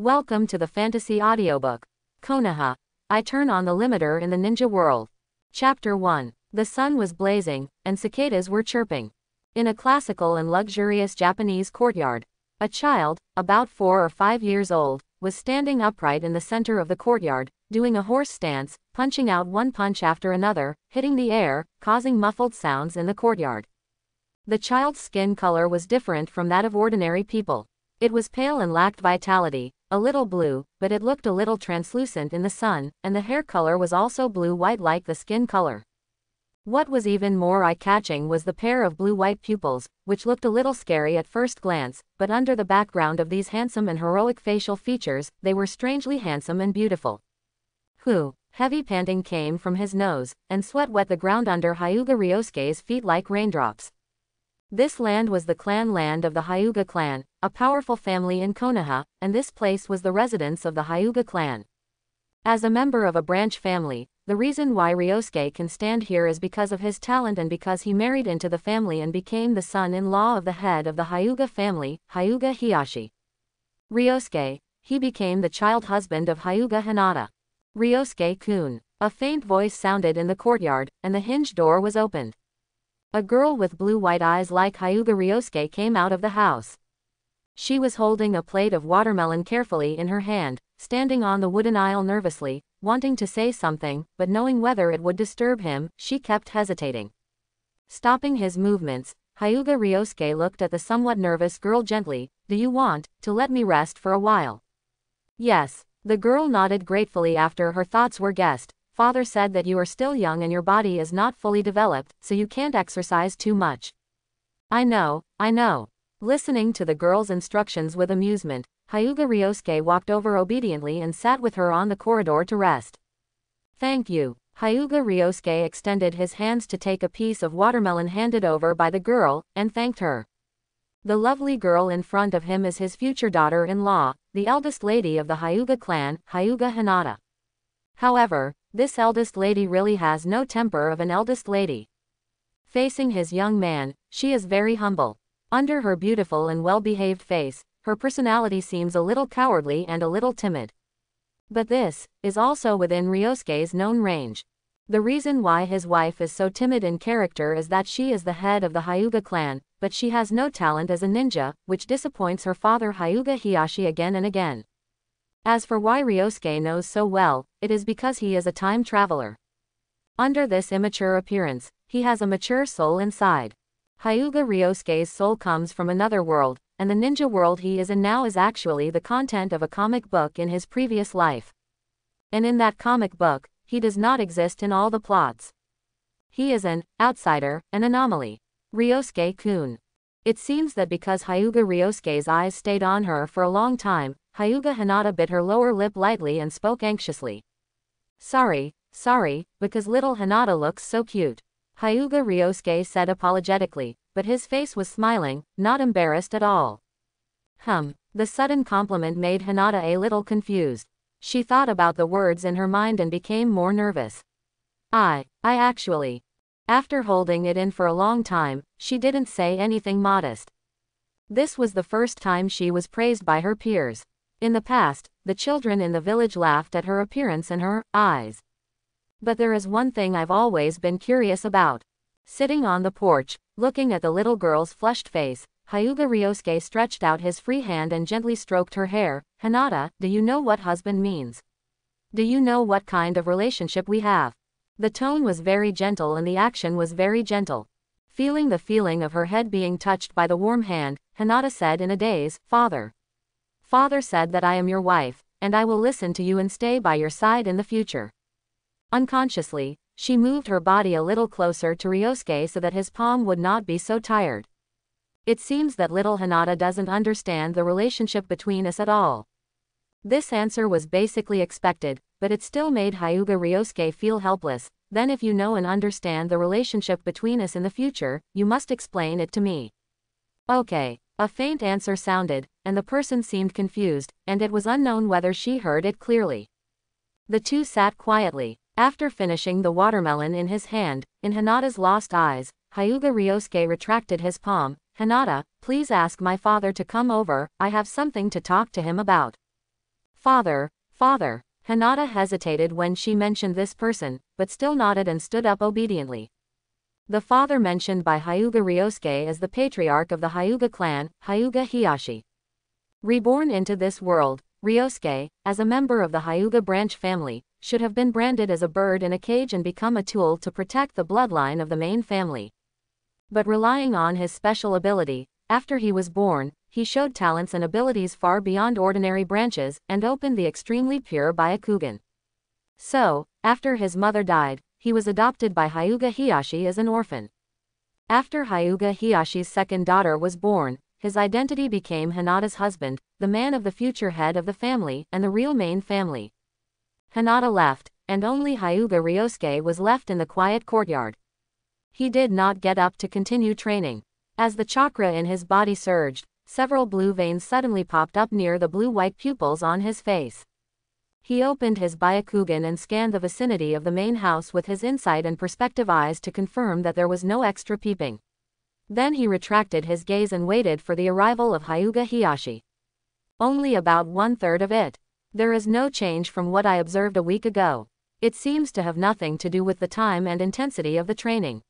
Welcome to the fantasy audiobook. Konoha. I turn on the limiter in the ninja world. Chapter 1. The sun was blazing, and cicadas were chirping. In a classical and luxurious Japanese courtyard, a child, about 4 or 5 years old, was standing upright in the center of the courtyard, doing a horse stance, punching out one punch after another, hitting the air, causing muffled sounds in the courtyard. The child's skin color was different from that of ordinary people. It was pale and lacked vitality, a little blue, but it looked a little translucent in the sun, and the hair color was also blue-white like the skin color. What was even more eye-catching was the pair of blue-white pupils, which looked a little scary at first glance, but under the background of these handsome and heroic facial features, they were strangely handsome and beautiful. Heavy panting came from his nose, and sweat wet the ground under Hyuga Ryosuke's feet like raindrops. This land was the clan land of the Hyuga clan, a powerful family in Konoha, and this place was the residence of the Hyuga clan. As a member of a branch family, the reason why Ryosuke can stand here is because of his talent and because he married into the family and became the son-in-law of the head of the Hyuga family, Hyuga Hiyashi. Ryosuke, he became the child husband of Hyuga Hinata. Ryosuke-kun. A faint voice sounded in the courtyard, and the hinged door was opened. A girl with blue-white eyes like Hyuga Ryosuke came out of the house. She was holding a plate of watermelon carefully in her hand, standing on the wooden aisle nervously, wanting to say something, but knowing whether it would disturb him, she kept hesitating. Stopping his movements, Hyuga Ryosuke looked at the somewhat nervous girl gently. "Do you want to let me rest for a while?" "Yes." The girl nodded gratefully after her thoughts were guessed. "Father said that you are still young and your body is not fully developed, so you can't exercise too much." I know. Listening to the girl's instructions with amusement, Hyuga Ryosuke walked over obediently and sat with her on the corridor to rest. "Thank you." Hyuga Ryosuke extended his hands to take a piece of watermelon handed over by the girl, and thanked her. The lovely girl in front of him is his future daughter-in-law, the eldest lady of the Hyuga clan, Hyuga Hinata. However, this eldest lady really has no temper of an eldest lady. Facing his young man, she is very humble. Under her beautiful and well-behaved face, her personality seems a little cowardly and a little timid. But this is also within Ryosuke's known range. The reason why his wife is so timid in character is that she is the head of the Hyuga clan, but she has no talent as a ninja, which disappoints her father Hyuga Hiyashi again and again. As for why Ryosuke knows so well, it is because he is a time traveler. Under this immature appearance, he has a mature soul inside. Hyuga Ryosuke's soul comes from another world, and the ninja world he is in now is actually the content of a comic book in his previous life. And in that comic book, he does not exist in all the plots. He is an outsider, an anomaly. Ryosuke-kun. It seems that because Hyuga Ryosuke's eyes stayed on her for a long time, Hyuga Hinata bit her lower lip lightly and spoke anxiously. Sorry, because little Hinata looks so cute." Hyuga Ryosuke said apologetically, but his face was smiling, not embarrassed at all. The sudden compliment made Hinata a little confused. She thought about the words in her mind and became more nervous. I actually. After holding it in for a long time, she didn't say anything modest. This was the first time she was praised by her peers. In the past, the children in the village laughed at her appearance and her eyes. But there is one thing I've always been curious about. Sitting on the porch, looking at the little girl's flushed face, Hyuga Ryosuke stretched out his free hand and gently stroked her hair. "Hinata, do you know what husband means? Do you know what kind of relationship we have?" The tone was very gentle and the action was very gentle. Feeling the feeling of her head being touched by the warm hand, Hinata said in a daze, "Father said that I am your wife, and I will listen to you and stay by your side in the future." Unconsciously, she moved her body a little closer to Ryosuke so that his palm would not be so tired. It seems that little Hinata doesn't understand the relationship between us at all. This answer was basically expected, but it still made Hyuga Ryosuke feel helpless. "Then if you know and understand the relationship between us in the future, you must explain it to me." "Okay." A faint answer sounded, and the person seemed confused, and it was unknown whether she heard it clearly. The two sat quietly. After finishing the watermelon in his hand, in Hinata's lost eyes, Hyuga Ryosuke retracted his palm. "Hinata, please ask my father to come over, I have something to talk to him about." Father, father. Hinata hesitated when she mentioned this person, but still nodded and stood up obediently. The father mentioned by Hyuga Ryosuke is the patriarch of the Hyuga clan, Hyuga Hiyashi. Reborn into this world, Ryosuke, as a member of the Hyuga branch family, should have been branded as a bird in a cage and become a tool to protect the bloodline of the main family. But relying on his special ability, after he was born, he showed talents and abilities far beyond ordinary branches and opened the extremely pure Byakugan. So, after his mother died, he was adopted by Hyuga Hiyashi as an orphan. After Hyuga Hiyashi's second daughter was born, his identity became Hinata's husband, the man of the future head of the family and the real main family. Hinata left, and only Hyuga Ryosuke was left in the quiet courtyard. He did not get up to continue training. As the chakra in his body surged, several blue veins suddenly popped up near the blue-white pupils on his face. He opened his Byakugan and scanned the vicinity of the main house with his insight and perspective eyes to confirm that there was no extra peeping. Then he retracted his gaze and waited for the arrival of Hyuga Hiyashi. Only about 1/3 of it. There is no change from what I observed a week ago. It seems to have nothing to do with the time and intensity of the training.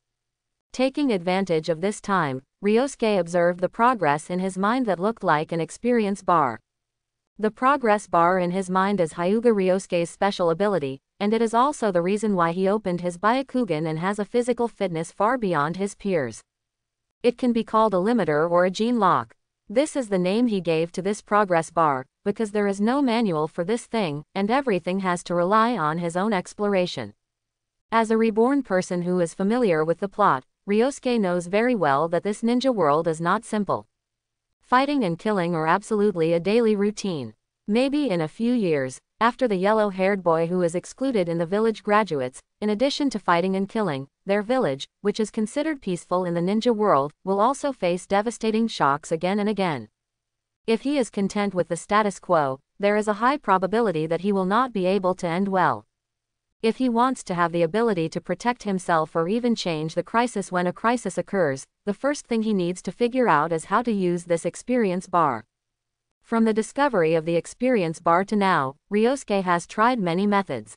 Taking advantage of this time, Ryosuke observed the progress in his mind that looked like an experience bar. The progress bar in his mind is Hyuga Ryosuke's special ability, and it is also the reason why he opened his Byakugan and has a physical fitness far beyond his peers. It can be called a limiter or a gene lock. This is the name he gave to this progress bar, because there is no manual for this thing, and everything has to rely on his own exploration. As a reborn person who is familiar with the plot, Ryosuke knows very well that this ninja world is not simple. Fighting and killing are absolutely a daily routine. Maybe in a few years, after the yellow-haired boy who is excluded in the village graduates, in addition to fighting and killing, their village, which is considered peaceful in the ninja world, will also face devastating shocks again and again. If he is content with the status quo, there is a high probability that he will not be able to end well. If he wants to have the ability to protect himself or even change the crisis when a crisis occurs, the first thing he needs to figure out is how to use this experience bar. From the discovery of the experience bar to now, Ryosuke has tried many methods.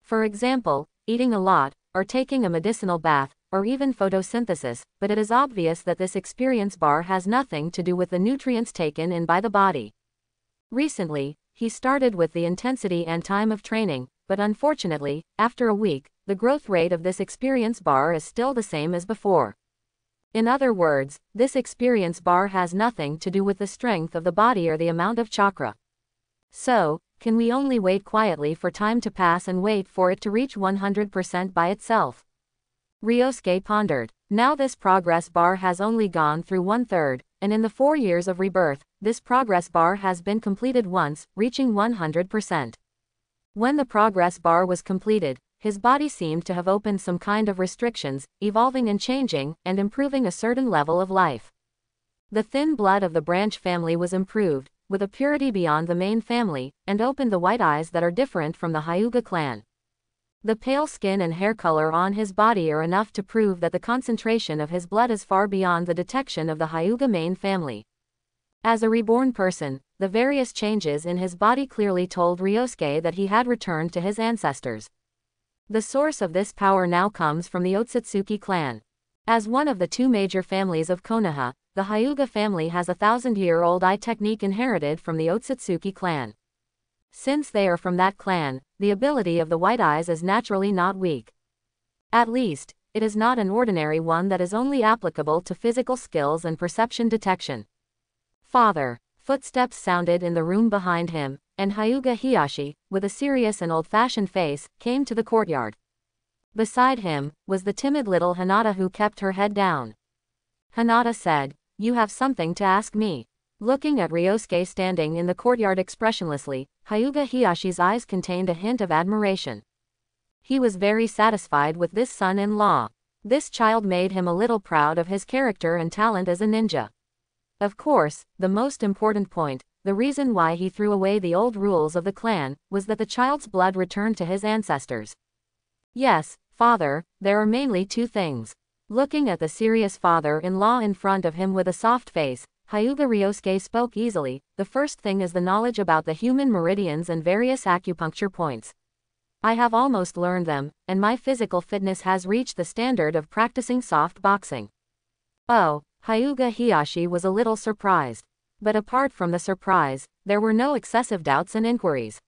For example, eating a lot, or taking a medicinal bath, or even photosynthesis, but it is obvious that this experience bar has nothing to do with the nutrients taken in by the body. Recently, he started with the intensity and time of training, but unfortunately, after a week, the growth rate of this experience bar is still the same as before. In other words, this experience bar has nothing to do with the strength of the body or the amount of chakra. So, can we only wait quietly for time to pass and wait for it to reach 100% by itself? Ryosuke pondered. Now this progress bar has only gone through 1/3, and in the 4 years of rebirth, this progress bar has been completed once, reaching 100%. When the progress bar was completed, his body seemed to have opened some kind of restrictions, evolving and changing, and improving a certain level of life. The thin blood of the branch family was improved, with a purity beyond the main family, and opened the white eyes that are different from the Hyuga clan. The pale skin and hair color on his body are enough to prove that the concentration of his blood is far beyond the detection of the Hyuga main family. As a reborn person, the various changes in his body clearly told Ryosuke that he had returned to his ancestors. The source of this power now comes from the Otsutsuki clan. As one of the two major families of Konoha, the Hyuga family has a 1,000-year-old eye technique inherited from the Otsutsuki clan. Since they are from that clan, the ability of the white eyes is naturally not weak. At least, it is not an ordinary one that is only applicable to physical skills and perception detection. Father. Footsteps sounded in the room behind him, and Hyuga Hiyashi, with a serious and old-fashioned face, came to the courtyard. Beside him was the timid little Hinata who kept her head down. Hinata said, "You have something to ask me." Looking at Ryosuke standing in the courtyard expressionlessly, Hyuga Hiyashi's eyes contained a hint of admiration. He was very satisfied with this son-in-law. This child made him a little proud of his character and talent as a ninja. Of course, the most important point, the reason why he threw away the old rules of the clan, was that the child's blood returned to his ancestors. Yes, father, there are mainly two things. Looking at the serious father-in-law in front of him with a soft face, Hyuga Ryosuke spoke easily. The first thing is the knowledge about the human meridians and various acupuncture points. I have almost learned them, and my physical fitness has reached the standard of practicing soft boxing. Oh, Hyuga Hiyashi was a little surprised. But apart from the surprise, there were no excessive doubts and inquiries.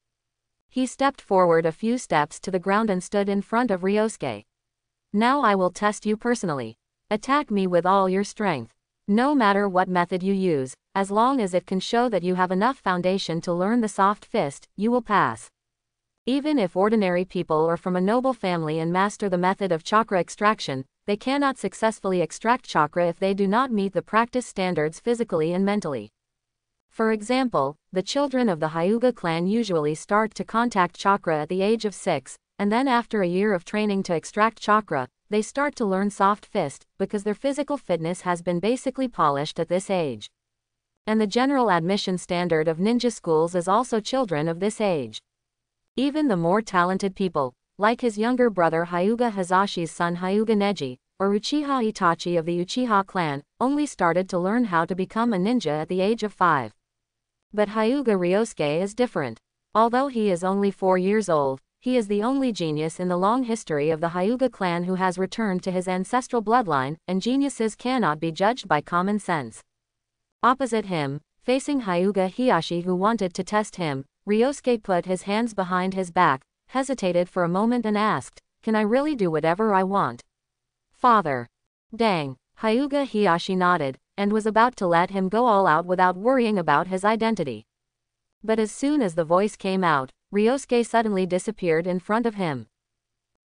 He stepped forward a few steps to the ground and stood in front of Ryosuke. Now I will test you personally. Attack me with all your strength. No matter what method you use, as long as it can show that you have enough foundation to learn the soft fist, you will pass. Even if ordinary people are from a noble family and master the method of chakra extraction, they cannot successfully extract chakra if they do not meet the practice standards physically and mentally. For example, the children of the Hyuga clan usually start to contact chakra at the age of 6, and then after a year of training to extract chakra, they start to learn soft fist, because their physical fitness has been basically polished at this age. And the general admission standard of ninja schools is also children of this age. Even the more talented people, like his younger brother Hyuga Hazashi's son Hyuga Neji, or Uchiha Itachi of the Uchiha clan, only started to learn how to become a ninja at the age of 5. But Hyuga Ryosuke is different. Although he is only 4 years old, he is the only genius in the long history of the Hyuga clan who has returned to his ancestral bloodline, and geniuses cannot be judged by common sense. Opposite him, facing Hyuga Hiyashi who wanted to test him, Ryosuke put his hands behind his back, hesitated for a moment and asked, "Can I really do whatever I want?" "Father." "Dang." Hyuga Hiyashi nodded, and was about to let him go all out without worrying about his identity. But as soon as the voice came out, Ryosuke suddenly disappeared in front of him.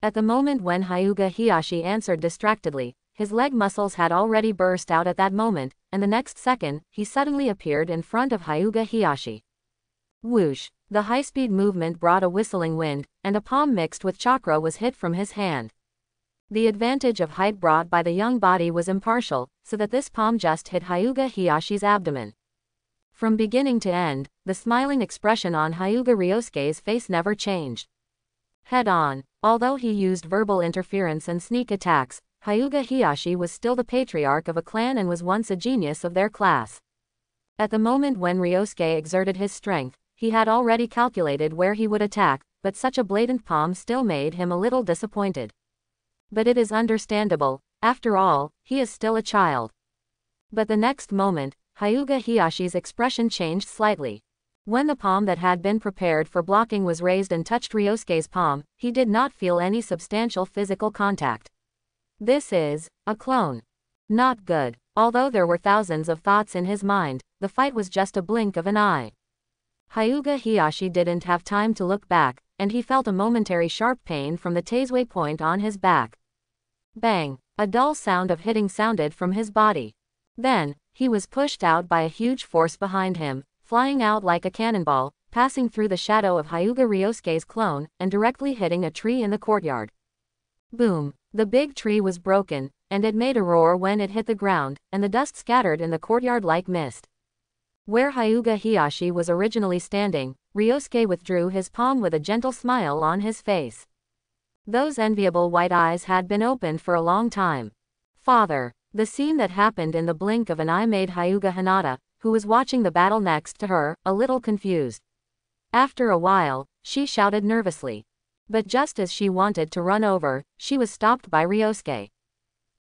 At the moment when Hyuga Hiyashi answered distractedly, his leg muscles had already burst out at that moment, and the next second, he suddenly appeared in front of Hyuga Hiyashi. Whoosh! The high-speed movement brought a whistling wind, and a palm mixed with chakra was hit from his hand. The advantage of height brought by the young body was impartial, so that this palm just hit Hyuga Hiyashi's abdomen. From beginning to end, the smiling expression on Hyuga Ryosuke's face never changed. Head on. Although he used verbal interference and sneak attacks, Hyuga Hiyashi was still the patriarch of a clan and was once a genius of their class. At the moment when Ryosuke exerted his strength, he had already calculated where he would attack, but such a blatant palm still made him a little disappointed. But it is understandable, after all, he is still a child. But the next moment, Hyuga Hiyashi's expression changed slightly. When the palm that had been prepared for blocking was raised and touched Ryosuke's palm, he did not feel any substantial physical contact. This is a clone. Not good. Although there were thousands of thoughts in his mind, the fight was just a blink of an eye. Hyuga Hiyashi didn't have time to look back, and he felt a momentary sharp pain from the taisei point on his back. Bang! A dull sound of hitting sounded from his body. Then, he was pushed out by a huge force behind him, flying out like a cannonball, passing through the shadow of Hyuga Ryosuke's clone, and directly hitting a tree in the courtyard. Boom! The big tree was broken, and it made a roar when it hit the ground, and the dust scattered in the courtyard like mist. Where Hyuga Hiyashi was originally standing, Ryosuke withdrew his palm with a gentle smile on his face. Those enviable white eyes had been opened for a long time. Father! The scene that happened in the blink of an eye made Hyuga Hinata, who was watching the battle next to her, a little confused. After a while, she shouted nervously. But just as she wanted to run over, she was stopped by Ryosuke.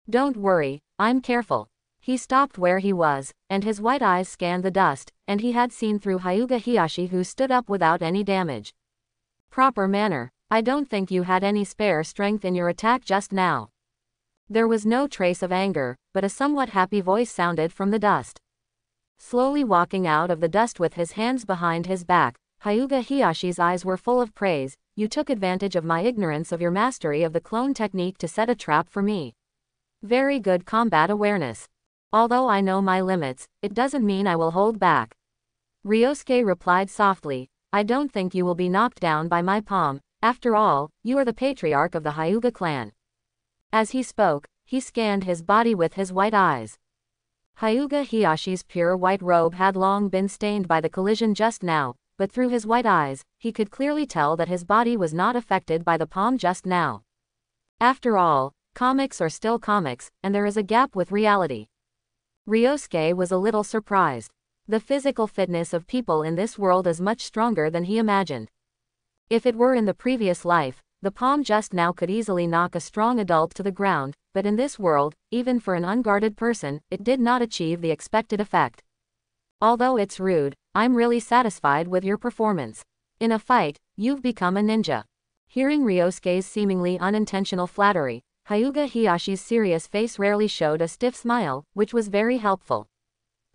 "Don't worry, I'm careful." He stopped where he was, and his white eyes scanned the dust, and he had seen through Hyuga Hiyashi who stood up without any damage. "Proper manner. I don't think you had any spare strength in your attack just now." There was no trace of anger, but a somewhat happy voice sounded from the dust. Slowly walking out of the dust with his hands behind his back, Hyuga Hiyashi's eyes were full of praise. "You took advantage of my ignorance of your mastery of the clone technique to set a trap for me. Very good combat awareness. Although I know my limits, it doesn't mean I will hold back." Ryosuke replied softly, "I don't think you will be knocked down by my palm. After all, you are the patriarch of the Hyuga clan." As he spoke, he scanned his body with his white eyes. Hyuga Hiyashi's pure white robe had long been stained by the collision just now, but through his white eyes, he could clearly tell that his body was not affected by the palm just now. After all, comics are still comics, and there is a gap with reality. Ryosuke was a little surprised. The physical fitness of people in this world is much stronger than he imagined. If it were in the previous life, the palm just now could easily knock a strong adult to the ground, but in this world, even for an unguarded person, it did not achieve the expected effect. Although it's rude, I'm really satisfied with your performance. In a fight, you've become a ninja. Hearing Ryosuke's seemingly unintentional flattery, Hyuga Hiyashi's serious face rarely showed a stiff smile, which was very helpful.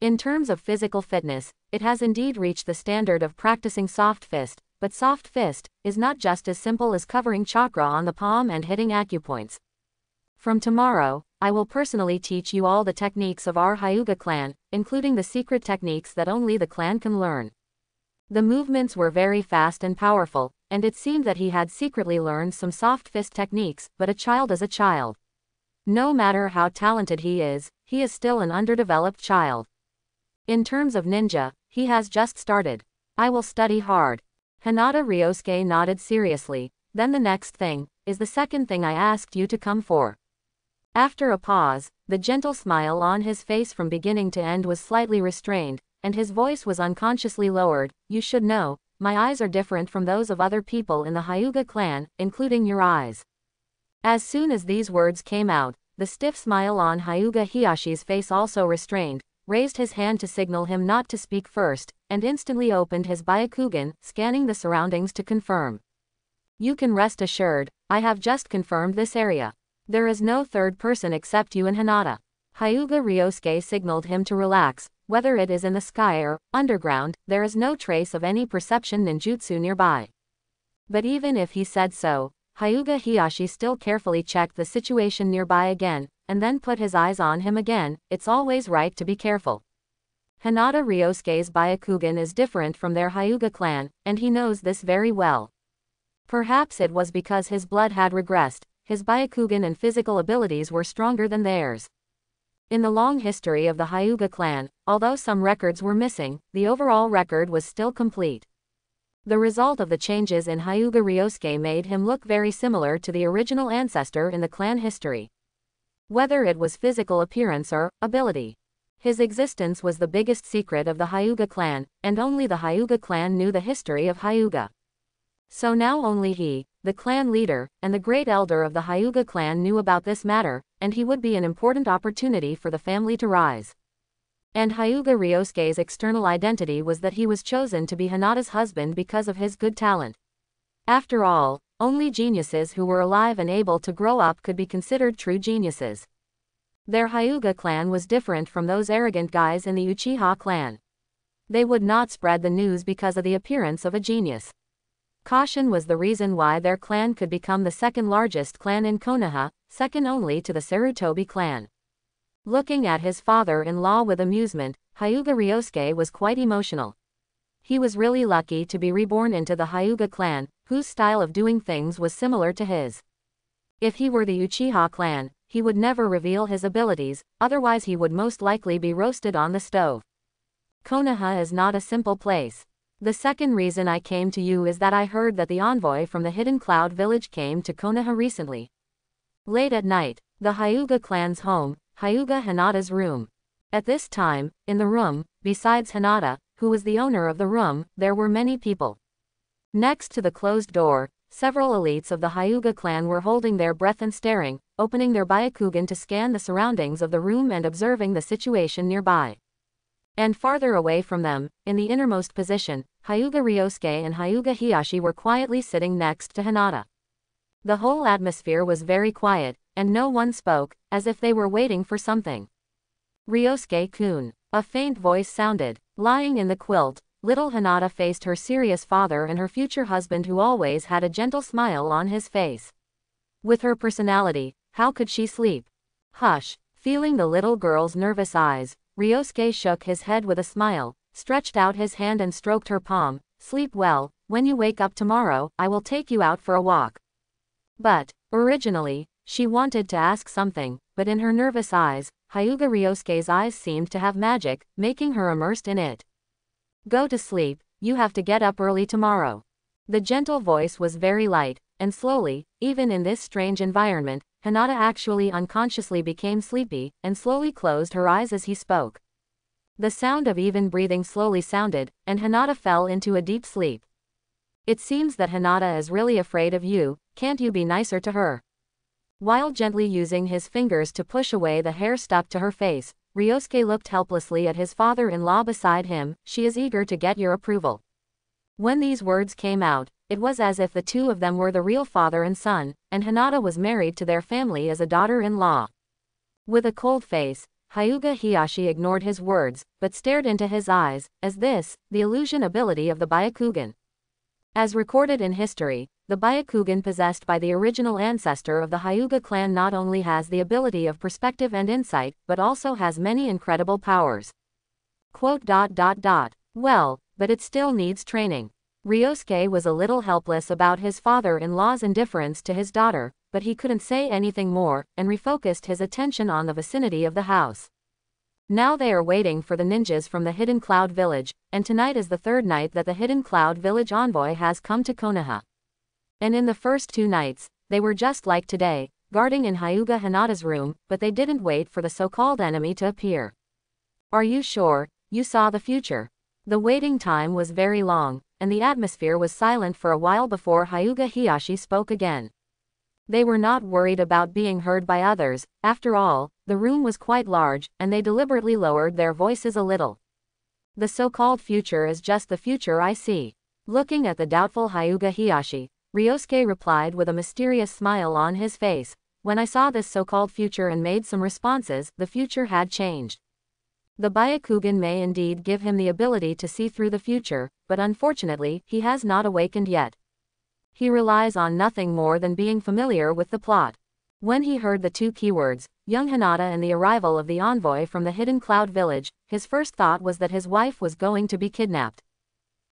In terms of physical fitness, it has indeed reached the standard of practicing soft fist, but soft fist is not just as simple as covering chakra on the palm and hitting acupoints. From tomorrow, I will personally teach you all the techniques of our Hyuga clan, including the secret techniques that only the clan can learn. The movements were very fast and powerful, and it seemed that he had secretly learned some soft fist techniques, but a child is a child. No matter how talented he is still an underdeveloped child. In terms of ninja, he has just started. I will study hard. Hinata. Ryosuke nodded seriously. Then the next thing is the second thing I asked you to come for. After a pause, the gentle smile on his face from beginning to end was slightly restrained, and his voice was unconsciously lowered. You should know, my eyes are different from those of other people in the Hyuga clan, including your eyes. As soon as these words came out, the stiff smile on Hyuga Hiyashi's face also restrained, raised his hand to signal him not to speak first, and instantly opened his Byakugan, scanning the surroundings to confirm. You can rest assured, I have just confirmed this area. There is no third person except you and Hinata. Hyuga. Ryosuke signaled him to relax. Whether it is in the sky or underground, there is no trace of any perception ninjutsu nearby. But even if he said so, Hyuga Hiyashi still carefully checked the situation nearby again, and then put his eyes on him again. It's always right to be careful. Hinata. Ryosuke's Byakugan is different from their Hyuga clan, and he knows this very well. Perhaps it was because his blood had regressed, his Byakugan and physical abilities were stronger than theirs. In the long history of the Hyuga clan, although some records were missing, the overall record was still complete. The result of the changes in Hyuga Ryosuke made him look very similar to the original ancestor in the clan history. Whether it was physical appearance or ability, his existence was the biggest secret of the Hyuga clan, and only the Hyuga clan knew the history of Hyuga. So now only he, the clan leader, and the great elder of the Hyuga clan knew about this matter, and he would be an important opportunity for the family to rise. And Hyuga Ryosuke's external identity was that he was chosen to be Hinata's husband because of his good talent. After all, only geniuses who were alive and able to grow up could be considered true geniuses. Their Hyuga clan was different from those arrogant guys in the Uchiha clan. They would not spread the news because of the appearance of a genius. Caution was the reason why their clan could become the second largest clan in Konoha, second only to the Sarutobi clan. Looking at his father-in-law with amusement, Hyuga Ryosuke was quite emotional. He was really lucky to be reborn into the Hyuga clan, whose style of doing things was similar to his. If he were the Uchiha clan, he would never reveal his abilities, otherwise he would most likely be roasted on the stove. Konoha is not a simple place. The second reason I came to you is that I heard that the envoy from the Hidden Cloud village came to Konoha recently. Late at night, the Hyuga clan's home, Hyuga Hinata's room. At this time, in the room, besides Hinata, who was the owner of the room, there were many people. Next to the closed door, several elites of the Hyuga clan were holding their breath and staring, opening their Byakugan to scan the surroundings of the room and observing the situation nearby. And farther away from them, in the innermost position, Hyuga Ryosuke and Hyuga Hiyashi were quietly sitting next to Hinata. The whole atmosphere was very quiet, and no one spoke, as if they were waiting for something. Ryosuke-kun. A faint voice sounded. Lying in the quilt, little Hinata faced her serious father and her future husband, who always had a gentle smile on his face. With her personality, how could she sleep? Hush. Feeling the little girl's nervous eyes, Ryosuke shook his head with a smile, stretched out his hand and stroked her palm. Sleep well. When you wake up tomorrow, I will take you out for a walk. But, originally, she wanted to ask something, but in her nervous eyes, Hyuga Ryosuke's eyes seemed to have magic, making her immersed in it. Go to sleep, you have to get up early tomorrow. The gentle voice was very light, and slowly, even in this strange environment, Hinata actually unconsciously became sleepy, and slowly closed her eyes as he spoke. The sound of even breathing slowly sounded, and Hinata fell into a deep sleep. It seems that Hinata is really afraid of you, can't you be nicer to her? While gently using his fingers to push away the hair stuck to her face, Ryosuke looked helplessly at his father-in-law beside him. She is eager to get your approval. When these words came out, it was as if the two of them were the real father and son, and Hinata was married to their family as a daughter-in-law. With a cold face, Hyuga Hiyashi ignored his words, but stared into his eyes, as this, the illusion ability of the Byakugan. As recorded in history, the Byakugan possessed by the original ancestor of the Hyuga clan not only has the ability of perspective and insight, but also has many incredible powers. Well, but it still needs training. Ryosuke was a little helpless about his father-in-law's indifference to his daughter, but he couldn't say anything more, and refocused his attention on the vicinity of the house. Now they are waiting for the ninjas from the Hidden Cloud Village, and tonight is the third night that the Hidden Cloud Village envoy has come to Konoha. And in the first 2 nights, they were just like today, guarding in Hyuga Hinata's room, but they didn't wait for the so-called enemy to appear. Are you sure you saw the future? The waiting time was very long, and the atmosphere was silent for a while before Hyuga Hiyashi spoke again. They were not worried about being heard by others. After all, the room was quite large, and they deliberately lowered their voices a little. The so-called future is just the future I see. Looking at the doubtful Hyuga Hiyashi, Ryosuke replied with a mysterious smile on his face. When I saw this so-called future and made some responses, the future had changed. The Byakugan may indeed give him the ability to see through the future, but unfortunately, he has not awakened yet. He relies on nothing more than being familiar with the plot. When he heard the 2 keywords, young Hinata and the arrival of the envoy from the Hidden Cloud Village, his first thought was that his wife was going to be kidnapped.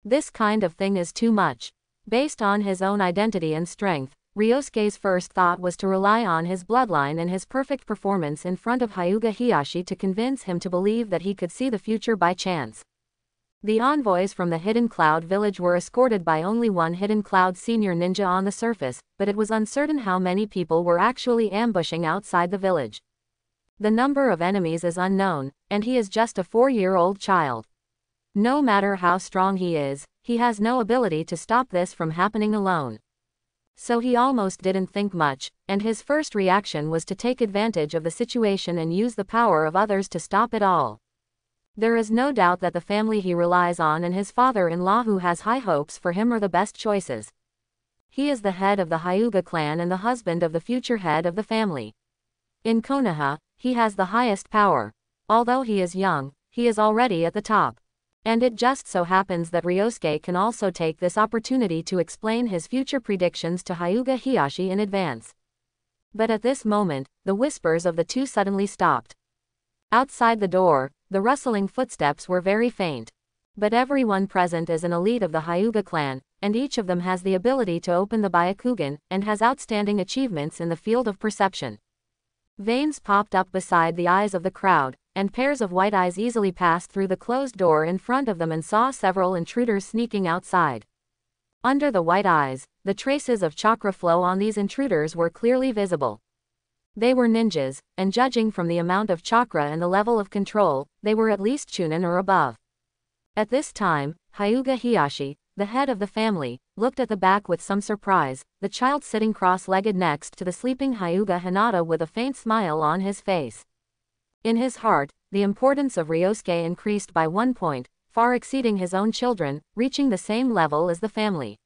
This kind of thing is too much. Based on his own identity and strength, Ryosuke's first thought was to rely on his bloodline and his perfect performance in front of Hyuga Hiyashi to convince him to believe that he could see the future by chance. The envoys from the Hidden Cloud Village were escorted by only one Hidden Cloud senior ninja on the surface, but it was uncertain how many people were actually ambushing outside the village. The number of enemies is unknown, and he is just a 4-year-old child. No matter how strong he is, he has no ability to stop this from happening alone. So he almost didn't think much, and his first reaction was to take advantage of the situation and use the power of others to stop it all. There is no doubt that the family he relies on and his father-in-law who has high hopes for him are the best choices. He is the head of the Hyuga clan and the husband of the future head of the family. In Konoha, he has the highest power. Although he is young, he is already at the top. And it just so happens that Ryosuke can also take this opportunity to explain his future predictions to Hyuga Hiyashi in advance. But at this moment, the whispers of the 2 suddenly stopped. Outside the door, the rustling footsteps were very faint. But everyone present is an elite of the Hyuga clan, and each of them has the ability to open the Byakugan, and has outstanding achievements in the field of perception. Veins popped up beside the eyes of the crowd, and pairs of white eyes easily passed through the closed door in front of them and saw several intruders sneaking outside. Under the white eyes, the traces of chakra flow on these intruders were clearly visible. They were ninjas, and judging from the amount of chakra and the level of control, they were at least Chunin or above. At this time, Hyuga Hiyashi, the head of the family, looked at the back with some surprise, the child sitting cross-legged next to the sleeping Hyuga Hinata with a faint smile on his face. In his heart, the importance of Ryosuke increased by 1 point, far exceeding his own children, reaching the same level as the family.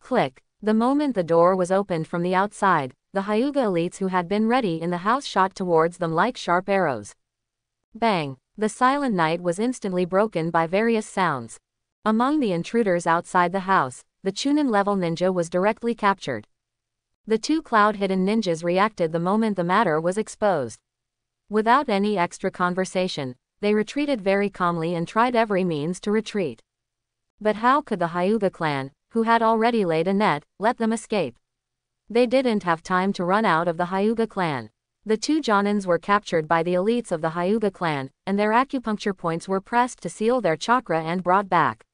Click. The moment the door was opened from the outside, the Hyuga elites who had been ready in the house shot towards them like sharp arrows. Bang! The silent night was instantly broken by various sounds. Among the intruders outside the house, the Chunin level ninja was directly captured. The 2 cloud-hidden ninjas reacted the moment the matter was exposed. Without any extra conversation, they retreated very calmly and tried every means to retreat. But how could the Hyuga clan, who had already laid a net, let them escape? They didn't have time to run out of the Hyuga clan. The 2 Jonins were captured by the elites of the Hyuga clan, and their acupuncture points were pressed to seal their chakra and brought back.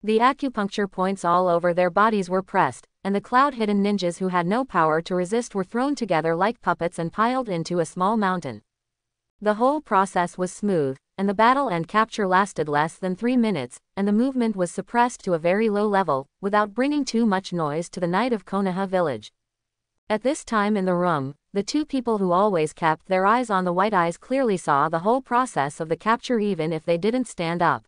The acupuncture points all over their bodies were pressed, and the cloud-hidden ninjas who had no power to resist were thrown together like puppets and piled into a small mountain. The whole process was smooth, and the battle and capture lasted less than 3 minutes, and the movement was suppressed to a very low level, without bringing too much noise to the night of Konoha village. At this time in the room, the two people who always kept their eyes on the White Eyes clearly saw the whole process of the capture even if they didn't stand up.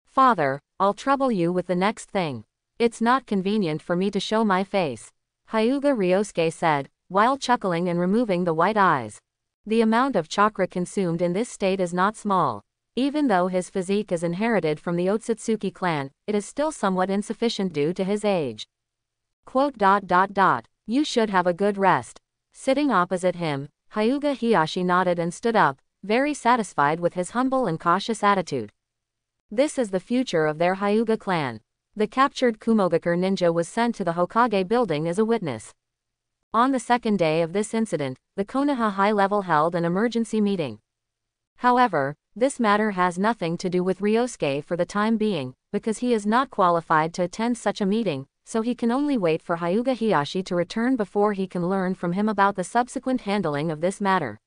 "Father, I'll trouble you with the next thing. It's not convenient for me to show my face," Hyuga Ryosuke said, while chuckling and removing the white eyes. The amount of chakra consumed in this state is not small. Even though his physique is inherited from the Otsutsuki clan, it is still somewhat insufficient due to his age. "You should have a good rest." Sitting opposite him, Hyuga Hiyashi nodded and stood up, very satisfied with his humble and cautious attitude. This is the future of their Hyuga clan. The captured Kumogakure ninja was sent to the Hokage building as a witness. On the second day of this incident, the Konoha High Level held an emergency meeting. However, this matter has nothing to do with Ryosuke for the time being, because he is not qualified to attend such a meeting, so he can only wait for Hyuga Hiyashi to return before he can learn from him about the subsequent handling of this matter.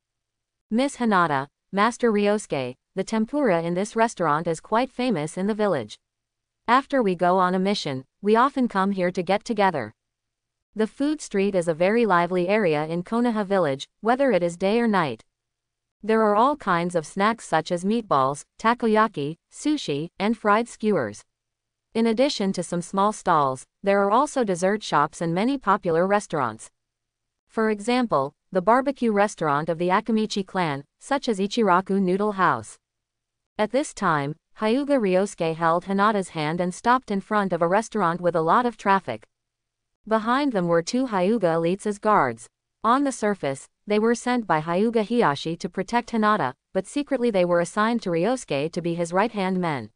"Miss Hinata, Master Ryosuke, the tempura in this restaurant is quite famous in the village. After we go on a mission, we often come here to get together. The food street is a very lively area in Konoha village, whether it is day or night. There are all kinds of snacks such as meatballs, takoyaki, sushi, and fried skewers. In addition to some small stalls, there are also dessert shops and many popular restaurants. For example, the barbecue restaurant of the Akamichi clan, such as Ichiraku Noodle House." At this time, Hyuga Ryosuke held Hinata's hand and stopped in front of a restaurant with a lot of traffic. Behind them were two Hyuga elites as guards. On the surface, they were sent by Hyuga Hiyashi to protect Hinata, but secretly they were assigned to Ryosuke to be his right-hand men.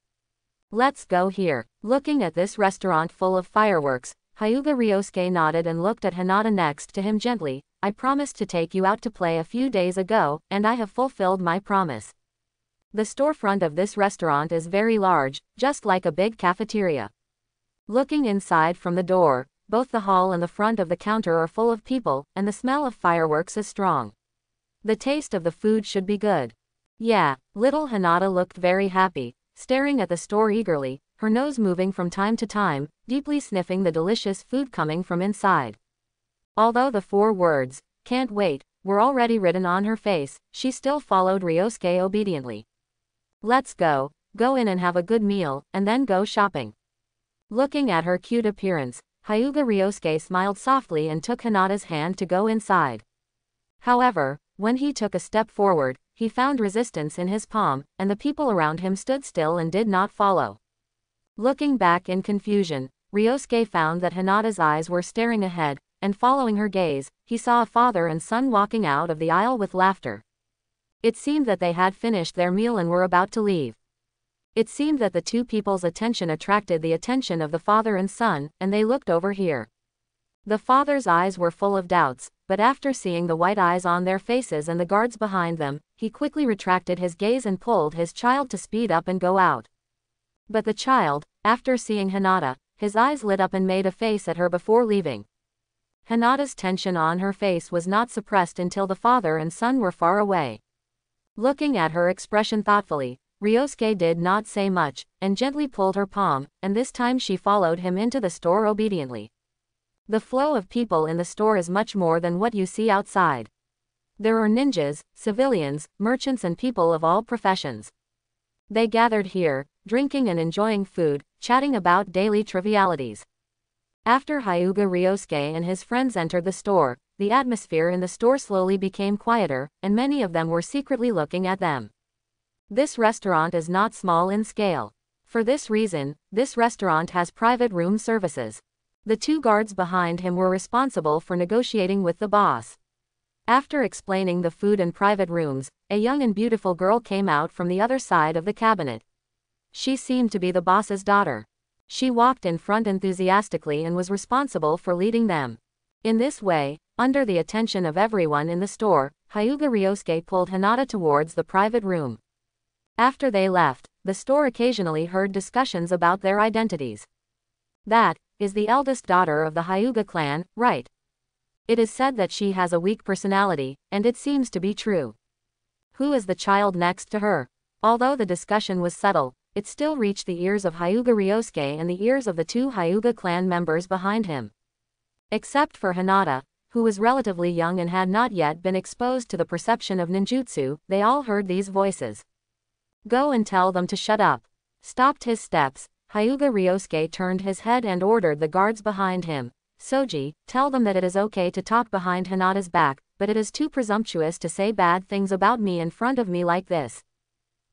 "Let's go here." Looking at this restaurant full of fireworks, Hyuga Ryosuke nodded and looked at Hinata next to him gently. "I promised to take you out to play a few days ago, and I have fulfilled my promise." The storefront of this restaurant is very large, just like a big cafeteria. Looking inside from the door, both the hall and the front of the counter are full of people, and the smell of fireworks is strong. The taste of the food should be good. Yeah, little Hinata looked very happy, staring at the store eagerly, her nose moving from time to time, deeply sniffing the delicious food coming from inside. Although the 4 words, "can't wait," were already written on her face, she still followed Ryosuke obediently. "Let's go in and have a good meal, and then go shopping." Looking at her cute appearance, Hyuga Ryosuke smiled softly and took Hinata's hand to go inside. However, when he took a step forward, he found resistance in his palm, and the people around him stood still and did not follow. Looking back in confusion, Ryosuke found that Hinata's eyes were staring ahead, and following her gaze, he saw a father and son walking out of the aisle with laughter. It seemed that they had finished their meal and were about to leave. It seemed that the two people's attention attracted the attention of the father and son, and they looked over here. The father's eyes were full of doubts, but after seeing the white eyes on their faces and the guards behind them, he quickly retracted his gaze and pulled his child to speed up and go out. But the child, after seeing Hinata, his eyes lit up and made a face at her before leaving. Hinata's tension on her face was not suppressed until the father and son were far away. Looking at her expression thoughtfully, Ryosuke did not say much, and gently pulled her palm, and this time she followed him into the store obediently. The flow of people in the store is much more than what you see outside. There are ninjas, civilians, merchants and people of all professions. They gathered here, drinking and enjoying food, chatting about daily trivialities. After Hyuga Ryosuke and his friends entered the store, the atmosphere in the store slowly became quieter, and many of them were secretly looking at them. This restaurant is not small in scale. For this reason, this restaurant has private room services. The two guards behind him were responsible for negotiating with the boss. After explaining the food and private rooms, a young and beautiful girl came out from the other side of the cabinet. She seemed to be the boss's daughter. She walked in front enthusiastically and was responsible for leading them. In this way, under the attention of everyone in the store, Hyuga Ryosuke pulled Hinata towards the private room. After they left, the store occasionally heard discussions about their identities. That is the eldest daughter of the Hyuga clan, right? It is said that she has a weak personality, and it seems to be true. Who is the child next to her? Although the discussion was subtle, it still reached the ears of Hyuga Ryosuke and the ears of the two Hyuga clan members behind him. Except for Hinata, who was relatively young and had not yet been exposed to the perception of ninjutsu, they all heard these voices. Go and tell them to shut up. Stopped his steps, Hyuga Ryosuke turned his head and ordered the guards behind him. Soji, tell them that it is okay to talk behind Hinata's back, but it is too presumptuous to say bad things about me in front of me like this.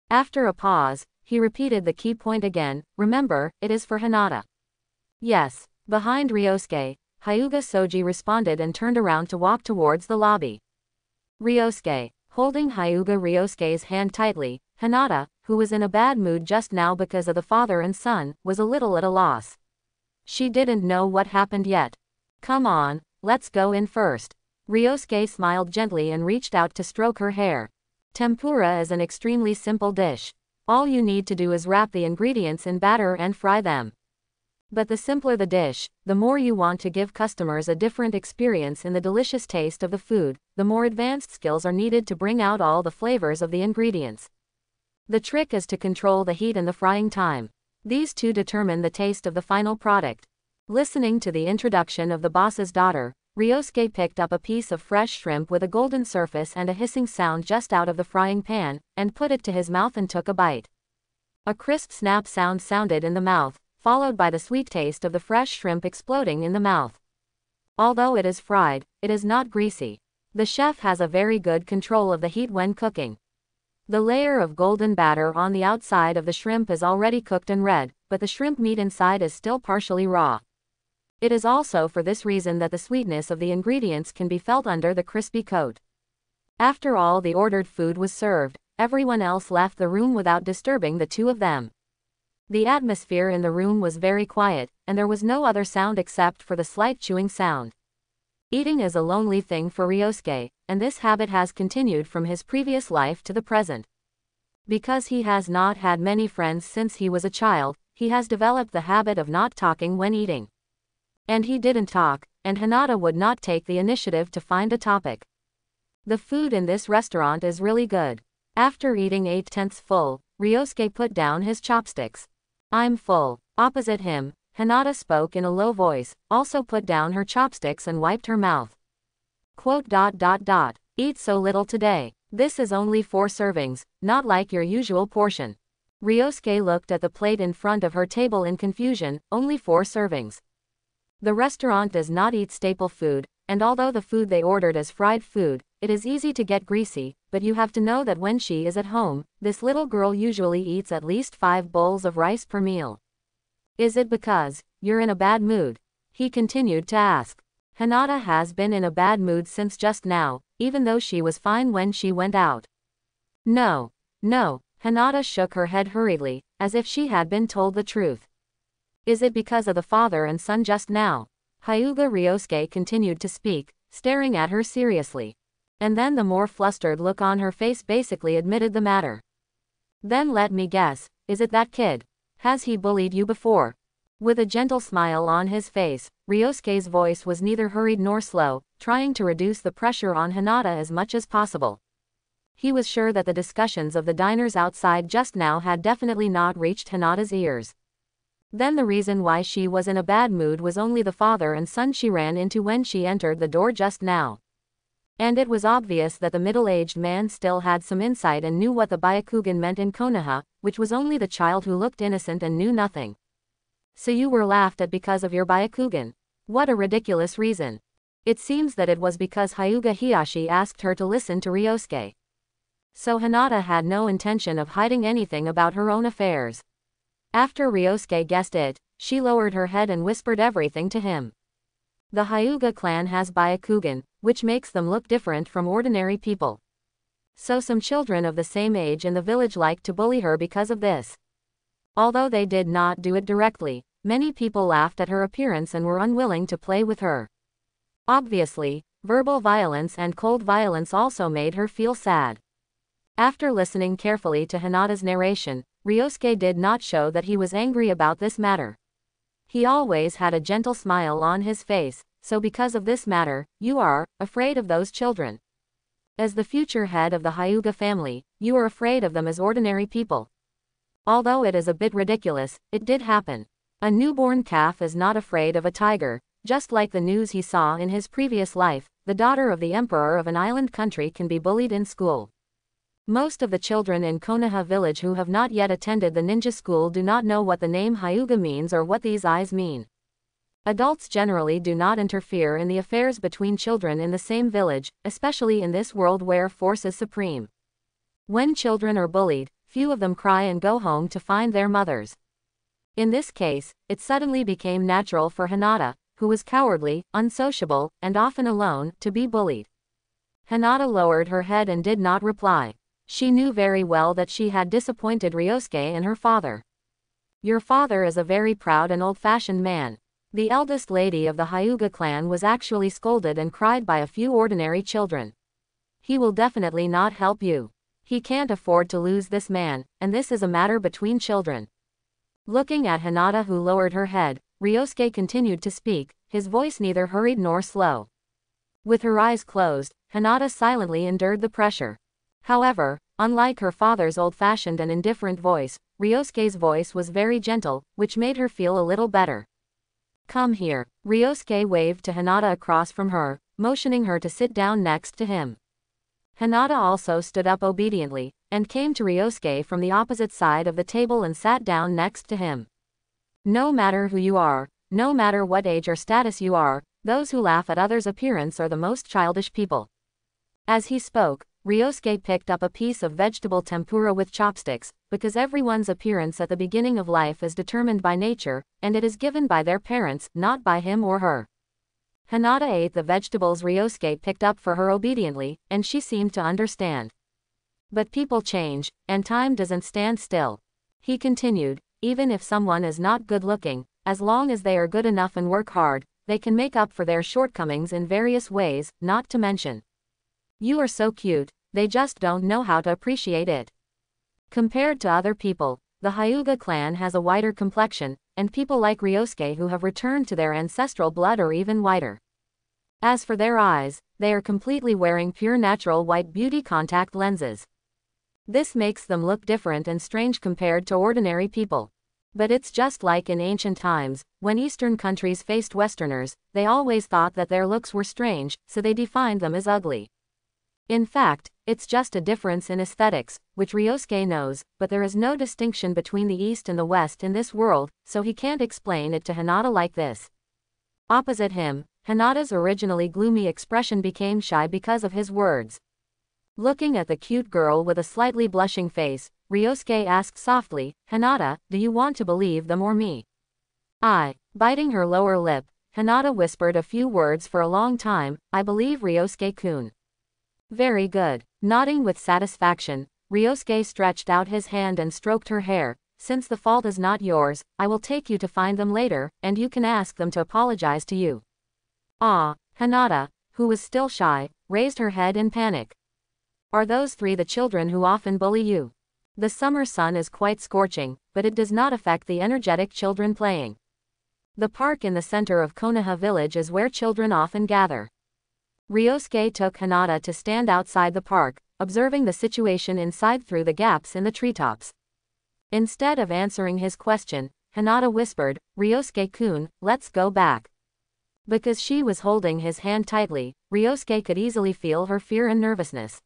After a pause, he repeated the key point again, remember, it is for Hinata. Yes. Behind Ryosuke, Hyuga Soji responded and turned around to walk towards the lobby. Ryosuke, holding Hyuga Ryosuke's hand tightly, Hinata, who was in a bad mood just now because of the father and son, was a little at a loss. She didn't know what happened yet. Come on, let's go in first. Ryosuke smiled gently and reached out to stroke her hair. Tempura is an extremely simple dish. All you need to do is wrap the ingredients in batter and fry them. But the simpler the dish, the more you want to give customers a different experience in the delicious taste of the food, the more advanced skills are needed to bring out all the flavors of the ingredients. The trick is to control the heat and the frying time. These two determine the taste of the final product. Listening to the introduction of the boss's daughter, Ryosuke picked up a piece of fresh shrimp with a golden surface and a hissing sound just out of the frying pan, and put it to his mouth and took a bite. A crisp snap sound sounded in the mouth, followed by the sweet taste of the fresh shrimp exploding in the mouth. Although it is fried, it is not greasy. The chef has a very good control of the heat when cooking. The layer of golden batter on the outside of the shrimp is already cooked and red, but the shrimp meat inside is still partially raw. It is also for this reason that the sweetness of the ingredients can be felt under the crispy coat. After all the ordered food was served, everyone else left the room without disturbing the two of them. The atmosphere in the room was very quiet, and there was no other sound except for the slight chewing sound. Eating is a lonely thing for Ryosuke, and this habit has continued from his previous life to the present. Because he has not had many friends since he was a child, he has developed the habit of not talking when eating. And he didn't talk, and Hinata would not take the initiative to find a topic. The food in this restaurant is really good. After eating 8/10 full, Ryosuke put down his chopsticks. I'm full. Opposite him, Hinata spoke in a low voice, also put down her chopsticks and wiped her mouth. Eat so little today. This is only 4 servings, not like your usual portion. Ryosuke looked at the plate in front of her table in confusion, only 4 servings. The restaurant does not eat staple food, and although the food they ordered is fried food, it is easy to get greasy, but you have to know that when she is at home, this little girl usually eats at least 5 bowls of rice per meal. Is it because you're in a bad mood? He continued to ask. Hinata has been in a bad mood since just now, even though she was fine when she went out. No. Hinata shook her head hurriedly, as if she had been told the truth. Is it because of the father and son just now? Hyuga Ryosuke continued to speak, staring at her seriously. And then the more flustered look on her face basically admitted the matter. Then let me guess, is it that kid? Has he bullied you before? With a gentle smile on his face, Ryosuke's voice was neither hurried nor slow, trying to reduce the pressure on Hinata as much as possible. He was sure that the discussions of the diners outside just now had definitely not reached Hinata's ears. Then the reason why she was in a bad mood was only the father and son she ran into when she entered the door just now. And it was obvious that the middle-aged man still had some insight and knew what the Byakugan meant in Konoha, which was only the child who looked innocent and knew nothing. So you were laughed at because of your Byakugan? What a ridiculous reason. It seems that it was because Hyuga Hiyashi asked her to listen to Ryosuke. So Hinata had no intention of hiding anything about her own affairs. After Ryosuke guessed it, she lowered her head and whispered everything to him. The Hyuga clan has Byakugan, which makes them look different from ordinary people. So some children of the same age in the village liked to bully her because of this. Although they did not do it directly, many people laughed at her appearance and were unwilling to play with her. Obviously, verbal violence and cold violence also made her feel sad. After listening carefully to Hinata's narration, Ryosuke did not show that he was angry about this matter. He always had a gentle smile on his face, so because of this matter, you are afraid of those children. As the future head of the Hyuga family, you are afraid of them as ordinary people. Although it is a bit ridiculous, it did happen. A newborn calf is not afraid of a tiger, just like the news he saw in his previous life. The daughter of the emperor of an island country can be bullied in school. Most of the children in Konoha village who have not yet attended the ninja school do not know what the name Hyuga means or what these eyes mean. Adults generally do not interfere in the affairs between children in the same village, especially in this world where force is supreme. When children are bullied, few of them cry and go home to find their mothers. In this case, it suddenly became natural for Hinata, who was cowardly, unsociable, and often alone, to be bullied. Hinata lowered her head and did not reply. She knew very well that she had disappointed Ryosuke and her father. Your father is a very proud and old-fashioned man. The eldest lady of the Hyuga clan was actually scolded and cried by a few ordinary children. He will definitely not help you. He can't afford to lose this man, and this is a matter between children. Looking at Hinata, who lowered her head, Ryosuke continued to speak, his voice neither hurried nor slow. With her eyes closed, Hinata silently endured the pressure. However, unlike her father's old-fashioned and indifferent voice, Ryosuke's voice was very gentle, which made her feel a little better. Come here. Ryosuke waved to Hinata across from her, motioning her to sit down next to him. Hinata also stood up obediently, and came to Ryosuke from the opposite side of the table and sat down next to him. No matter who you are, no matter what age or status you are, those who laugh at others' appearance are the most childish people. As he spoke, Ryosuke picked up a piece of vegetable tempura with chopsticks, because everyone's appearance at the beginning of life is determined by nature, and it is given by their parents, not by him or her. Hinata ate the vegetables Ryosuke picked up for her obediently, and she seemed to understand. But people change, and time doesn't stand still. He continued, even if someone is not good-looking, as long as they are good enough and work hard, they can make up for their shortcomings in various ways, not to mention. You are so cute, they just don't know how to appreciate it. Compared to other people, the Hyuga clan has a whiter complexion, and people like Ryosuke who have returned to their ancestral blood are even whiter. As for their eyes, they are completely wearing pure natural white beauty contact lenses. This makes them look different and strange compared to ordinary people. But it's just like in ancient times, when Eastern countries faced Westerners, they always thought that their looks were strange, so they defined them as ugly. In fact, it's just a difference in aesthetics, which Ryosuke knows, but there is no distinction between the East and the West in this world, so he can't explain it to Hinata like this. Opposite him, Hinata's originally gloomy expression became shy because of his words. Looking at the cute girl with a slightly blushing face, Ryosuke asked softly, Hinata, do you want to believe them or me? Biting her lower lip, Hinata whispered a few words for a long time, I believe Ryosuke-kun. Very good. Nodding with satisfaction, Ryosuke stretched out his hand and stroked her hair. Since the fault is not yours, I will take you to find them later, and you can ask them to apologize to you. Hinata, who was still shy, raised her head in panic. Are those three the children who often bully you? The summer sun is quite scorching, but it does not affect the energetic children playing. The park in the center of Konoha village is where children often gather. Ryosuke took Hinata to stand outside the park, observing the situation inside through the gaps in the treetops. Instead of answering his question, Hinata whispered, Ryosuke-kun, let's go back. Because she was holding his hand tightly, Ryosuke could easily feel her fear and nervousness.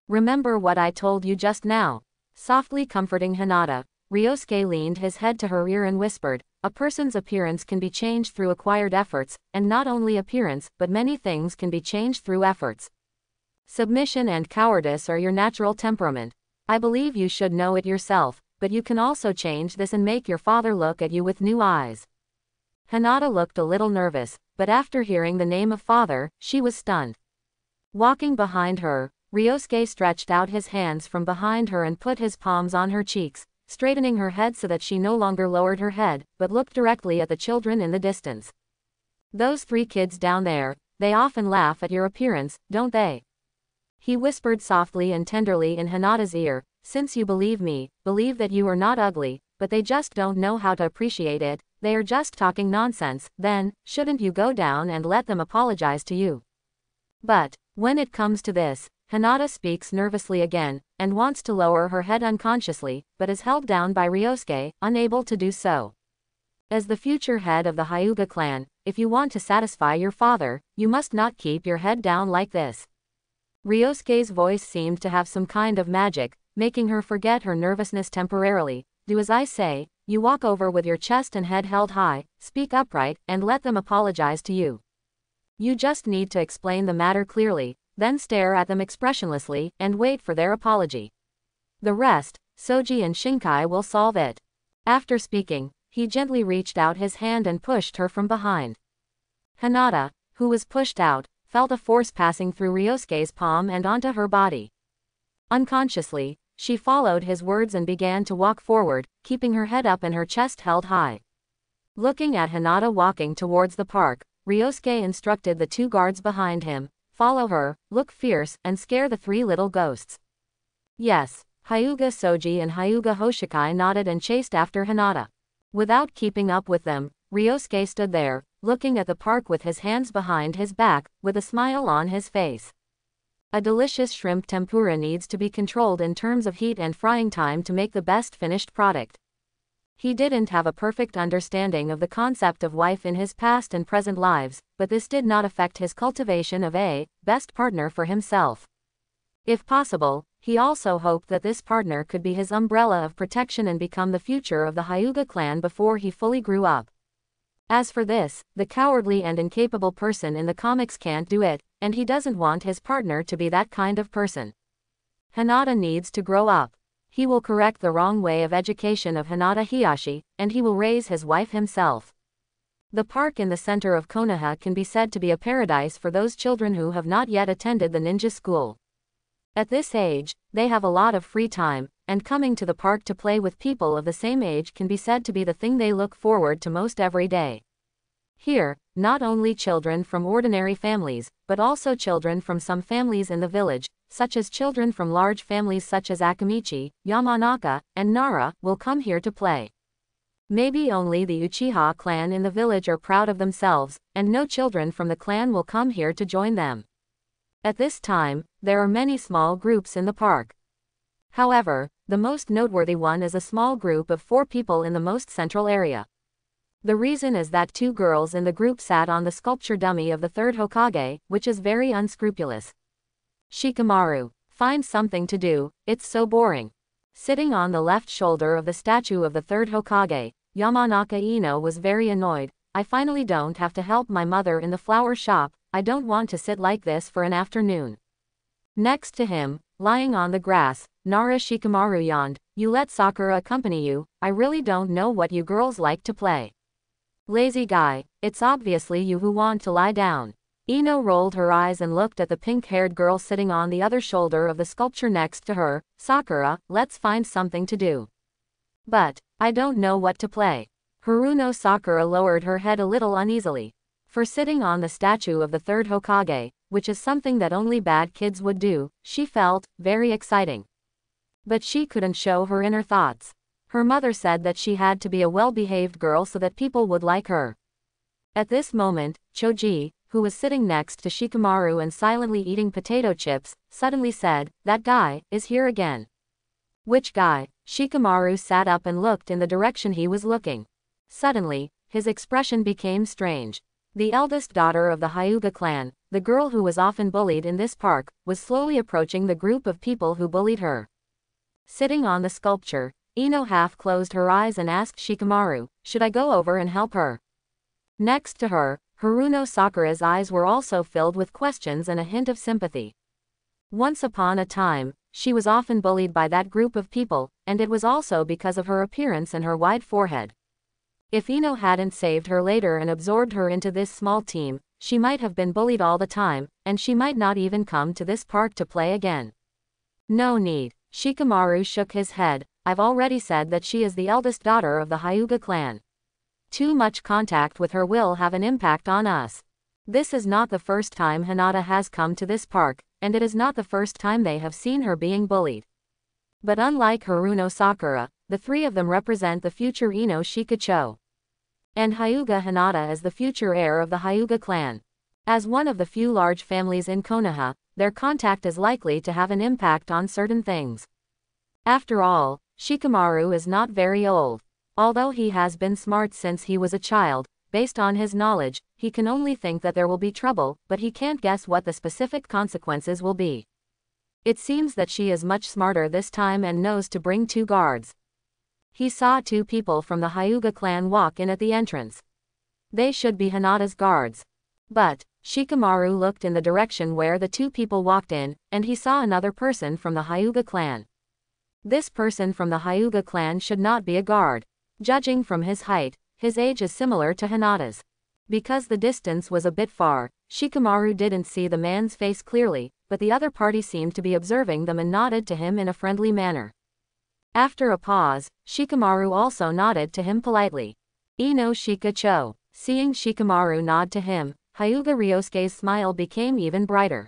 Remember what I told you just now. Softly comforting Hinata, Ryosuke leaned his head to her ear and whispered, a person's appearance can be changed through acquired efforts, and not only appearance, but many things can be changed through efforts. Submission and cowardice are your natural temperament. I believe you should know it yourself, but you can also change this and make your father look at you with new eyes. Hinata looked a little nervous, but after hearing the name of father, she was stunned. Walking behind her, Ryosuke stretched out his hands from behind her and put his palms on her cheeks, straightening her head so that she no longer lowered her head, but looked directly at the children in the distance. Those three kids down there, they often laugh at your appearance, don't they? He whispered softly and tenderly in Hinata's ear, since you believe me, believe that you are not ugly, but they just don't know how to appreciate it, they are just talking nonsense, then, shouldn't you go down and let them apologize to you? But, when it comes to this, Hinata speaks nervously again, and wants to lower her head unconsciously, but is held down by Ryosuke, unable to do so. As the future head of the Hyuga clan, if you want to satisfy your father, you must not keep your head down like this. Ryosuke's voice seemed to have some kind of magic, making her forget her nervousness temporarily. Do as I say, you walk over with your chest and head held high, speak upright, and let them apologize to you. You just need to explain the matter clearly, then stare at them expressionlessly, and wait for their apology. The rest, Soji and Shinkai will solve it. After speaking, he gently reached out his hand and pushed her from behind. Hinata, who was pushed out, felt a force passing through Ryosuke's palm and onto her body. Unconsciously, she followed his words and began to walk forward, keeping her head up and her chest held high. Looking at Hinata walking towards the park, Ryosuke instructed the two guards behind him, follow her, look fierce, and scare the three little ghosts. Yes, Hyuga Soji and Hyuga Hoshikai nodded and chased after Hinata. Without keeping up with them, Ryosuke stood there, looking at the park with his hands behind his back, with a smile on his face. A delicious shrimp tempura needs to be controlled in terms of heat and frying time to make the best finished product. He didn't have a perfect understanding of the concept of wife in his past and present lives, but this did not affect his cultivation of a best partner for himself. If possible, he also hoped that this partner could be his umbrella of protection and become the future of the Hyuga clan before he fully grew up. As for this, the cowardly and incapable person in the comics can't do it, and he doesn't want his partner to be that kind of person. Hinata needs to grow up. He will correct the wrong way of education of Hinata Hiyashi, and he will raise his wife himself. The park in the center of Konoha can be said to be a paradise for those children who have not yet attended the ninja school. At this age, they have a lot of free time, and coming to the park to play with people of the same age can be said to be the thing they look forward to most every day. Here, not only children from ordinary families, but also children from some families in the village, such as children from large families such as Akamichi, Yamanaka, and Nara, will come here to play. Maybe only the Uchiha clan in the village are proud of themselves, and no children from the clan will come here to join them. At this time, there are many small groups in the park. However, the most noteworthy one is a small group of 4 people in the most central area. The reason is that 2 girls in the group sat on the sculpture dummy of the third Hokage, which is very unscrupulous. Shikamaru, find something to do, it's so boring. Sitting on the left shoulder of the statue of the third Hokage, Yamanaka Ino was very annoyed. I finally don't have to help my mother in the flower shop, I don't want to sit like this for an afternoon. Next to him, lying on the grass, Nara Shikamaru yawned, you let Sakura accompany you, I really don't know what you girls like to play. Lazy guy, it's obviously you who want to lie down. Ino rolled her eyes and looked at the pink-haired girl sitting on the other shoulder of the sculpture next to her. Sakura, let's find something to do. But, I don't know what to play. Haruno Sakura lowered her head a little uneasily. For sitting on the statue of the third Hokage, which is something that only bad kids would do, she felt very exciting. But she couldn't show her inner thoughts. Her mother said that she had to be a well-behaved girl so that people would like her. At this moment, Choji, who was sitting next to Shikamaru and silently eating potato chips, suddenly said, that guy is here again. Which guy? Shikamaru sat up and looked in the direction he was looking. Suddenly, his expression became strange. The eldest daughter of the Hyuga clan, the girl who was often bullied in this park, was slowly approaching the group of people who bullied her. Sitting on the sculpture, Ino half closed her eyes and asked Shikamaru, should I go over and help her? Next to her, Haruno Sakura's eyes were also filled with questions and a hint of sympathy. Once upon a time, she was often bullied by that group of people, and it was also because of her appearance and her wide forehead. If Ino hadn't saved her later and absorbed her into this small team, she might have been bullied all the time, and she might not even come to this park to play again. No need. Shikamaru shook his head, I've already said that she is the eldest daughter of the Hyuga clan. Too much contact with her will have an impact on us. This is not the first time Hinata has come to this park, and it is not the first time they have seen her being bullied. But unlike Haruno Sakura, the three of them represent the future Ino Shikacho and Hyuga Hinata as the future heir of the Hyuga clan. As one of the few large families in Konoha, their contact is likely to have an impact on certain things. After all, Shikamaru is not very old. Although he has been smart since he was a child, based on his knowledge, he can only think that there will be trouble, but he can't guess what the specific consequences will be. It seems that she is much smarter this time and knows to bring 2 guards. He saw 2 people from the Hyuga clan walk in at the entrance. They should be Hinata's guards. But Shikamaru looked in the direction where the 2 people walked in, and he saw another person from the Hyuga clan. This person from the Hyuga clan should not be a guard. Judging from his height, his age is similar to Hinata's. Because the distance was a bit far, Shikamaru didn't see the man's face clearly, but the other party seemed to be observing them and nodded to him in a friendly manner. After a pause, Shikamaru also nodded to him politely. Ino Shikacho. Seeing Shikamaru nod to him, Hyuga Ryosuke's smile became even brighter.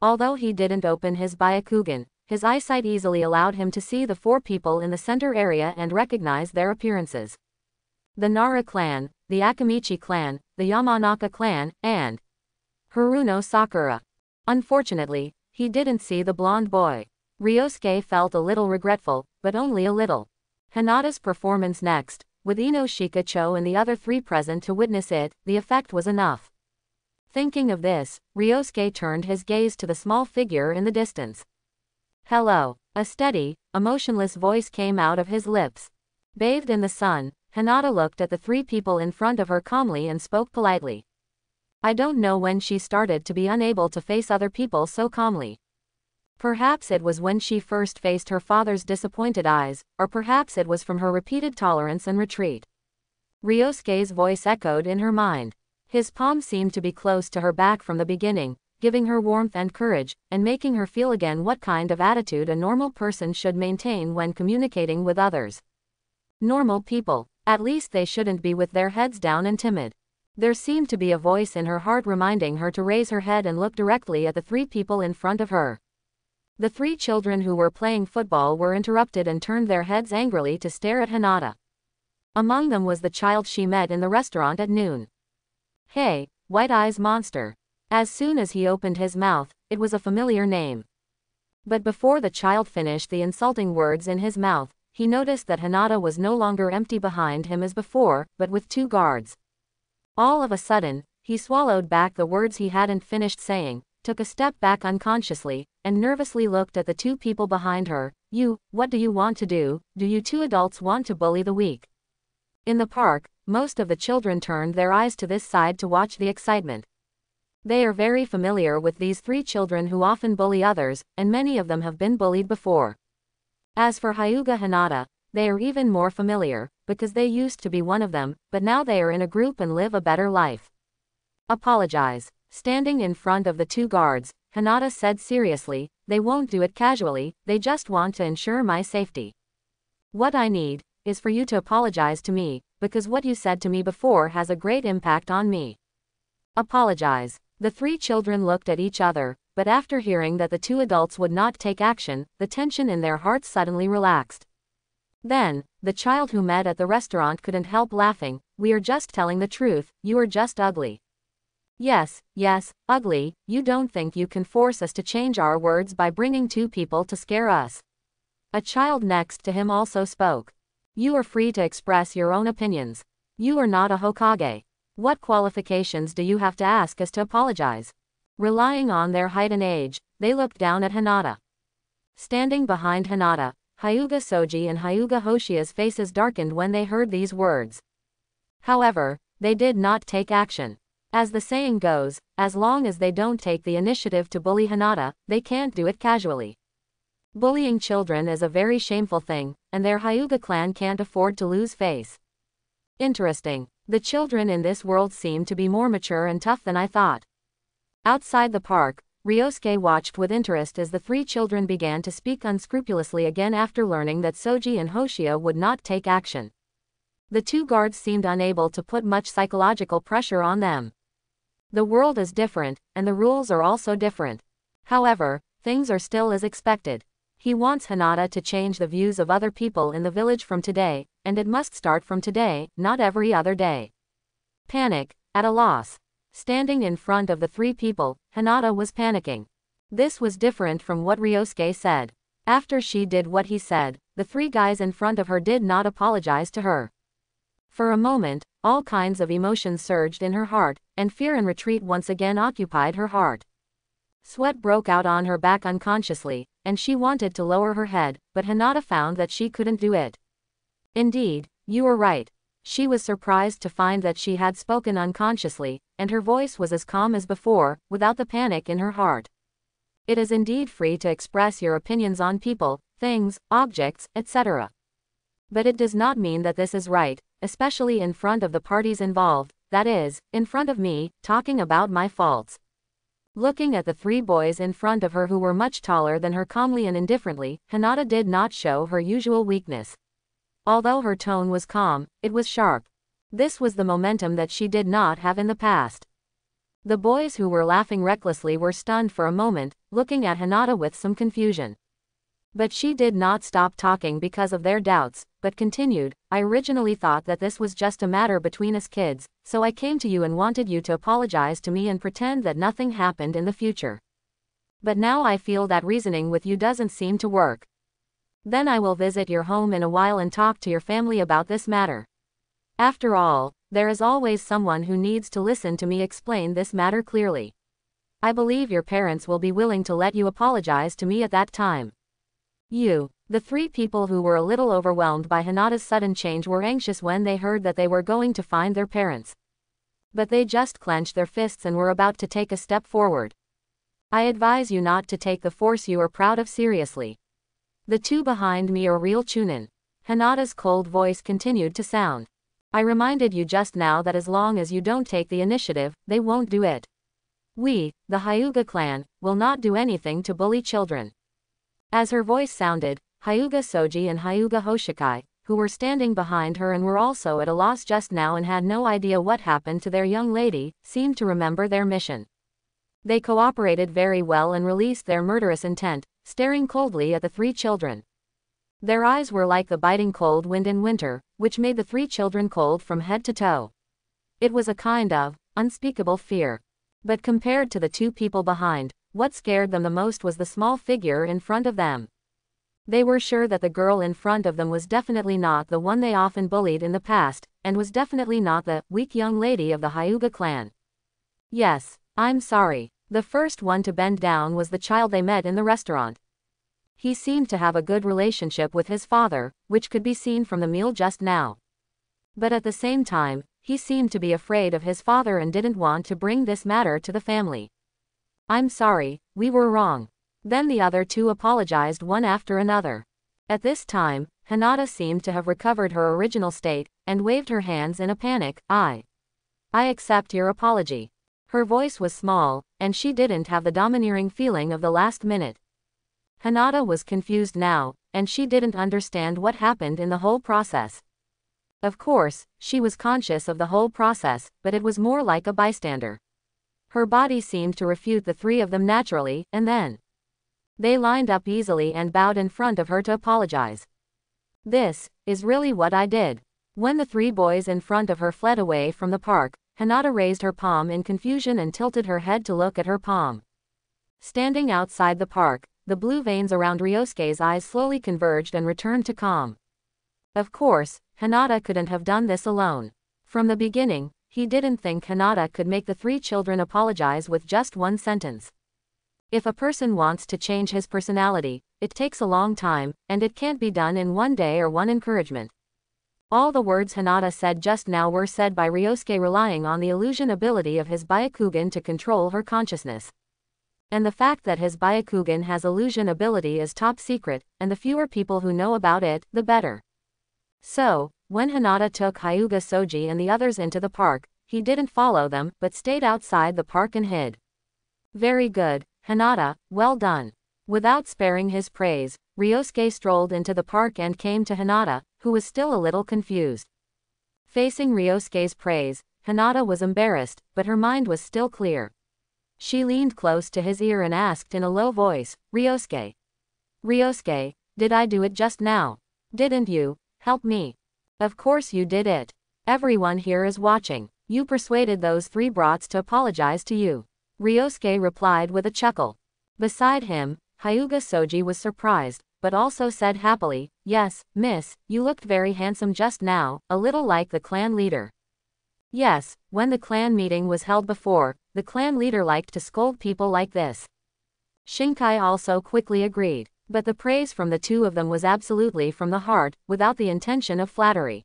Although he didn't open his Byakugan, his eyesight easily allowed him to see the 4 people in the center area and recognize their appearances. The Nara clan, the Akamichi clan, the Yamanaka clan, and Haruno Sakura. Unfortunately, he didn't see the blonde boy. Ryosuke felt a little regretful, but only a little. Hinata's performance next, with Ino Shikacho and the other 3 present to witness it, the effect was enough. Thinking of this, Ryosuke turned his gaze to the small figure in the distance. "Hello." A steady, emotionless voice came out of his lips. Bathed in the sun, Hinata looked at the 3 people in front of her calmly and spoke politely. I don't know when she started to be unable to face other people so calmly. Perhaps it was when she first faced her father's disappointed eyes, or perhaps it was from her repeated tolerance and retreat. Ryosuke's voice echoed in her mind. His palm seemed to be close to her back from the beginning, giving her warmth and courage, and making her feel again what kind of attitude a normal person should maintain when communicating with others. Normal people, at least they shouldn't be with their heads down and timid. There seemed to be a voice in her heart reminding her to raise her head and look directly at the 3 people in front of her. The 3 children who were playing football were interrupted and turned their heads angrily to stare at Hinata. Among them was the child she met in the restaurant at noon. Hey, White Eyes Monster. As soon as he opened his mouth, it was a familiar name. But before the child finished the insulting words in his mouth, he noticed that Hinata was no longer empty behind him as before, but with 2 guards. All of a sudden, he swallowed back the words he hadn't finished saying, took a step back unconsciously, and nervously looked at the 2 people behind her. What do you want to do? Do you 2 adults want to bully the weak? In the park, most of the children turned their eyes to this side to watch the excitement. They are very familiar with these 3 children who often bully others, and many of them have been bullied before. As for Hyuga Hinata, they are even more familiar, because they used to be one of them, but now they are in a group and live a better life. Apologize. Standing in front of the 2 guards, Hinata said seriously, they won't do it casually, they just want to ensure my safety. What I need is for you to apologize to me, because what you said to me before has a great impact on me. Apologize. The 3 children looked at each other, but after hearing that the 2 adults would not take action, the tension in their hearts suddenly relaxed. Then, the child who met at the restaurant couldn't help laughing. We are just telling the truth, you are just ugly. Yes, ugly. You don't think you can force us to change our words by bringing 2 people to scare us. A child next to him also spoke. You are free to express your own opinions. You are not a Hokage. What qualifications do you have to ask us to apologize? Relying on their height and age, they looked down at Hinata. Standing behind Hinata, Hyuga Soji and Hyuga Hoshia's faces darkened when they heard these words. However, they did not take action. As the saying goes, as long as they don't take the initiative to bully Hinata, they can't do it casually. Bullying children is a very shameful thing, and their Hyuga clan can't afford to lose face. Interesting. The children in this world seem to be more mature and tough than I thought. Outside the park, Ryosuke watched with interest as the 3 children began to speak unscrupulously again after learning that Soji and Hoshia would not take action. The 2 guards seemed unable to put much psychological pressure on them. The world is different, and the rules are also different. However, things are still as expected. He wants Hinata to change the views of other people in the village from today, and it must start from today, not every other day. Panic, at a loss. Standing in front of the three people, Hinata was panicking. This was different from what Ryosuke said. After she did what he said, the three guys in front of her did not apologize to her. For a moment, all kinds of emotions surged in her heart, and fear and retreat once again occupied her heart. Sweat broke out on her back unconsciously, and she wanted to lower her head, but Hinata found that she couldn't do it. Indeed, you were right. She was surprised to find that she had spoken unconsciously, and her voice was as calm as before, without the panic in her heart. It is indeed free to express your opinions on people, things, objects, etc. But it does not mean that this is right, especially in front of the parties involved, that is, in front of me, talking about my faults. Looking at the three boys in front of her who were much taller than her calmly and indifferently, Hinata did not show her usual weakness. Although her tone was calm, it was sharp. This was the momentum that she did not have in the past. The boys who were laughing recklessly were stunned for a moment, looking at Hinata with some confusion. But she did not stop talking because of their doubts, but continued, I originally thought that this was just a matter between us kids, so I came to you and wanted you to apologize to me and pretend that nothing happened in the future. But now I feel that reasoning with you doesn't seem to work. Then I will visit your home in a while and talk to your family about this matter. After all, there is always someone who needs to listen to me explain this matter clearly. I believe your parents will be willing to let you apologize to me at that time. The three people who were a little overwhelmed by Hinata's sudden change were anxious when they heard that they were going to find their parents. But they just clenched their fists and were about to take a step forward. I advise you not to take the force you are proud of seriously. The two behind me are real chunin. Hinata's cold voice continued to sound. I reminded you just now that as long as you don't take the initiative, they won't do it. We, the Hyuga clan, will not do anything to bully children. As her voice sounded, Hyuga Soji and Hyuga Hoshikai, who were standing behind her and were also at a loss just now and had no idea what happened to their young lady, seemed to remember their mission. They cooperated very well and released their murderous intent, staring coldly at the three children. Their eyes were like the biting cold wind in winter, which made the three children cold from head to toe. It was a kind of unspeakable fear. But compared to the two people behind, what scared them the most was the small figure in front of them. They were sure that the girl in front of them was definitely not the one they often bullied in the past, and was definitely not the weak young lady of the Hyuga clan. Yes, I'm sorry. The first one to bend down was the child they met in the restaurant. He seemed to have a good relationship with his father, which could be seen from the meal just now. But at the same time, he seemed to be afraid of his father and didn't want to bring this matter to the family. I'm sorry, we were wrong. Then the other two apologized one after another. At this time, Hinata seemed to have recovered her original state, and waved her hands in a panic. I accept your apology. Her voice was small, and she didn't have the domineering feeling of the last minute. Hinata was confused now, and she didn't understand what happened in the whole process. Of course, she was conscious of the whole process, but it was more like a bystander. Her body seemed to refute the three of them naturally, and then they lined up easily and bowed in front of her to apologize. This is really what I did. When the three boys in front of her fled away from the park, Hinata raised her palm in confusion and tilted her head to look at her palm. Standing outside the park, the blue veins around Ryosuke's eyes slowly converged and returned to calm. Of course, Hinata couldn't have done this alone. From the beginning, he didn't think Hinata could make the three children apologize with just one sentence. If a person wants to change his personality, it takes a long time, and it can't be done in one day or one encouragement. All the words Hinata said just now were said by Ryosuke relying on the illusion ability of his Byakugan to control her consciousness. And the fact that his Byakugan has illusion ability is top secret, and the fewer people who know about it, the better. So, when Hinata took Hyuga Soji and the others into the park, he didn't follow them, but stayed outside the park and hid. Very good, Hinata, well done. Without sparing his praise, Ryosuke strolled into the park and came to Hinata, who was still a little confused. Facing Ryosuke's praise, Hinata was embarrassed, but her mind was still clear. She leaned close to his ear and asked in a low voice, Ryosuke, Ryosuke, did I do it just now? Didn't you? Help me. Of course you did it. Everyone here is watching. You persuaded those 3 brats to apologize to you. Ryosuke replied with a chuckle. Beside him, Hyuga Soji was surprised, but also said happily, yes, miss, you looked very handsome just now, a little like the clan leader. Yes, when the clan meeting was held before, the clan leader liked to scold people like this. Shinkai also quickly agreed, but the praise from the 2 of them was absolutely from the heart, without the intention of flattery.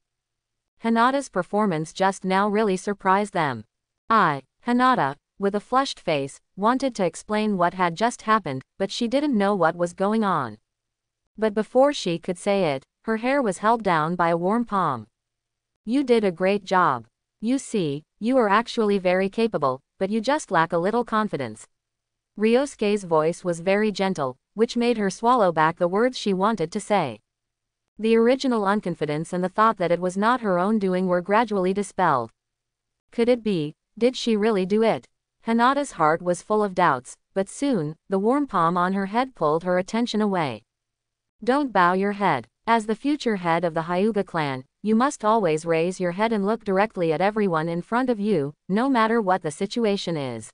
Hinata's performance just now really surprised them. Hinata, with a flushed face, wanted to explain what had just happened, but she didn't know what was going on. But before she could say it, her hair was held down by a warm palm. You did a great job. You see, you are actually very capable, but you just lack a little confidence. Ryosuke's voice was very gentle, which made her swallow back the words she wanted to say. The original unconfidence and the thought that it was not her own doing were gradually dispelled. Could it be? Did she really do it? Hinata's heart was full of doubts, but soon, the warm palm on her head pulled her attention away. Don't bow your head. As the future head of the Hyuga clan, you must always raise your head and look directly at everyone in front of you, no matter what the situation is.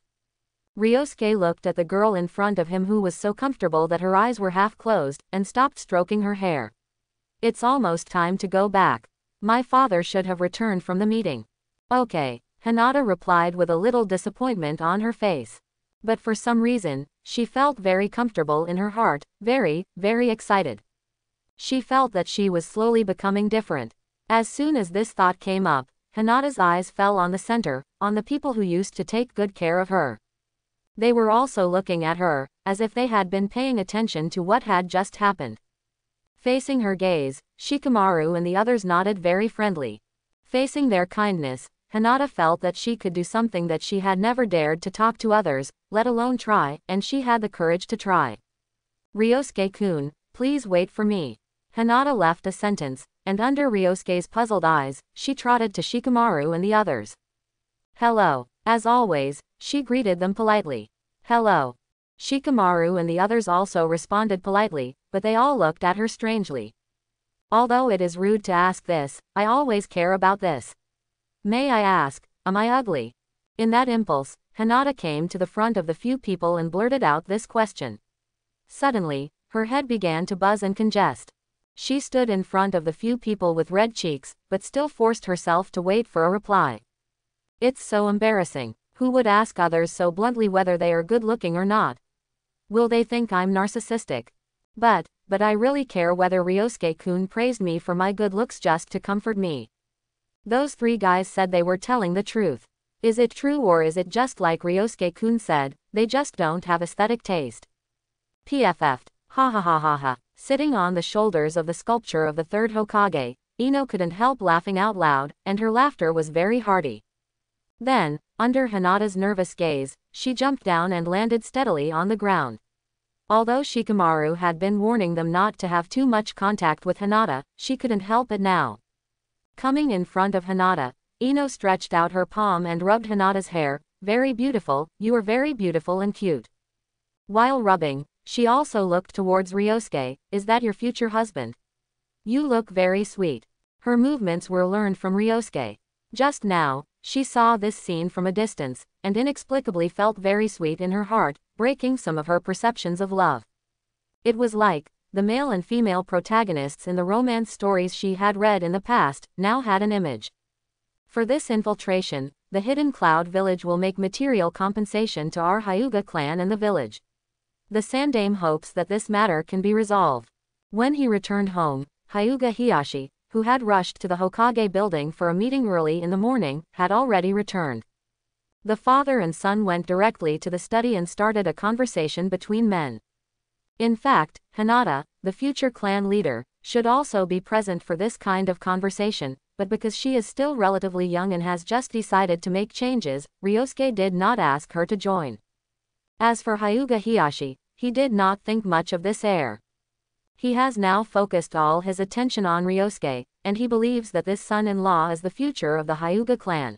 Ryosuke looked at the girl in front of him who was so comfortable that her eyes were half closed, and stopped stroking her hair. It's almost time to go back. My father should have returned from the meeting. Okay, Hinata replied with a little disappointment on her face. But for some reason, she felt very comfortable in her heart, very, very excited. She felt that she was slowly becoming different. As soon as this thought came up, Hinata's eyes fell on the center, on the people who used to take good care of her. They were also looking at her, as if they had been paying attention to what had just happened. Facing her gaze, Shikamaru and the others nodded very friendly. Facing their kindness, Hinata felt that she could do something that she had never dared to talk to others, let alone try, and she had the courage to try. Ryosuke-kun, please wait for me. Hinata left a sentence, and under Ryosuke's puzzled eyes, she trotted to Shikamaru and the others. Hello. As always, she greeted them politely. Hello. Shikamaru and the others also responded politely, but they all looked at her strangely. Although it is rude to ask this, I always care about this. May I ask, am I ugly? In that impulse, Hinata came to the front of the few people and blurted out this question. Suddenly, her head began to buzz and congest. She stood in front of the few people with red cheeks, but still forced herself to wait for a reply. It's so embarrassing. Who would ask others so bluntly whether they are good-looking or not? Will they think I'm narcissistic? But I really care whether Ryosuke-kun praised me for my good looks just to comfort me. Those 3 guys said they were telling the truth. Is it true, or is it just like Ryosuke-kun said, they just don't have aesthetic taste? PFF'd. Ha ha ha ha ha. Sitting on the shoulders of the sculpture of the 3rd Hokage, Ino couldn't help laughing out loud, and her laughter was very hearty. Then, under Hinata's nervous gaze, she jumped down and landed steadily on the ground. Although Shikamaru had been warning them not to have too much contact with Hinata, she couldn't help it now. Coming in front of Hinata, Ino stretched out her palm and rubbed Hinata's hair. Very beautiful, you are very beautiful and cute. While rubbing, she also looked towards Ryosuke. Is that your future husband? You look very sweet. Her movements were learned from Ryosuke. Just now, she saw this scene from a distance, and inexplicably felt very sweet in her heart, breaking some of her perceptions of love. It was like, the male and female protagonists in the romance stories she had read in the past, now had an image. For this infiltration, the Hidden Cloud Village will make material compensation to our Hyuga clan and the village. The Sandaime hopes that this matter can be resolved. When he returned home, Hyuga Hiyashi, who had rushed to the Hokage building for a meeting early in the morning, had already returned. The father and son went directly to the study and started a conversation between men. In fact, Hinata, the future clan leader, should also be present for this kind of conversation, but because she is still relatively young and has just decided to make changes, Ryosuke did not ask her to join. As for Hyuga Hiyashi, he did not think much of this heir. He has now focused all his attention on Ryosuke, and he believes that this son-in-law is the future of the Hyuga clan.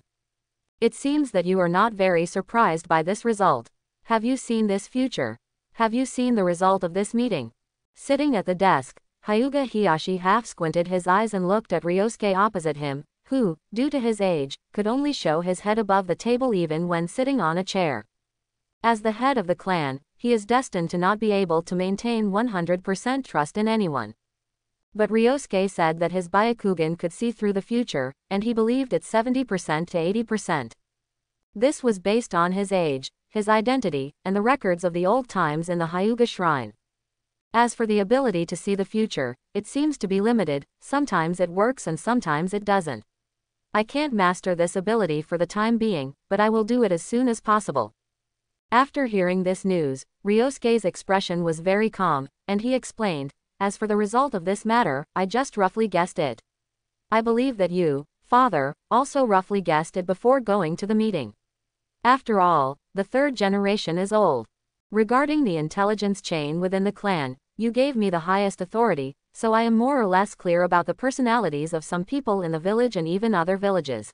It seems that you are not very surprised by this result. Have you seen this future? Have you seen the result of this meeting? Sitting at the desk, Hyuga Hiyashi half-squinted his eyes and looked at Ryosuke opposite him, who, due to his age, could only show his head above the table even when sitting on a chair. As the head of the clan, he is destined to not be able to maintain 100% trust in anyone. But Ryosuke said that his Byakugan could see through the future, and he believed it 70% to 80%. This was based on his age, his identity, and the records of the old times in the Hyuga Shrine. As for the ability to see the future, it seems to be limited, sometimes it works and sometimes it doesn't. I can't master this ability for the time being, but I will do it as soon as possible. After hearing this news, Ryosuke's expression was very calm, and he explained, as for the result of this matter, I just roughly guessed it. I believe that you, father, also roughly guessed it before going to the meeting. After all, the third generation is old. Regarding the intelligence chain within the clan, you gave me the highest authority, so I am more or less clear about the personalities of some people in the village and even other villages.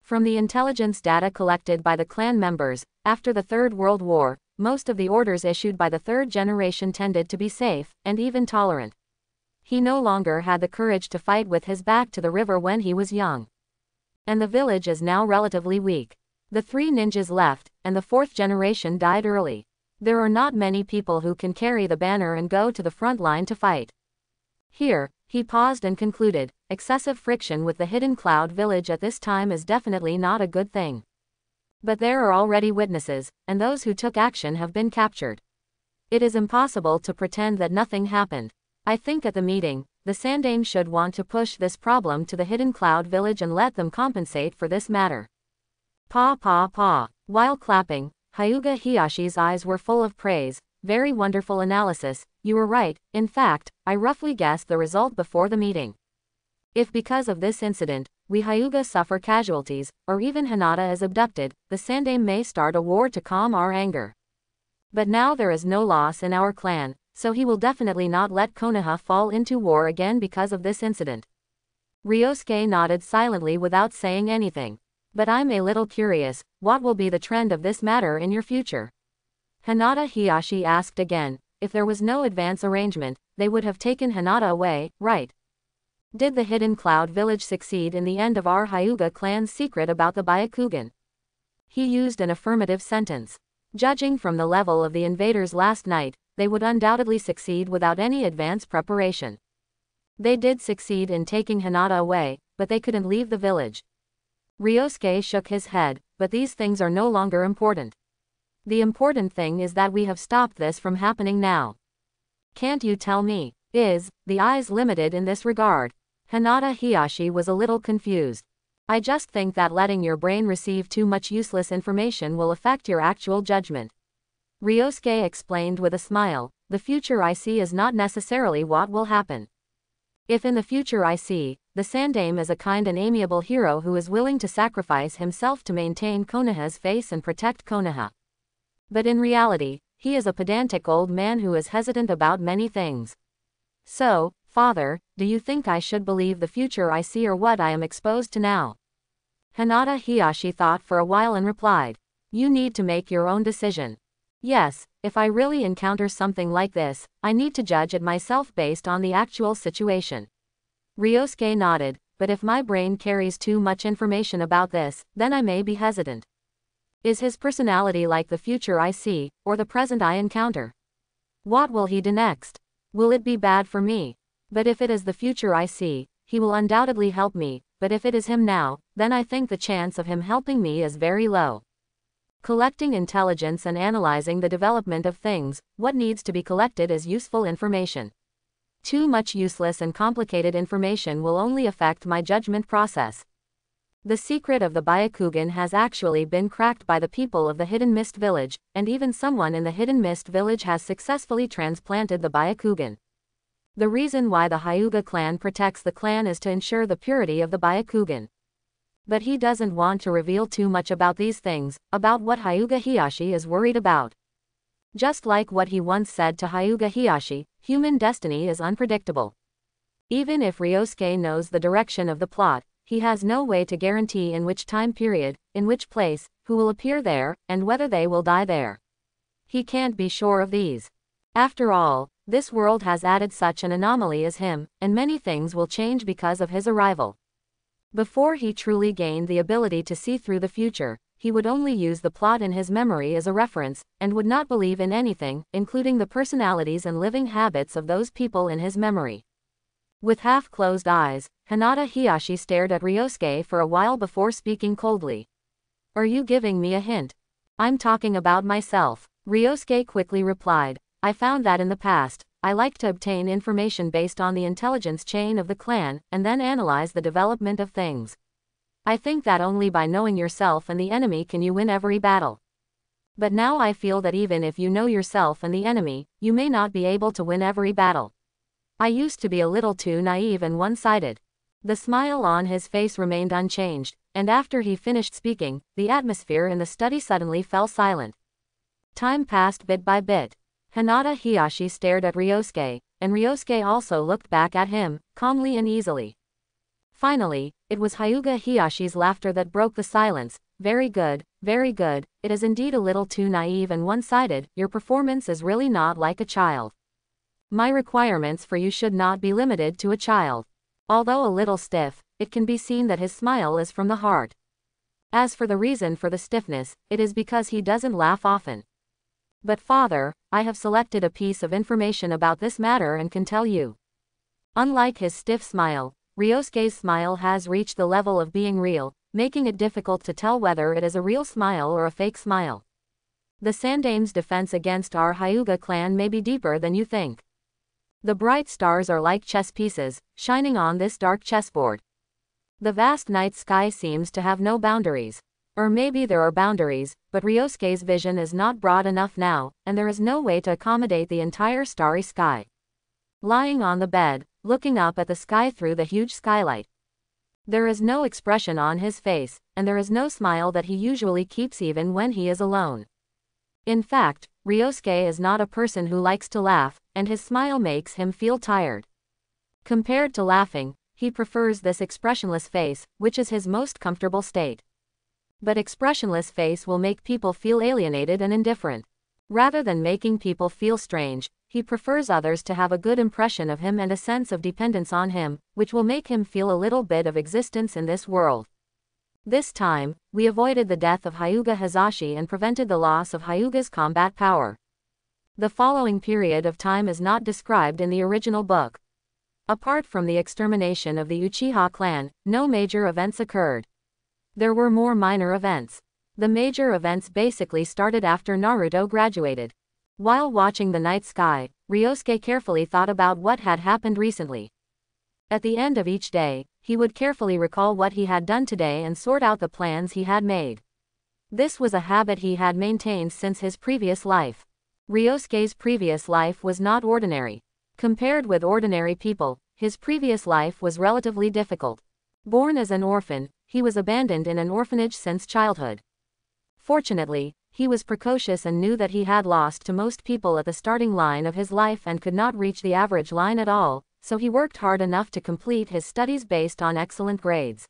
From the intelligence data collected by the clan members, after the Third World War, most of the orders issued by the third generation tended to be safe, and even tolerant. He no longer had the courage to fight with his back to the river when he was young. And the village is now relatively weak. The 3 ninjas left, and the 4th generation died early. There are not many people who can carry the banner and go to the front line to fight. Here, he paused and concluded, excessive friction with the Hidden Cloud village at this time is definitely not a good thing. But there are already witnesses, and those who took action have been captured. It is impossible to pretend that nothing happened. I think at the meeting, the Sandaime should want to push this problem to the Hidden Cloud village and let them compensate for this matter. Pa pa pa. While clapping, Hyuga Hiyashi's eyes were full of praise. Very wonderful analysis, you were right. In fact, I roughly guessed the result before the meeting. If because of this incident, we Hyuga suffer casualties, or even Hinata is abducted, the Sandaime may start a war to calm our anger. But now there is no loss in our clan, so he will definitely not let Konoha fall into war again because of this incident. Ryosuke nodded silently without saying anything. But I'm a little curious, what will be the trend of this matter in your future? Hinata Hiyashi asked again. If there was no advance arrangement, they would have taken Hinata away, right? Did the Hidden Cloud village succeed in the end of our Hyuga clan's secret about the Byakugan? He used an affirmative sentence. Judging from the level of the invaders last night, they would undoubtedly succeed without any advance preparation. They did succeed in taking Hinata away, but they couldn't leave the village. Ryosuke shook his head, but these things are no longer important. The important thing is that we have stopped this from happening now. Can't you tell me, is the eyes limited in this regard? Hinata Hiyashi was a little confused. I just think that letting your brain receive too much useless information will affect your actual judgment. Ryosuke explained with a smile, the future I see is not necessarily what will happen. If in the future I see, the Sandaime is a kind and amiable hero who is willing to sacrifice himself to maintain Konoha's face and protect Konoha. But in reality, he is a pedantic old man who is hesitant about many things. So, father, do you think I should believe the future I see or what I am exposed to now? Hinata Hiyashi thought for a while and replied, you need to make your own decision. Yes, if I really encounter something like this, I need to judge it myself based on the actual situation. Ryosuke nodded, but if my brain carries too much information about this, then I may be hesitant. Is his personality like the future I see, or the present I encounter? What will he do next? Will it be bad for me? But if it is the future I see, he will undoubtedly help me, but if it is him now, then I think the chance of him helping me is very low. Collecting intelligence and analyzing the development of things, what needs to be collected is useful information. Too much useless and complicated information will only affect my judgment process. The secret of the Byakugan has actually been cracked by the people of the Hidden Mist Village, and even someone in the Hidden Mist Village has successfully transplanted the Byakugan. The reason why the Hyuga clan protects the clan is to ensure the purity of the Byakugan. But he doesn't want to reveal too much about these things, about what Hyuga Hiyashi is worried about. Just like what he once said to Hyuga Hiyashi, human destiny is unpredictable. Even if Ryosuke knows the direction of the plot, he has no way to guarantee in which time period, in which place, who will appear there, and whether they will die there. He can't be sure of these. After all, This world has added such an anomaly as him, and many things will change because of his arrival. Before he truly gained the ability to see through the future, he would only use the plot in his memory as a reference, and would not believe in anything, including the personalities and living habits of those people in his memory. With half-closed eyes, Hinata Hiyashi stared at Ryosuke for a while before speaking coldly. Are you giving me a hint? I'm talking about myself. Ryosuke quickly replied. I found that in the past, I like to obtain information based on the intelligence chain of the clan, and then analyze the development of things. I think that only by knowing yourself and the enemy can you win every battle. But now I feel that even if you know yourself and the enemy, you may not be able to win every battle. I used to be a little too naive and one-sided. The smile on his face remained unchanged, and after he finished speaking, the atmosphere in the study suddenly fell silent. Time passed bit by bit. Hinata Hiyashi stared at Ryosuke, and Ryosuke also looked back at him, calmly and easily. Finally, it was Hyuga Hiyashi's laughter that broke the silence. Very good, it is indeed a little too naive and one-sided, your performance is really not like a child. My requirements for you should not be limited to a child. Although a little stiff, it can be seen that his smile is from the heart. As for the reason for the stiffness, it is because he doesn't laugh often. But father, I have selected a piece of information about this matter and can tell you. Unlike his stiff smile, Ryosuke's smile has reached the level of being real, making it difficult to tell whether it is a real smile or a fake smile. The Sandame's defense against our Hyuga clan may be deeper than you think. The bright stars are like chess pieces, shining on this dark chessboard. The vast night sky seems to have no boundaries. Or maybe there are boundaries, but Ryosuke's vision is not broad enough now, and there is no way to accommodate the entire starry sky. Lying on the bed, looking up at the sky through the huge skylight. There is no expression on his face, and there is no smile that he usually keeps even when he is alone. In fact, Ryosuke is not a person who likes to laugh, and his smile makes him feel tired. Compared to laughing, he prefers this expressionless face, which is his most comfortable state. But expressionless face will make people feel alienated and indifferent. Rather than making people feel strange, he prefers others to have a good impression of him and a sense of dependence on him, which will make him feel a little bit of existence in this world. This time, we avoided the death of Hyuga Hazashi and prevented the loss of Hyuga's combat power. The following period of time is not described in the original book. Apart from the extermination of the Uchiha clan, no major events occurred. There were more minor events. The major events basically started after Naruto graduated. While watching the night sky, Ryosuke carefully thought about what had happened recently. At the end of each day, he would carefully recall what he had done today and sort out the plans he had made. This was a habit he had maintained since his previous life. Ryosuke's previous life was not ordinary. Compared with ordinary people, his previous life was relatively difficult. Born as an orphan, he was abandoned in an orphanage since childhood. Fortunately, he was precocious and knew that he had lost to most people at the starting line of his life and could not reach the average line at all, so he worked hard enough to complete his studies based on excellent grades.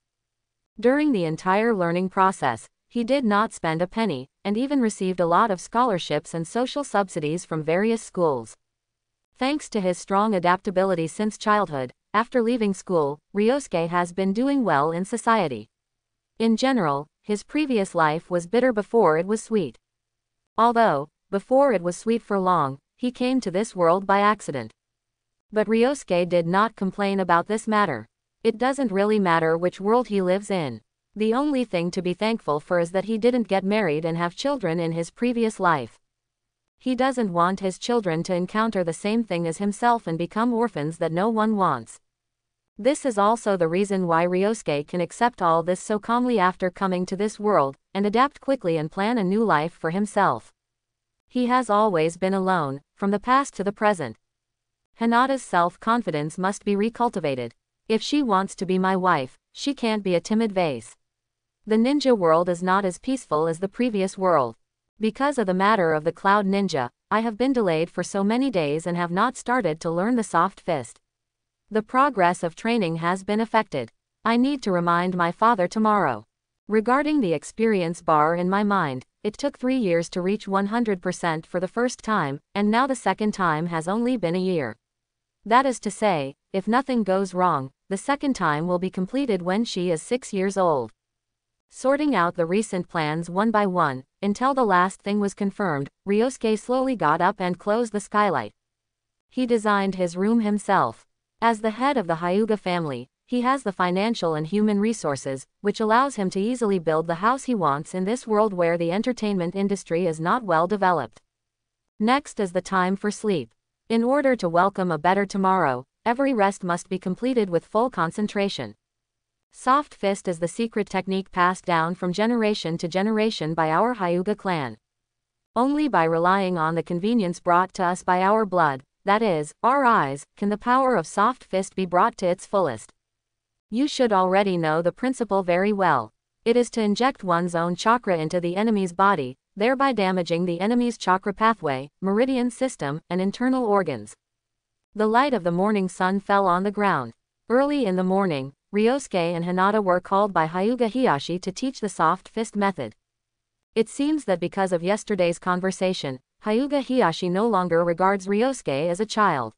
During the entire learning process, he did not spend a penny, and even received a lot of scholarships and social subsidies from various schools. Thanks to his strong adaptability since childhood, after leaving school, Ryosuke has been doing well in society. In general, his previous life was bitter before it was sweet. Although, before it was sweet for long, he came to this world by accident. But Ryosuke did not complain about this matter. It doesn't really matter which world he lives in. The only thing to be thankful for is that he didn't get married and have children in his previous life. He doesn't want his children to encounter the same thing as himself and become orphans that no one wants. This is also the reason why Ryosuke can accept all this so calmly after coming to this world, and adapt quickly and plan a new life for himself. He has always been alone, from the past to the present. Hinata's self-confidence must be recultivated. If she wants to be my wife, she can't be a timid vase. The ninja world is not as peaceful as the previous world. Because of the matter of the Cloud Ninja, I have been delayed for so many days and have not started to learn the soft fist. The progress of training has been affected. I need to remind my father tomorrow. Regarding the experience bar in my mind, it took 3 years to reach 100% for the first time, and now the second time has only been a year. That is to say, if nothing goes wrong, the second time will be completed when she is 6 years old. Sorting out the recent plans one by one, until the last thing was confirmed, Ryosuke slowly got up and closed the skylight. He designed his room himself. As the head of the Hyuga family, he has the financial and human resources, which allows him to easily build the house he wants in this world where the entertainment industry is not well developed. Next is the time for sleep. In order to welcome a better tomorrow, every rest must be completed with full concentration. Soft fist is the secret technique passed down from generation to generation by our Hyuga clan. Only by relying on the convenience brought to us by our blood, that is, our eyes, can the power of soft fist be brought to its fullest. You should already know the principle very well. It is to inject one's own chakra into the enemy's body, thereby damaging the enemy's chakra pathway, meridian system, and internal organs. The light of the morning sun fell on the ground. Early in the morning, Ryosuke and Hinata were called by Hyuga Hiyashi to teach the soft fist method. It seems that because of yesterday's conversation, Hyuga Hiyashi no longer regards Ryosuke as a child.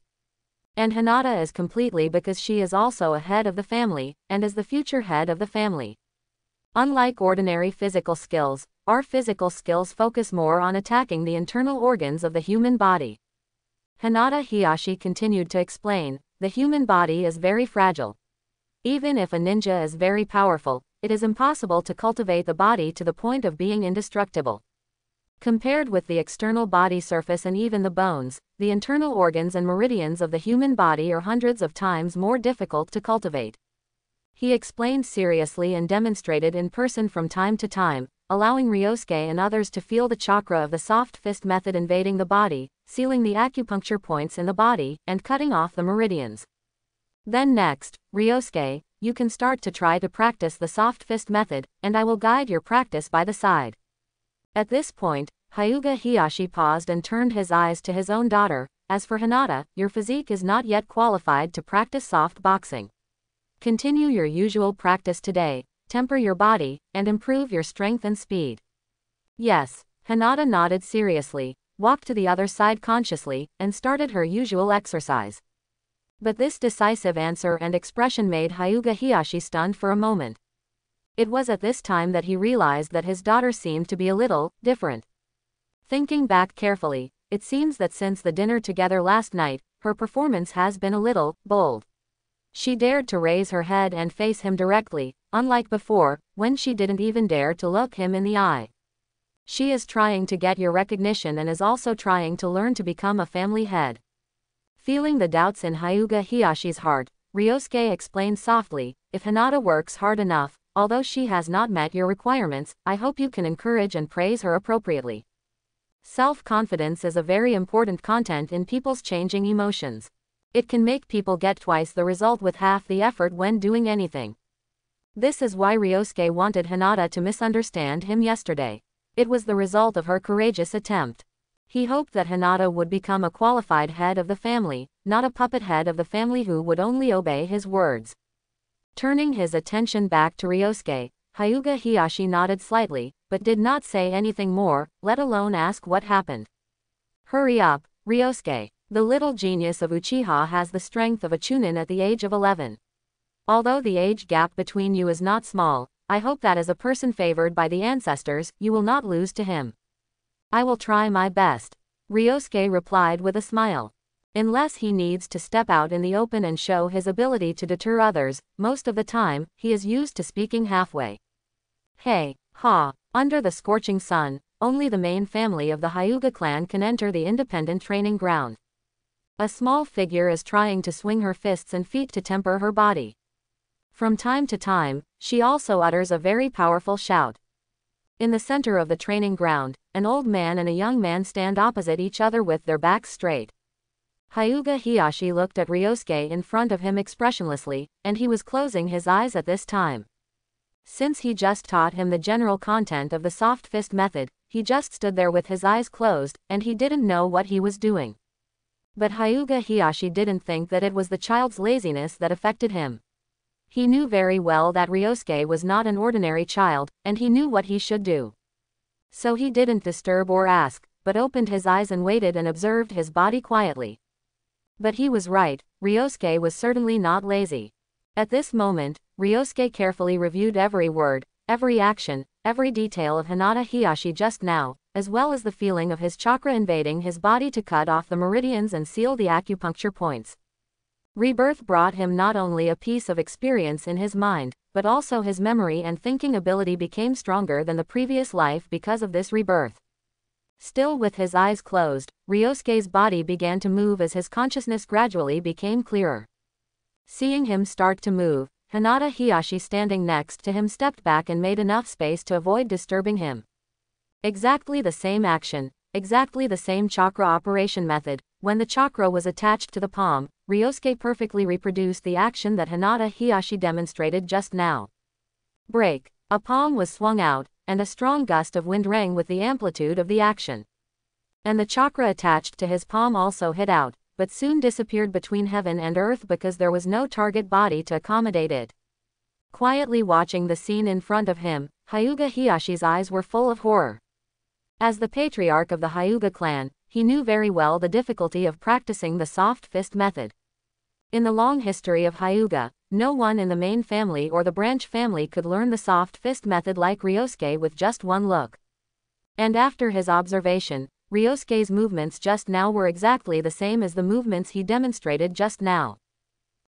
And Hinata is completely because she is also a head of the family, and is the future head of the family. Unlike ordinary physical skills, our physical skills focus more on attacking the internal organs of the human body. Hinata Hiyashi continued to explain, the human body is very fragile. Even if a ninja is very powerful, it is impossible to cultivate the body to the point of being indestructible. Compared with the external body surface and even the bones, the internal organs and meridians of the human body are hundreds of times more difficult to cultivate. He explained seriously and demonstrated in person from time to time, allowing Ryosuke and others to feel the chakra of the soft fist method invading the body, sealing the acupuncture points in the body, and cutting off the meridians. Then next, Ryosuke, you can start to try to practice the soft fist method, and I will guide your practice by the side. At this point, Hyuga Hiyashi paused and turned his eyes to his own daughter. As for Hinata, your physique is not yet qualified to practice soft boxing. Continue your usual practice today, temper your body, and improve your strength and speed. Yes, Hinata nodded seriously, walked to the other side consciously, and started her usual exercise. But this decisive answer and expression made Hyuga Hiyashi stunned for a moment. It was at this time that he realized that his daughter seemed to be a little different. Thinking back carefully, it seems that since the dinner together last night, her performance has been a little bold. She dared to raise her head and face him directly, unlike before, when she didn't even dare to look him in the eye. She is trying to get your recognition and is also trying to learn to become a family head. Feeling the doubts in Hyuga Hiyashi's heart, Ryosuke explained softly, if Hinata works hard enough, although she has not met your requirements, I hope you can encourage and praise her appropriately. Self-confidence is a very important content in people's changing emotions. It can make people get twice the result with half the effort when doing anything. This is why Ryosuke wanted Hinata to misunderstand him yesterday. It was the result of her courageous attempt. He hoped that Hinata would become a qualified head of the family, not a puppet head of the family who would only obey his words. Turning his attention back to Ryosuke, Hyuga Hiyashi nodded slightly, but did not say anything more, let alone ask what happened. Hurry up, Ryosuke. The little genius of Uchiha has the strength of a Chunin at the age of 11. Although the age gap between you is not small, I hope that as a person favored by the ancestors, you will not lose to him. I will try my best, Ryosuke replied with a smile. Unless he needs to step out in the open and show his ability to deter others, most of the time, he is used to speaking halfway. Hey, ha, under the scorching sun, only the main family of the Hyuga clan can enter the independent training ground. A small figure is trying to swing her fists and feet to temper her body. From time to time, she also utters a very powerful shout. In the center of the training ground, an old man and a young man stand opposite each other with their backs straight. Hyuga Hiyashi looked at Ryosuke in front of him expressionlessly, and he was closing his eyes at this time. Since he just taught him the general content of the soft fist method, he just stood there with his eyes closed, and he didn't know what he was doing. But Hyuga Hiyashi didn't think that it was the child's laziness that affected him. He knew very well that Ryosuke was not an ordinary child, and he knew what he should do. So he didn't disturb or ask, but opened his eyes and waited and observed his body quietly. But he was right, Ryosuke was certainly not lazy. At this moment, Ryosuke carefully reviewed every word, every action, every detail of Hinata Hiyashi just now, as well as the feeling of his chakra invading his body to cut off the meridians and seal the acupuncture points. Rebirth brought him not only a piece of experience in his mind, but also his memory and thinking ability became stronger than the previous life because of this rebirth. Still with his eyes closed, Ryosuke's body began to move as his consciousness gradually became clearer. Seeing him start to move, Hinata Hiyashi standing next to him stepped back and made enough space to avoid disturbing him. Exactly the same action, exactly the same chakra operation method. When the chakra was attached to the palm, Ryosuke perfectly reproduced the action that Hinata Hiyashi demonstrated just now. Break. A palm was swung out, and a strong gust of wind rang with the amplitude of the action. And the chakra attached to his palm also hit out, but soon disappeared between heaven and earth because there was no target body to accommodate it. Quietly watching the scene in front of him, Hyuga Hiyashi's eyes were full of horror. As the patriarch of the Hyuga clan, he knew very well the difficulty of practicing the soft fist method. In the long history of Hyuga, no one in the main family or the branch family could learn the soft fist method like Ryosuke with just one look. And after his observation, Ryosuke's movements just now were exactly the same as the movements he demonstrated just now.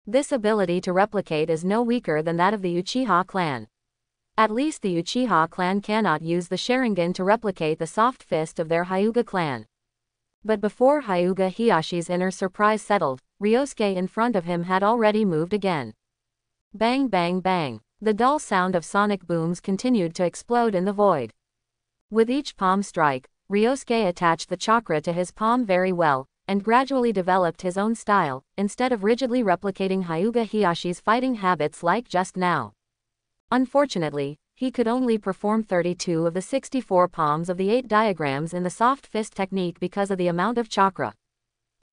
This ability to replicate is no weaker than that of the Uchiha clan. At least the Uchiha clan cannot use the Sharingan to replicate the soft fist of their Hyuga clan. But before Hyuga Hiyashi's inner surprise settled, Ryosuke in front of him had already moved again. Bang bang bang. The dull sound of sonic booms continued to explode in the void. With each palm strike, Ryosuke attached the chakra to his palm very well, and gradually developed his own style, instead of rigidly replicating Hyuga Hiyashi's fighting habits like just now. Unfortunately, he could only perform 32 of the 64 palms of the 8 diagrams in the soft fist technique because of the amount of chakra.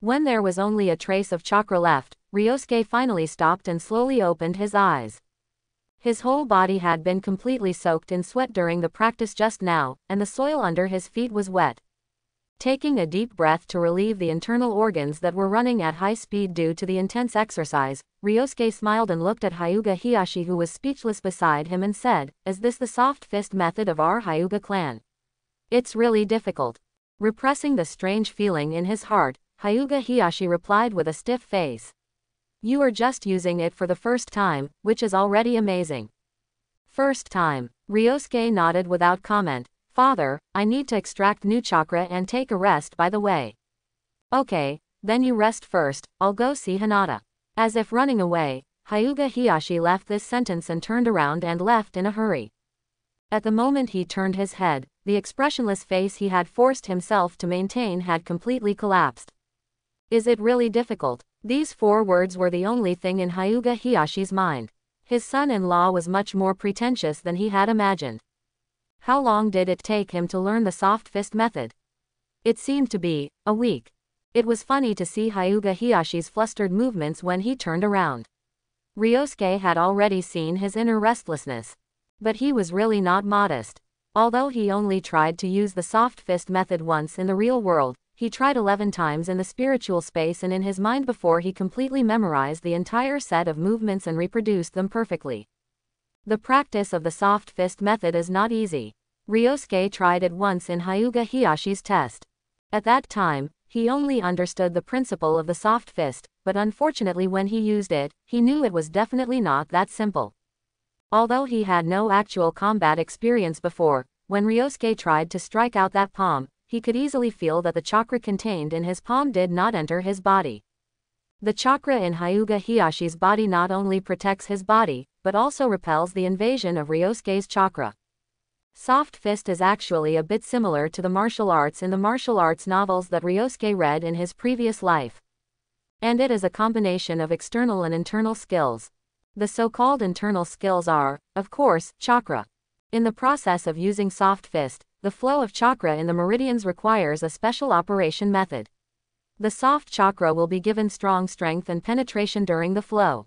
When there was only a trace of chakra left, Ryosuke finally stopped and slowly opened his eyes. His whole body had been completely soaked in sweat during the practice just now, and the soil under his feet was wet. Taking a deep breath to relieve the internal organs that were running at high speed due to the intense exercise, Ryosuke smiled and looked at Hyuga Hiyashi, who was speechless beside him, and said, "Is this the soft fist method of our Hyuga clan? It's really difficult." Repressing the strange feeling in his heart, Hyuga Hiyashi replied with a stiff face. "You are just using it for the first time, which is already amazing." First time. Ryosuke nodded without comment. "Father, I need to extract new chakra and take a rest by the way." "Okay, then you rest first, I'll go see Hinata." As if running away, Hyuga Hiyashi left this sentence and turned around and left in a hurry. At the moment he turned his head, the expressionless face he had forced himself to maintain had completely collapsed. Is it really difficult? These 4 words were the only thing in Hyuga Hiyashi's mind. His son-in-law was much more pretentious than he had imagined. How long did it take him to learn the soft fist method? It seemed to be a week. It was funny to see Hyuga Hiyashi's flustered movements when he turned around. Ryosuke had already seen his inner restlessness. But he was really not modest. Although he only tried to use the soft fist method once in the real world, he tried 11 times in the spiritual space and in his mind before he completely memorized the entire set of movements and reproduced them perfectly. The practice of the soft fist method is not easy. Ryosuke tried it once in Hyuga Hiyashi's test. At that time, he only understood the principle of the soft fist, but unfortunately when he used it, he knew it was definitely not that simple. Although he had no actual combat experience before, when Ryosuke tried to strike out that palm, he could easily feel that the chakra contained in his palm did not enter his body. The chakra in Hyuga Hiyashi's body not only protects his body, but also repels the invasion of Ryosuke's chakra. Soft fist is actually a bit similar to the martial arts in the martial arts novels that Ryosuke read in his previous life. And it is a combination of external and internal skills. The so-called internal skills are, of course, chakra. In the process of using soft fist, the flow of chakra in the meridians requires a special operation method. The soft chakra will be given strong strength and penetration during the flow.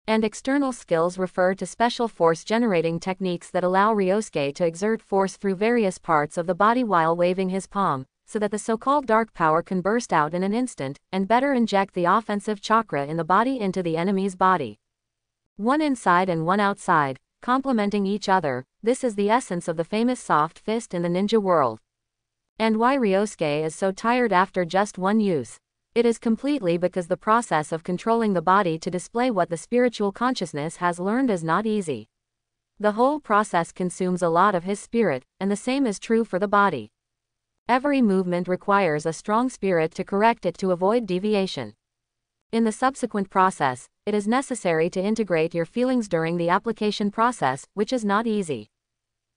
And external skills refer to special force generating techniques that allow Ryosuke to exert force through various parts of the body while waving his palm, so that the so-called dark power can burst out in an instant, and better inject the offensive chakra in the body into the enemy's body. One inside and one outside, complementing each other. This is the essence of the famous soft fist in the ninja world. And why Ryosuke is so tired after just one use? It is completely because the process of controlling the body to display what the spiritual consciousness has learned is not easy. The whole process consumes a lot of his spirit, and the same is true for the body. Every movement requires a strong spirit to correct it to avoid deviation. In the subsequent process, it is necessary to integrate your feelings during the application process, which is not easy.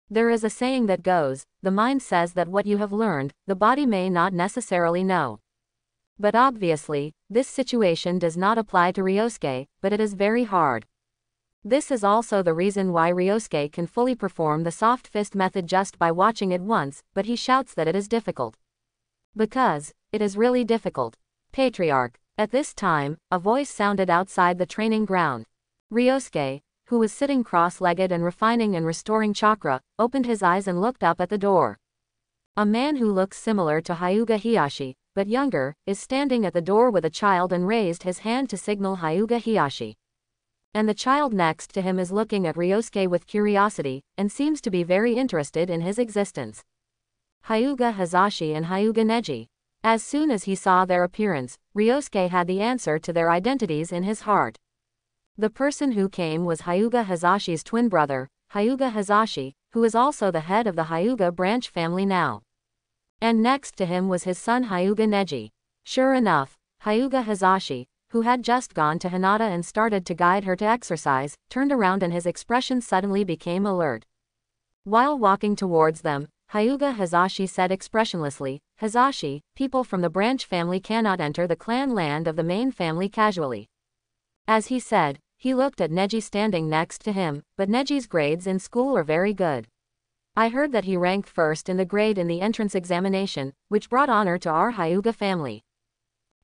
There is a saying that goes, the mind says that what you have learned, the body may not necessarily know. But obviously, this situation does not apply to Ryosuke, but it is very hard. This is also the reason why Ryosuke can fully perform the soft fist method just by watching it once, but he shouts that it is difficult. Because it is really difficult. Patriarch. At this time, a voice sounded outside the training ground. Ryosuke, who was sitting cross-legged and refining and restoring chakra, opened his eyes and looked up at the door. A man who looks similar to Hyuga Hiyashi, but younger, is standing at the door with a child and raised his hand to signal Hyuga Hiyashi. And the child next to him is looking at Ryosuke with curiosity, and seems to be very interested in his existence. Hyuga Hazashi and Hyuga Neji. As soon as he saw their appearance, Ryosuke had the answer to their identities in his heart. The person who came was Hyuga Hazashi's twin brother, Hyuga Hazashi, who is also the head of the Hyuga branch family now. And next to him was his son Hyuga Neji. Sure enough, Hyuga Hazashi, who had just gone to Hinata and started to guide her to exercise, turned around and his expression suddenly became alert. While walking towards them, Hyuga Hazashi said expressionlessly, "Hazashi, people from the branch family cannot enter the clan land of the main family casually." As he said, he looked at Neji standing next to him, but Neji's grades in school are very good. I heard that he ranked first in the grade in the entrance examination, which brought honor to our Hyuga family.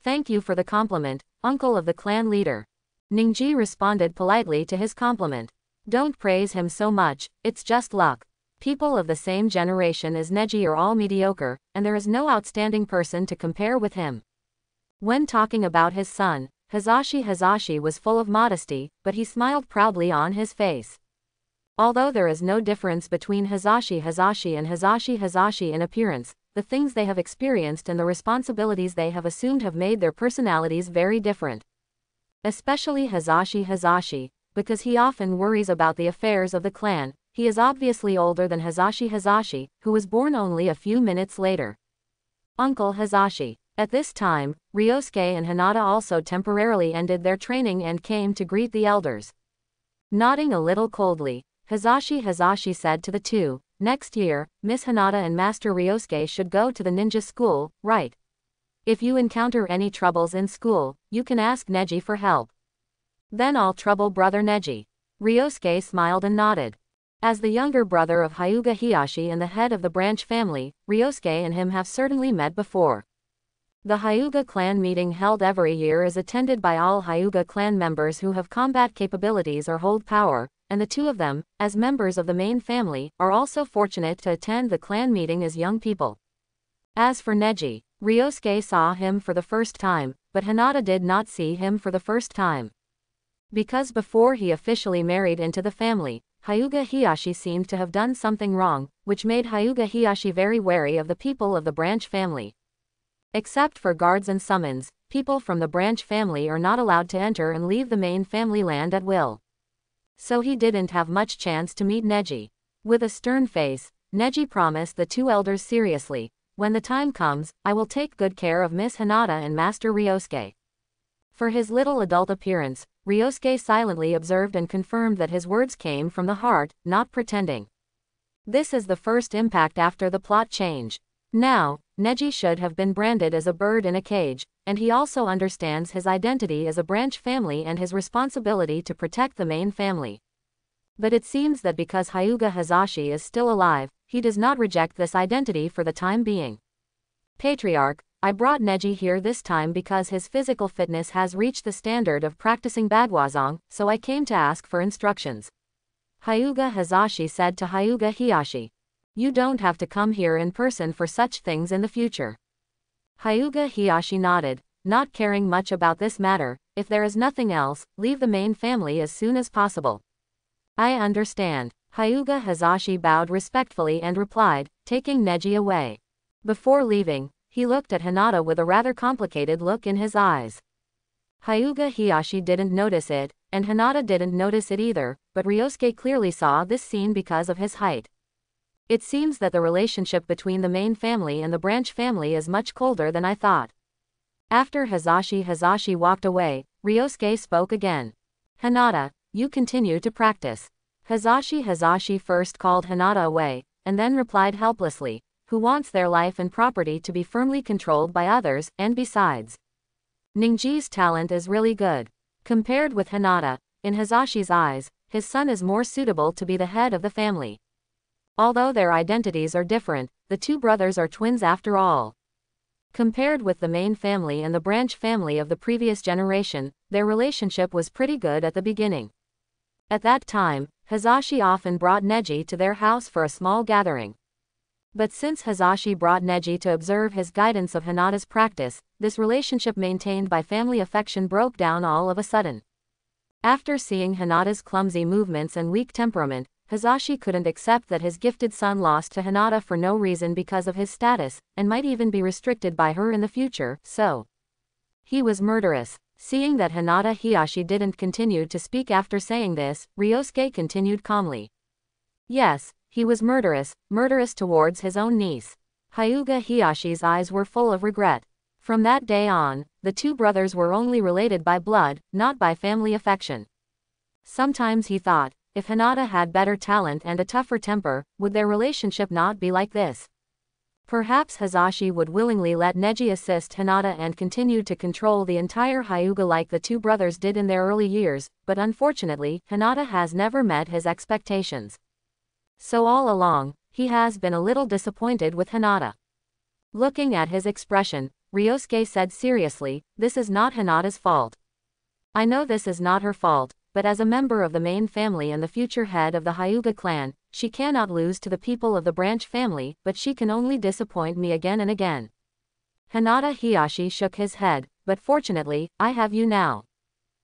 Thank you for the compliment, uncle of the clan leader. Ningji responded politely to his compliment. Don't praise him so much, it's just luck. People of the same generation as Neji are all mediocre, and there is no outstanding person to compare with him. When talking about his son, Hazashi was full of modesty, but he smiled proudly on his face. Although there is no difference between Hazashi and Hazashi in appearance, the things they have experienced and the responsibilities they have assumed have made their personalities very different. Especially Hazashi, because he often worries about the affairs of the clan. He is obviously older than Hazashi, who was born only a few minutes later. Uncle Hazashi. At this time, Ryosuke and Hinata also temporarily ended their training and came to greet the elders. Nodding a little coldly, Hazashi said to the two, "Next year, Miss Hinata and Master Ryosuke should go to the ninja school, right? If you encounter any troubles in school, you can ask Neji for help." "Then I'll trouble brother Neji." Ryosuke smiled and nodded. As the younger brother of Hyuga Hiyashi and the head of the branch family, Ryosuke and him have certainly met before. The Hyuga clan meeting held every year is attended by all Hyuga clan members who have combat capabilities or hold power, and the two of them, as members of the main family, are also fortunate to attend the clan meeting as young people. As for Neji, Ryosuke saw him for the first time, but Hinata did not see him for the first time. Because before he officially married into the family, Hyuga Hiyashi seemed to have done something wrong, which made Hyuga Hiyashi very wary of the people of the branch family. Except for guards and summons, people from the branch family are not allowed to enter and leave the main family land at will. So he didn't have much chance to meet Neji. With a stern face, Neji promised the two elders seriously, "When the time comes, I will take good care of Miss Hinata and Master Ryosuke." For his little adult appearance, Ryosuke silently observed and confirmed that his words came from the heart, not pretending. This is the first impact after the plot change. Now, Neji should have been branded as a bird in a cage, and he also understands his identity as a branch family and his responsibility to protect the main family. But it seems that because Hyuga Hazashi is still alive, he does not reject this identity for the time being. Patriarch, I brought Neji here this time because his physical fitness has reached the standard of practicing Bagwazong, so I came to ask for instructions. Hyuga Hazashi said to Hyuga Hiyashi. You don't have to come here in person for such things in the future. Hyuga Hiyashi nodded, not caring much about this matter. If there is nothing else, leave the main family as soon as possible. I understand. Hyuga Hazashi bowed respectfully and replied, taking Neji away. Before leaving, he looked at Hinata with a rather complicated look in his eyes. Hyuga Hiyashi didn't notice it, and Hinata didn't notice it either, but Ryosuke clearly saw this scene because of his height. It seems that the relationship between the main family and the branch family is much colder than I thought. After Hazashi walked away, Ryosuke spoke again. Hinata, you continue to practice. Hazashi first called Hinata away, and then replied helplessly, who wants their life and property to be firmly controlled by others, and besides, Ningji's talent is really good. Compared with Hinata, in Hazashi's eyes, his son is more suitable to be the head of the family. Although their identities are different, the two brothers are twins after all. Compared with the main family and the branch family of the previous generation, their relationship was pretty good at the beginning. At that time, Hazashi often brought Neji to their house for a small gathering. But since Hazashi brought Neji to observe his guidance of Hinata's practice, this relationship maintained by family affection broke down all of a sudden. After seeing Hinata's clumsy movements and weak temperament, Hazashi couldn't accept that his gifted son lost to Hinata for no reason because of his status, and might even be restricted by her in the future, so he was murderous. Seeing that Hinata Hiyashi didn't continue to speak after saying this, Ryosuke continued calmly. Yes, he was murderous towards his own niece. Hyuga Hiyashi's eyes were full of regret. From that day on, the two brothers were only related by blood, not by family affection. Sometimes he thought, if Hinata had better talent and a tougher temper, would their relationship not be like this? Perhaps Hazashi would willingly let Neji assist Hinata and continue to control the entire Hyuga like the two brothers did in their early years, but unfortunately, Hinata has never met his expectations. So all along, he has been a little disappointed with Hinata. Looking at his expression, Ryosuke said seriously, this is not Hinata's fault. I know this is not her fault, but as a member of the main family and the future head of the Hyuga clan, she cannot lose to the people of the branch family, but she can only disappoint me again and again. Hinata Hiyashi shook his head, but fortunately, I have you now.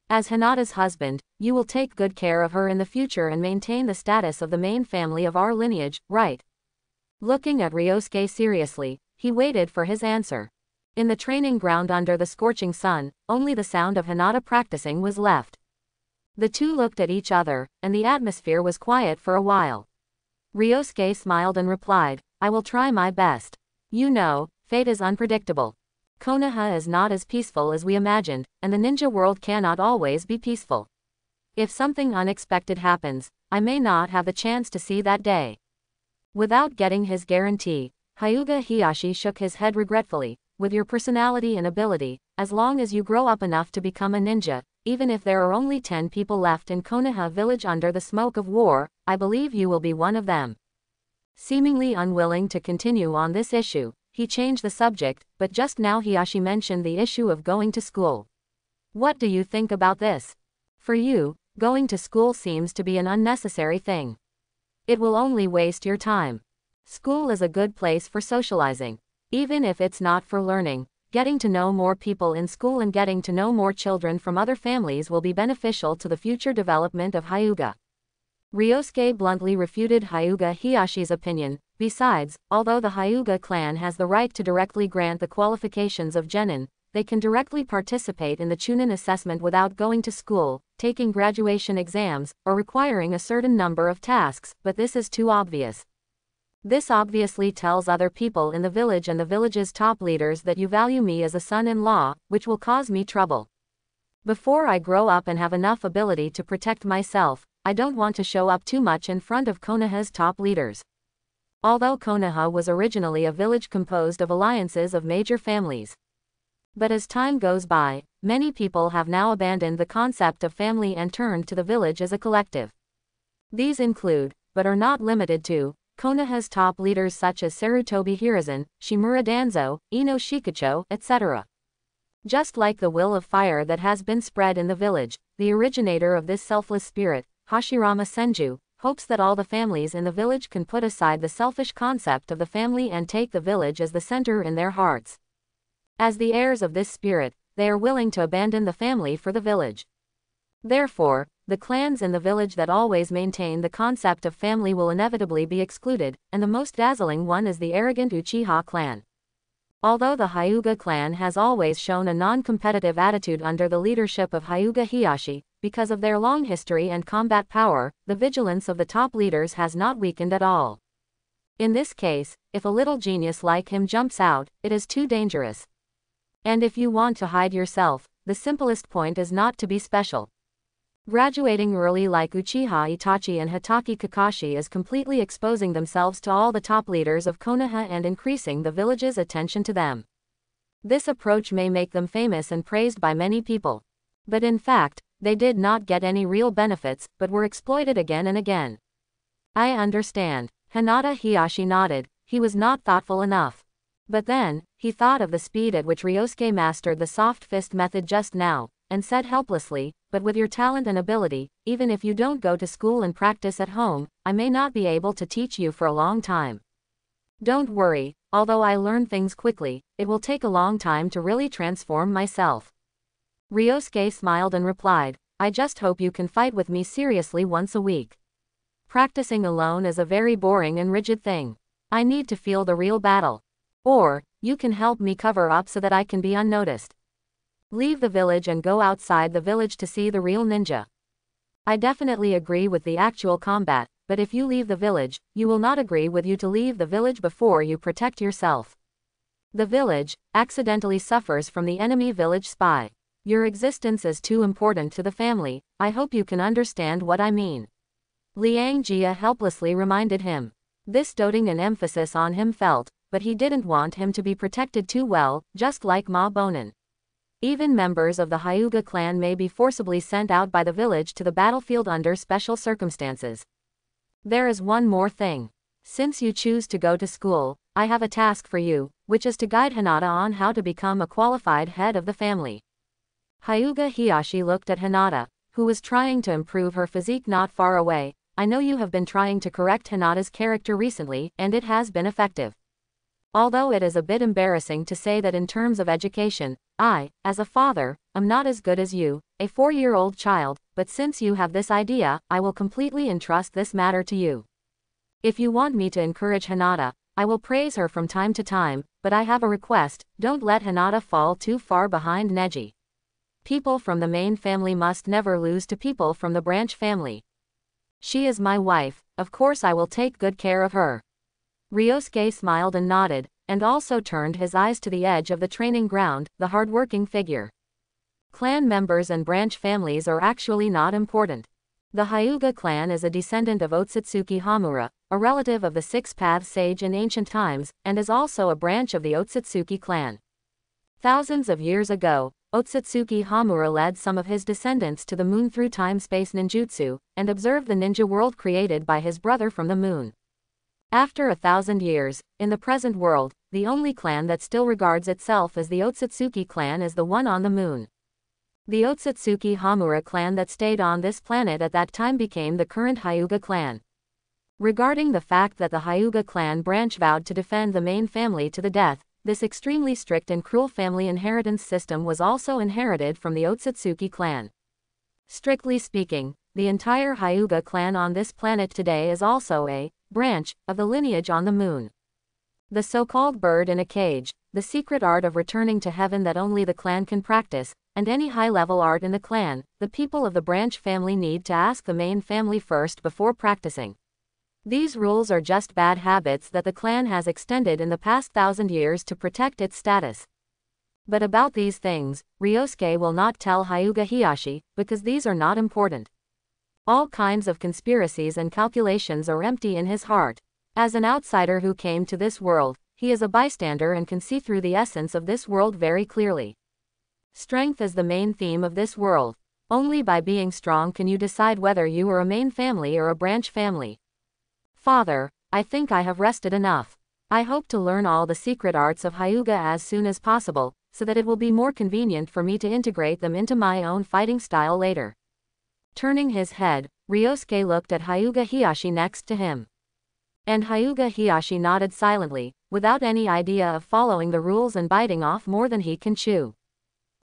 As Hinata's husband, you will take good care of her in the future and maintain the status of the main family of our lineage, right? Looking at Ryosuke seriously, he waited for his answer. In the training ground under the scorching sun, only the sound of Hinata practicing was left. The two looked at each other, and the atmosphere was quiet for a while. Ryosuke smiled and replied, I will try my best. You know, fate is unpredictable. Konoha is not as peaceful as we imagined, and the ninja world cannot always be peaceful. If something unexpected happens, I may not have the chance to see that day. Without getting his guarantee, Hyuga Hiyashi shook his head regretfully. With your personality and ability, as long as you grow up enough to become a ninja, even if there are only 10 people left in Konoha village under the smoke of war, I believe you will be one of them. Seemingly unwilling to continue on this issue, he changed the subject, but just now Hiyashi mentioned the issue of going to school. What do you think about this? For you, going to school seems to be an unnecessary thing. It will only waste your time. School is a good place for socializing. Even if it's not for learning, getting to know more people in school and getting to know more children from other families will be beneficial to the future development of Hyuga. Ryosuke bluntly refuted Hyuga Hiyashi's opinion. Besides, although the Hyuga clan has the right to directly grant the qualifications of genin, they can directly participate in the Chunin assessment without going to school, taking graduation exams, or requiring a certain number of tasks, but this is too obvious. This obviously tells other people in the village and the village's top leaders that you value me as a son-in-law, which will cause me trouble. Before I grow up and have enough ability to protect myself, I don't want to show up too much in front of Konoha's top leaders. Although Konoha was originally a village composed of alliances of major families. But as time goes by, many people have now abandoned the concept of family and turned to the village as a collective. These include, but are not limited to, Konoha's top leaders such as Sarutobi Hiruzen, Shimura Danzo, Ino Shikacho, etc. Just like the will of fire that has been spread in the village, the originator of this selfless spirit, Hashirama Senju, hopes that all the families in the village can put aside the selfish concept of the family and take the village as the center in their hearts. As the heirs of this spirit, they are willing to abandon the family for the village. Therefore, the clans in the village that always maintain the concept of family will inevitably be excluded, and the most dazzling one is the arrogant Uchiha clan. Although the Hyuga clan has always shown a non-competitive attitude under the leadership of Hyuga Hiyashi, because of their long history and combat power, the vigilance of the top leaders has not weakened at all. In this case, if a little genius like him jumps out, it is too dangerous. And if you want to hide yourself, the simplest point is not to be special. Graduating early like Uchiha Itachi and Hitaki Kakashi is completely exposing themselves to all the top leaders of Konoha and increasing the village's attention to them. This approach may make them famous and praised by many people. But in fact, they did not get any real benefits, but were exploited again and again. I understand. Hinata Hiyashi nodded. He was not thoughtful enough. But then, he thought of the speed at which Ryosuke mastered the soft fist method just now, and said helplessly, but with your talent and ability, even if you don't go to school and practice at home, I may not be able to teach you for a long time. Don't worry, although I learn things quickly, it will take a long time to really transform myself. Ryosuke smiled and replied, I just hope you can fight with me seriously once a week. Practicing alone is a very boring and rigid thing. I need to feel the real battle. Or, you can help me cover up so that I can be unnoticed. Leave the village and go outside the village to see the real ninja. I definitely agree with the actual combat, but if you leave the village, you will not agree with you to leave the village before you protect yourself. The village accidentally suffers from the enemy village spy. Your existence is too important to the family. I hope you can understand what I mean. Liang Jia helplessly reminded him. This doting and emphasis on him felt, but he didn't want him to be protected too well, just like Ma Bonin. Even members of the Hyuga clan may be forcibly sent out by the village to the battlefield under special circumstances. There is one more thing. Since you choose to go to school, I have a task for you, which is to guide Hinata on how to become a qualified head of the family. Hyuga Hiyashi looked at Hinata, who was trying to improve her physique not far away. I know you have been trying to correct Hinata's character recently, and it has been effective. Although it is a bit embarrassing to say that in terms of education, I, as a father, am not as good as you, a 4-year-old child, but since you have this idea, I will completely entrust this matter to you. If you want me to encourage Hinata, I will praise her from time to time, but I have a request, don't let Hinata fall too far behind Neji. People from the main family must never lose to people from the branch family. She is my wife, of course I will take good care of her. Ryosuke smiled and nodded, and also turned his eyes to the edge of the training ground, the hard-working figure. Clan members and branch families are actually not important. The Hyuga clan is a descendant of Otsutsuki Hamura, a relative of the Six-Path Sage in ancient times, and is also a branch of the Otsutsuki clan. Thousands of years ago, Otsutsuki Hamura led some of his descendants to the moon through time-space ninjutsu, and observed the ninja world created by his brother from the moon. After 1,000 years, in the present world, the only clan that still regards itself as the Otsutsuki clan is the one on the moon. The Otsutsuki Hamura clan that stayed on this planet at that time became the current Hyuga clan. Regarding the fact that the Hyuga clan branch vowed to defend the main family to the death, this extremely strict and cruel family inheritance system was also inherited from the Otsutsuki clan. Strictly speaking, the entire Hyuga clan on this planet today is also a branch of the lineage on the moon. The so-called bird in a cage, the secret art of returning to heaven that only the clan can practice, and any high-level art in the clan, the people of the branch family need to ask the main family first before practicing. These rules are just bad habits that the clan has extended in the past 1,000 years to protect its status. But about these things, Ryosuke will not tell Hyuga Hiyashi, because these are not important. All kinds of conspiracies and calculations are empty in his heart. As an outsider who came to this world, he is a bystander and can see through the essence of this world very clearly. Strength is the main theme of this world. Only by being strong can you decide whether you are a main family or a branch family. Father, I think I have rested enough. I hope to learn all the secret arts of Hyuga as soon as possible, so that it will be more convenient for me to integrate them into my own fighting style later. Turning his head, Ryosuke looked at Hyuga Hiyashi next to him. And Hyuga Hiyashi nodded silently, without any idea of following the rules and biting off more than he can chew.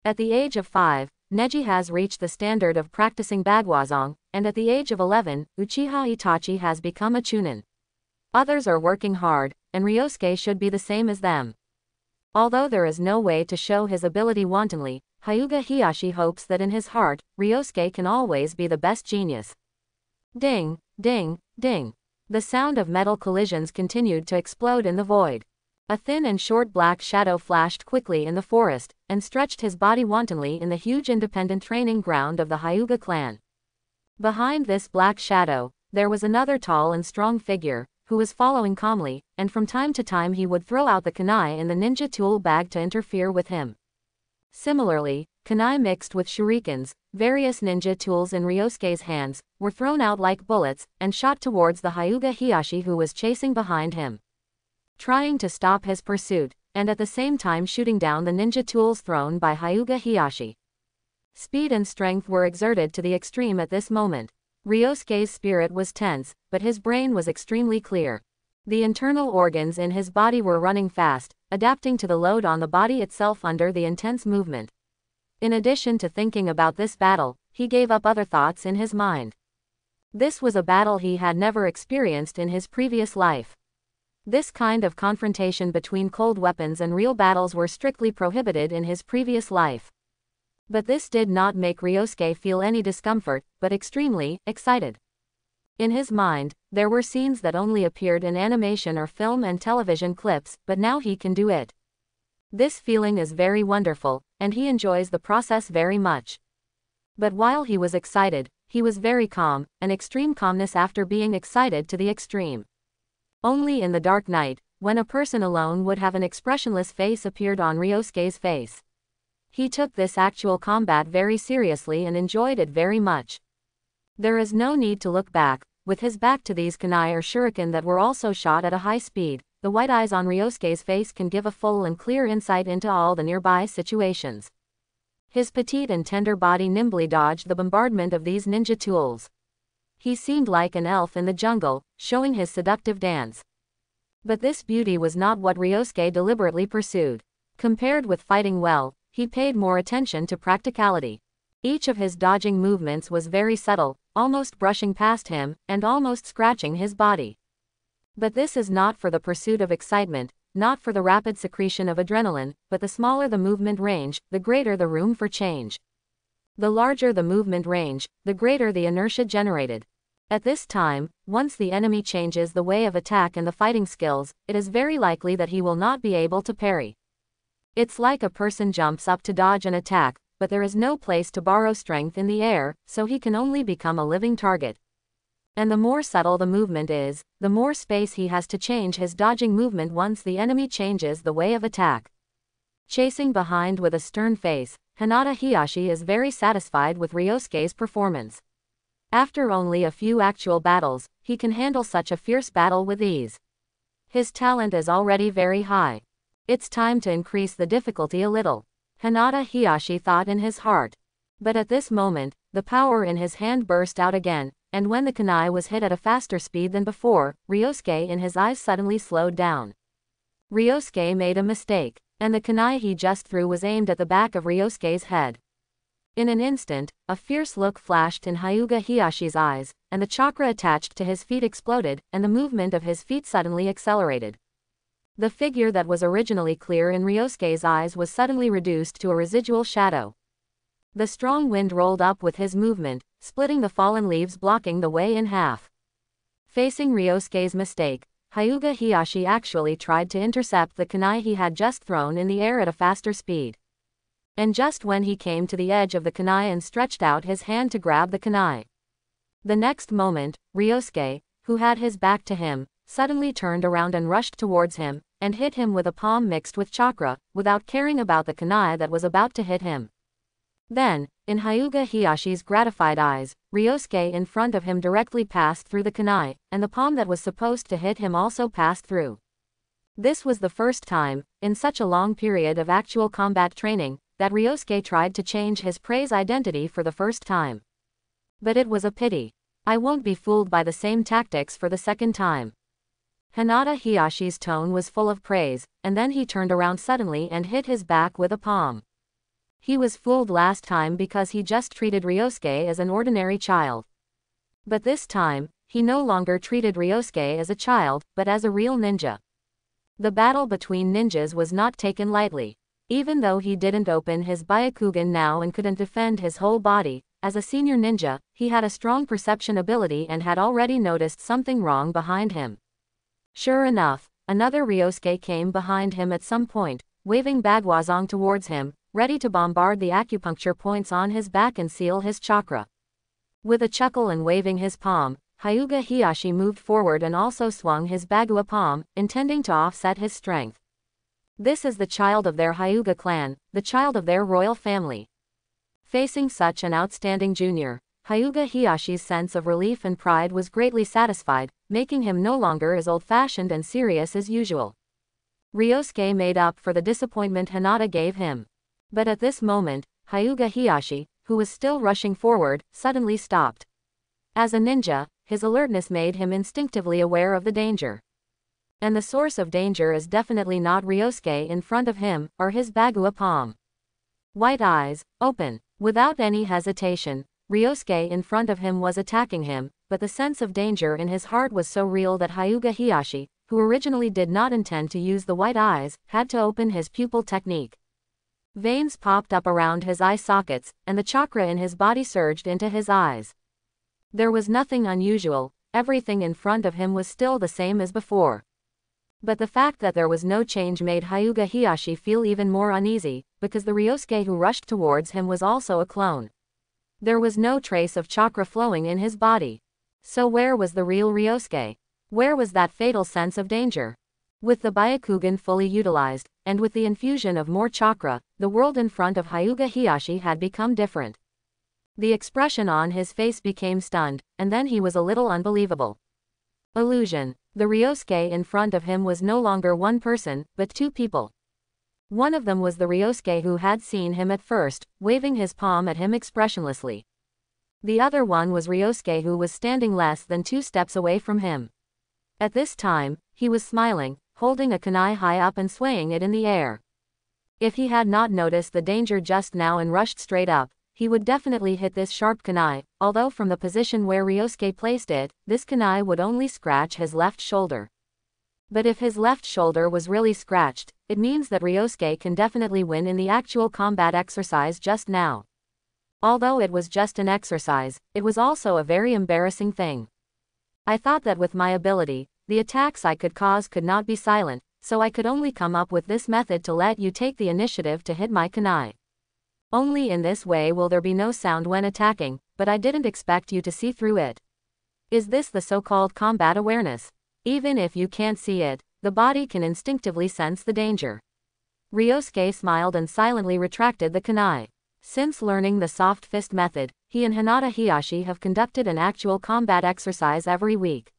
At the age of 5, Neji has reached the standard of practicing Bagwazong, and at the age of 11, Uchiha Itachi has become a Chunin. Others are working hard, and Ryosuke should be the same as them. Although there is no way to show his ability wantonly, Hyuga Hiyashi hopes that in his heart, Ryosuke can always be the best genius. Ding, ding, ding. The sound of metal collisions continued to explode in the void. A thin and short black shadow flashed quickly in the forest, and stretched his body wantonly in the huge independent training ground of the Hyuga clan. Behind this black shadow, there was another tall and strong figure, who was following calmly, and from time to time he would throw out the kunai in the ninja tool bag to interfere with him. Similarly, kunai mixed with shurikens, various ninja tools in Ryosuke's hands, were thrown out like bullets, and shot towards the Hyuga Hiyashi who was chasing behind him, trying to stop his pursuit, and at the same time shooting down the ninja tools thrown by Hyuga Hiyashi. Speed and strength were exerted to the extreme at this moment. Ryosuke's spirit was tense, but his brain was extremely clear. The internal organs in his body were running fast, adapting to the load on the body itself under the intense movement. In addition to thinking about this battle, he gave up other thoughts in his mind. This was a battle he had never experienced in his previous life. This kind of confrontation between cold weapons and real battles were strictly prohibited in his previous life. But this did not make Ryosuke feel any discomfort, but extremely excited. In his mind, there were scenes that only appeared in animation or film and television clips, but now he can do it. This feeling is very wonderful, and he enjoys the process very much. But while he was excited, he was very calm, an extreme calmness after being excited to the extreme. Only in the dark night, when a person alone would have an expressionless face appeared on Ryosuke's face. He took this actual combat very seriously and enjoyed it very much. There is no need to look back. With his back to these kunai or shuriken that were also shot at a high speed, the white eyes on Ryosuke's face can give a full and clear insight into all the nearby situations. His petite and tender body nimbly dodged the bombardment of these ninja tools. He seemed like an elf in the jungle, showing his seductive dance. But this beauty was not what Ryosuke deliberately pursued. Compared with fighting well, he paid more attention to practicality. Each of his dodging movements was very subtle, almost brushing past him, and almost scratching his body. But this is not for the pursuit of excitement, not for the rapid secretion of adrenaline, but the smaller the movement range, the greater the room for change. The larger the movement range, the greater the inertia generated. At this time, once the enemy changes the way of attack and the fighting skills, it is very likely that he will not be able to parry. It's like a person jumps up to dodge an attack, but there is no place to borrow strength in the air, so he can only become a living target. And the more subtle the movement is, the more space he has to change his dodging movement once the enemy changes the way of attack. Chasing behind with a stern face, Hinata Hiyashi is very satisfied with Ryosuke's performance. After only a few actual battles, he can handle such a fierce battle with ease. His talent is already very high. It's time to increase the difficulty a little, Hinata Hiyashi thought in his heart. But at this moment, the power in his hand burst out again, and when the kunai was hit at a faster speed than before, Ryosuke in his eyes suddenly slowed down. Ryosuke made a mistake, and the kunai he just threw was aimed at the back of Ryosuke's head. In an instant, a fierce look flashed in Hyuga Hiyashi's eyes, and the chakra attached to his feet exploded, and the movement of his feet suddenly accelerated. The figure that was originally clear in Ryosuke's eyes was suddenly reduced to a residual shadow. The strong wind rolled up with his movement, splitting the fallen leaves, blocking the way in half. Facing Ryosuke's mistake, Hyuga Hiyashi actually tried to intercept the kunai he had just thrown in the air at a faster speed. And just when he came to the edge of the kunai and stretched out his hand to grab the kunai, the next moment, Ryosuke, who had his back to him, suddenly turned around and rushed towards him, and hit him with a palm mixed with chakra, without caring about the kunai that was about to hit him. Then, in Hyuga Hiyashi's gratified eyes, Ryosuke in front of him directly passed through the kunai, and the palm that was supposed to hit him also passed through. This was the first time, in such a long period of actual combat training, that Ryosuke tried to change his prey's identity for the first time. But it was a pity. I won't be fooled by the same tactics for the second time. Hinata Hiyashi's tone was full of praise, and then he turned around suddenly and hit his back with a palm. He was fooled last time because he just treated Ryosuke as an ordinary child. But this time, he no longer treated Ryosuke as a child, but as a real ninja. The battle between ninjas was not taken lightly. Even though he didn't open his Byakugan now and couldn't defend his whole body, as a senior ninja, he had a strong perception ability and had already noticed something wrong behind him. Sure enough, another Ryosuke came behind him at some point, waving Bagwazong towards him, ready to bombard the acupuncture points on his back and seal his chakra. With a chuckle and waving his palm, Hyuga Hiyashi moved forward and also swung his Bagua palm, intending to offset his strength. This is the child of their Hyuga clan, the child of their royal family. Facing such an outstanding junior, Hyuga Hiyashi's sense of relief and pride was greatly satisfied, making him no longer as old-fashioned and serious as usual. Ryosuke made up for the disappointment Hinata gave him. But at this moment, Hyuga Hiyashi, who was still rushing forward, suddenly stopped. As a ninja, his alertness made him instinctively aware of the danger. And the source of danger is definitely not Ryosuke in front of him, or his Bagua palm. White eyes, open. Without any hesitation, Ryosuke in front of him was attacking him, but the sense of danger in his heart was so real that Hyuga Hiyashi, who originally did not intend to use the white eyes, had to open his pupil technique. Veins popped up around his eye sockets, and the chakra in his body surged into his eyes. There was nothing unusual, everything in front of him was still the same as before. But the fact that there was no change made Hyuga Hiyashi feel even more uneasy, because the Ryosuke who rushed towards him was also a clone. There was no trace of chakra flowing in his body. So where was the real Ryosuke? Where was that fatal sense of danger? With the Byakugan fully utilized, and with the infusion of more chakra, the world in front of Hyuga Hiyashi had become different. The expression on his face became stunned, and then he was a little unbelievable. Illusion. The Ryosuke in front of him was no longer one person, but two people. One of them was the Ryosuke who had seen him at first, waving his palm at him expressionlessly. The other one was Ryosuke who was standing less than 2 steps away from him. At this time, he was smiling, holding a kunai high up and swaying it in the air. If he had not noticed the danger just now and rushed straight up, he would definitely hit this sharp kunai, although from the position where Ryosuke placed it, this kunai would only scratch his left shoulder. But if his left shoulder was really scratched, it means that Ryosuke can definitely win in the actual combat exercise just now. Although it was just an exercise, it was also a very embarrassing thing. I thought that with my ability, the attacks I could cause could not be silent, so I could only come up with this method to let you take the initiative to hit my kunai. Only in this way will there be no sound when attacking, but I didn't expect you to see through it. Is this the so-called combat awareness? Even if you can't see it, the body can instinctively sense the danger. Ryosuke smiled and silently retracted the kunai. Since learning the soft fist method, he and Hinata Hiyashi have conducted an actual combat exercise every week.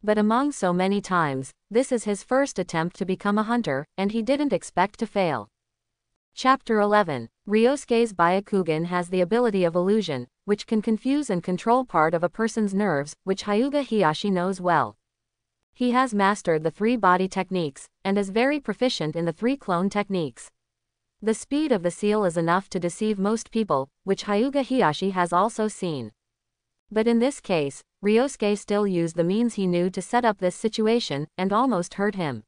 But among so many times, this is his first attempt to become a hunter, and he didn't expect to fail. Chapter 11. Ryosuke's Byakugan has the ability of illusion, which can confuse and control part of a person's nerves, which Hyuga Hiyashi knows well. He has mastered the 3 body techniques, and is very proficient in the 3 clone techniques. The speed of the seal is enough to deceive most people, which Hyuga Hiyashi has also seen. But in this case, Ryosuke still used the means he knew to set up this situation, and almost hurt him.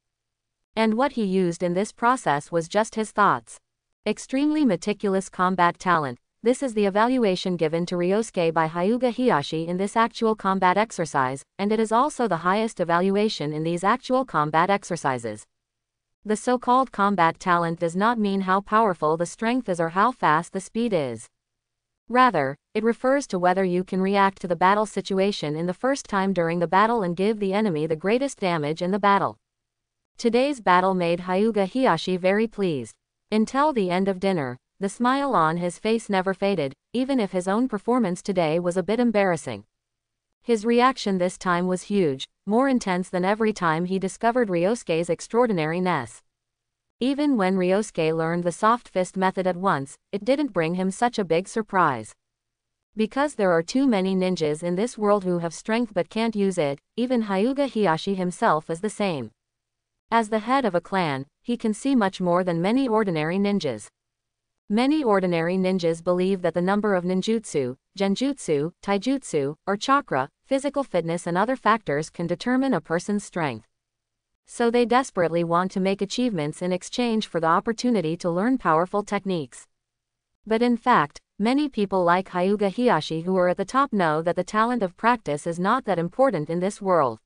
And what he used in this process was just his thoughts. Extremely meticulous combat talent. This is the evaluation given to Ryosuke by Hyuga Hiyashi in this actual combat exercise, and it is also the highest evaluation in these actual combat exercises. The so-called combat talent does not mean how powerful the strength is or how fast the speed is. Rather, it refers to whether you can react to the battle situation in the first time during the battle and give the enemy the greatest damage in the battle. Today's battle made Hyuga Hiyashi very pleased. Until the end of dinner, the smile on his face never faded, even if his own performance today was a bit embarrassing. His reaction this time was huge, more intense than every time he discovered Ryosuke's extraordinariness. Even when Ryosuke learned the soft fist method at once, it didn't bring him such a big surprise. Because there are too many ninjas in this world who have strength but can't use it, even Hyuga Hiyashi himself is the same. As the head of a clan, he can see much more than many ordinary ninjas. Many ordinary ninjas believe that the number of ninjutsu, genjutsu, taijutsu, or chakra, physical fitness and other factors can determine a person's strength. So they desperately want to make achievements in exchange for the opportunity to learn powerful techniques. But in fact, many people like Hyuga Hiyashi who are at the top know that the talent of practice is not that important in this world.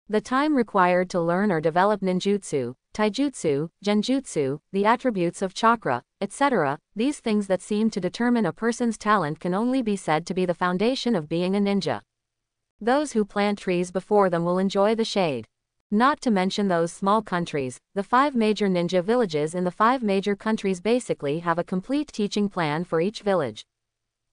The time required to learn or develop ninjutsu, taijutsu, genjutsu, the attributes of chakra, etc., these things that seem to determine a person's talent can only be said to be the foundation of being a ninja. Those who plant trees before them will enjoy the shade. Not to mention those small countries, the 5 major ninja villages in the 5 major countries basically have a complete teaching plan for each village.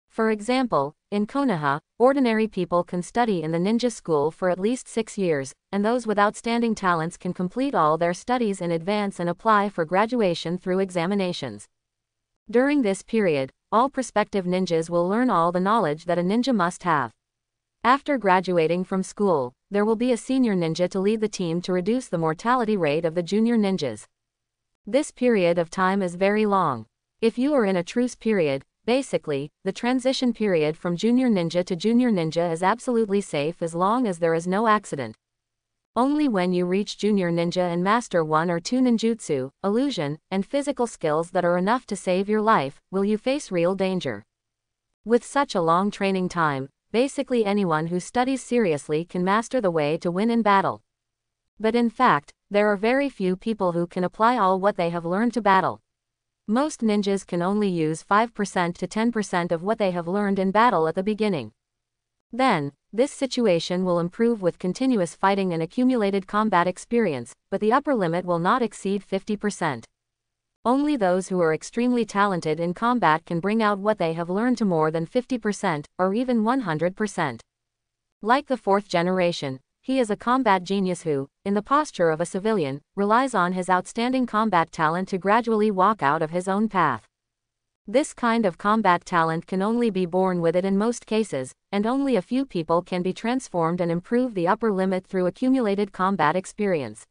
For example, in Konoha, ordinary people can study in the ninja school for at least 6 years, and those with outstanding talents can complete all their studies in advance and apply for graduation through examinations. During this period, all prospective ninjas will learn all the knowledge that a ninja must have. After graduating from school, there will be a senior ninja to lead the team to reduce the mortality rate of the junior ninjas. This period of time is very long. If you are in a truce period, basically, the transition period from junior ninja to junior ninja is absolutely safe as long as there is no accident. Only when you reach junior ninja and master 1 or 2 ninjutsu, illusion, and physical skills that are enough to save your life, will you face real danger. With such a long training time, basically anyone who studies seriously can master the way to win in battle. But in fact, there are very few people who can apply all what they have learned to battle. Most ninjas can only use 5% to 10% of what they have learned in battle at the beginning. Then, this situation will improve with continuous fighting and accumulated combat experience, but the upper limit will not exceed 50%. Only those who are extremely talented in combat can bring out what they have learned to more than 50%, or even 100%. Like the 4th generation, he is a combat genius who, in the posture of a civilian, relies on his outstanding combat talent to gradually walk out of his own path. This kind of combat talent can only be born with it in most cases, and only a few people can be transformed and improve the upper limit through accumulated combat experience.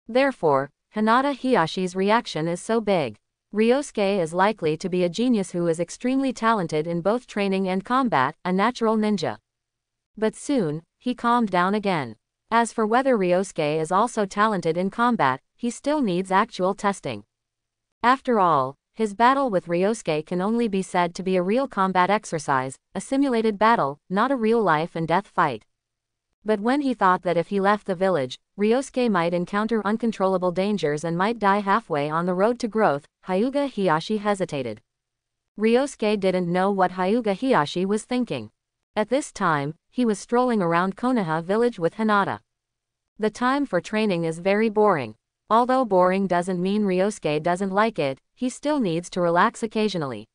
Therefore, Hinata Hiyashi's reaction is so big. Ryosuke is likely to be a genius who is extremely talented in both training and combat, a natural ninja. But soon, he calmed down again. As for whether Ryosuke is also talented in combat, he still needs actual testing. After all, his battle with Ryosuke can only be said to be a real combat exercise, a simulated battle, not a real life and death fight. But when he thought that if he left the village, Ryosuke might encounter uncontrollable dangers and might die halfway on the road to growth, Hyuga Hiyashi hesitated. Ryosuke didn't know what Hyuga Hiyashi was thinking. At this time, he was strolling around Konoha village with Hinata. The time for training is very boring. Although boring doesn't mean Ryosuke doesn't like it, he still needs to relax occasionally.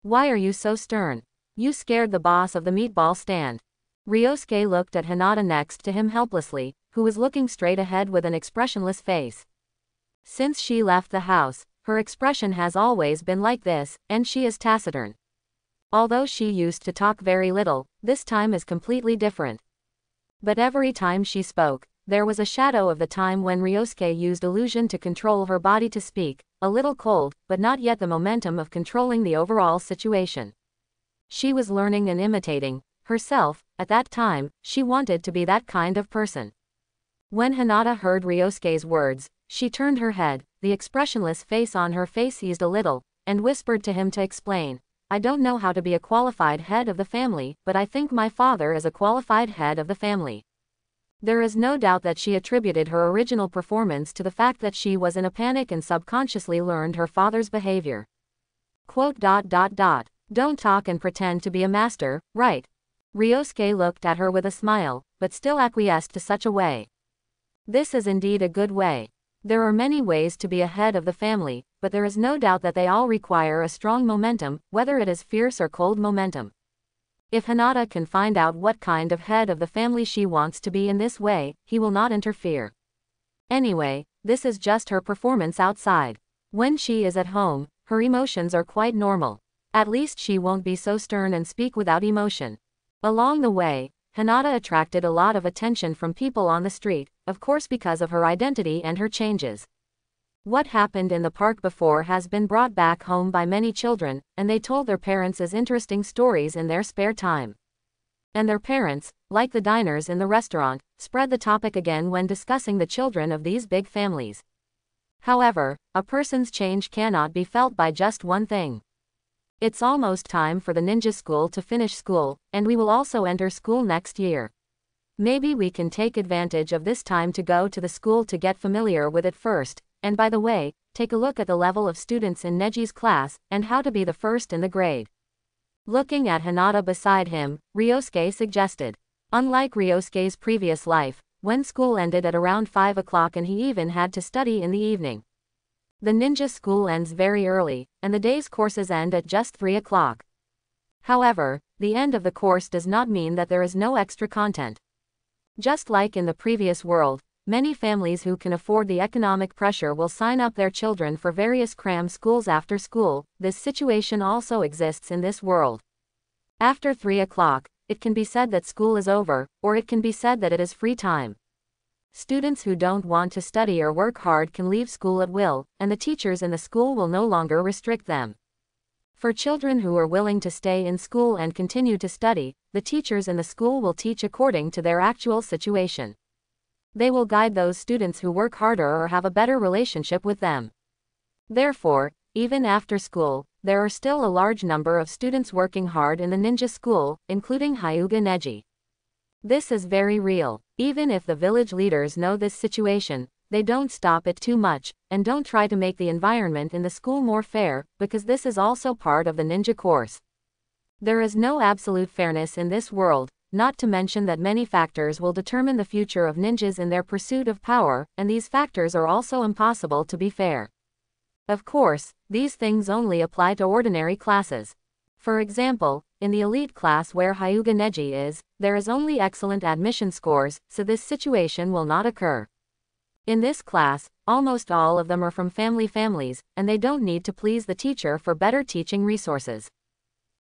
Why are you so stern? You scared the boss of the meatball stand. Ryosuke looked at Hinata next to him helplessly, who was looking straight ahead with an expressionless face. Since she left the house, her expression has always been like this, and she is taciturn. Although she used to talk very little, this time is completely different. But every time she spoke, there was a shadow of the time when Ryosuke used illusion to control her body to speak, a little cold, but not yet the momentum of controlling the overall situation. She was learning and imitating herself. At that time, she wanted to be that kind of person. When Hinata heard Ryosuke's words, she turned her head, the expressionless face on her face eased a little, and whispered to him to explain. I don't know how to be a qualified head of the family, but I think my father is a qualified head of the family. There is no doubt that she attributed her original performance to the fact that she was in a panic and subconsciously learned her father's behavior. Don't talk and pretend to be a master, right? Ryosuke looked at her with a smile, but still acquiesced to such a way. This is indeed a good way. There are many ways to be a head of the family, but there is no doubt that they all require a strong momentum, whether it is fierce or cold momentum. If Hinata can find out what kind of head of the family she wants to be in this way, he will not interfere. Anyway, this is just her performance outside. When she is at home, her emotions are quite normal. At least she won't be so stern and speak without emotion. Along the way, Hinata attracted a lot of attention from people on the street, of course because of her identity and her changes. What happened in the park before has been brought back home by many children, and they told their parents as interesting stories in their spare time. And their parents, like the diners in the restaurant, spread the topic again when discussing the children of these big families. However, a person's change cannot be felt by just one thing. It's almost time for the ninja school to finish school, and we will also enter school next year. Maybe we can take advantage of this time to go to the school to get familiar with it first, and by the way, take a look at the level of students in Neji's class, and how to be the first in the grade. Looking at Hinata beside him, Ryosuke suggested. Unlike Ryosuke's previous life, when school ended at around 5 o'clock and he even had to study in the evening. The ninja school ends very early, and the day's courses end at just 3 o'clock. However, the end of the course does not mean that there is no extra content. Just like in the previous world, many families who can afford the economic pressure will sign up their children for various cram schools after school. This situation also exists in this world. After 3 o'clock, it can be said that school is over, or it can be said that it is free time. Students who don't want to study or work hard can leave school at will, and the teachers in the school will no longer restrict them. For children who are willing to stay in school and continue to study, the teachers in the school will teach according to their actual situation. They will guide those students who work harder or have a better relationship with them. Therefore, even after school, there are still a large number of students working hard in the ninja school, including Hyuga Neji. This is very real. Even if the village leaders know this situation, they don't stop it too much, and don't try to make the environment in the school more fair, because this is also part of the ninja course. There is no absolute fairness in this world, not to mention that many factors will determine the future of ninjas in their pursuit of power, and these factors are also impossible to be fair. Of course, these things only apply to ordinary classes. For example, in the elite class where Hyuga Neji is, there is only excellent admission scores, so this situation will not occur. In this class, almost all of them are from families, and they don't need to please the teacher for better teaching resources.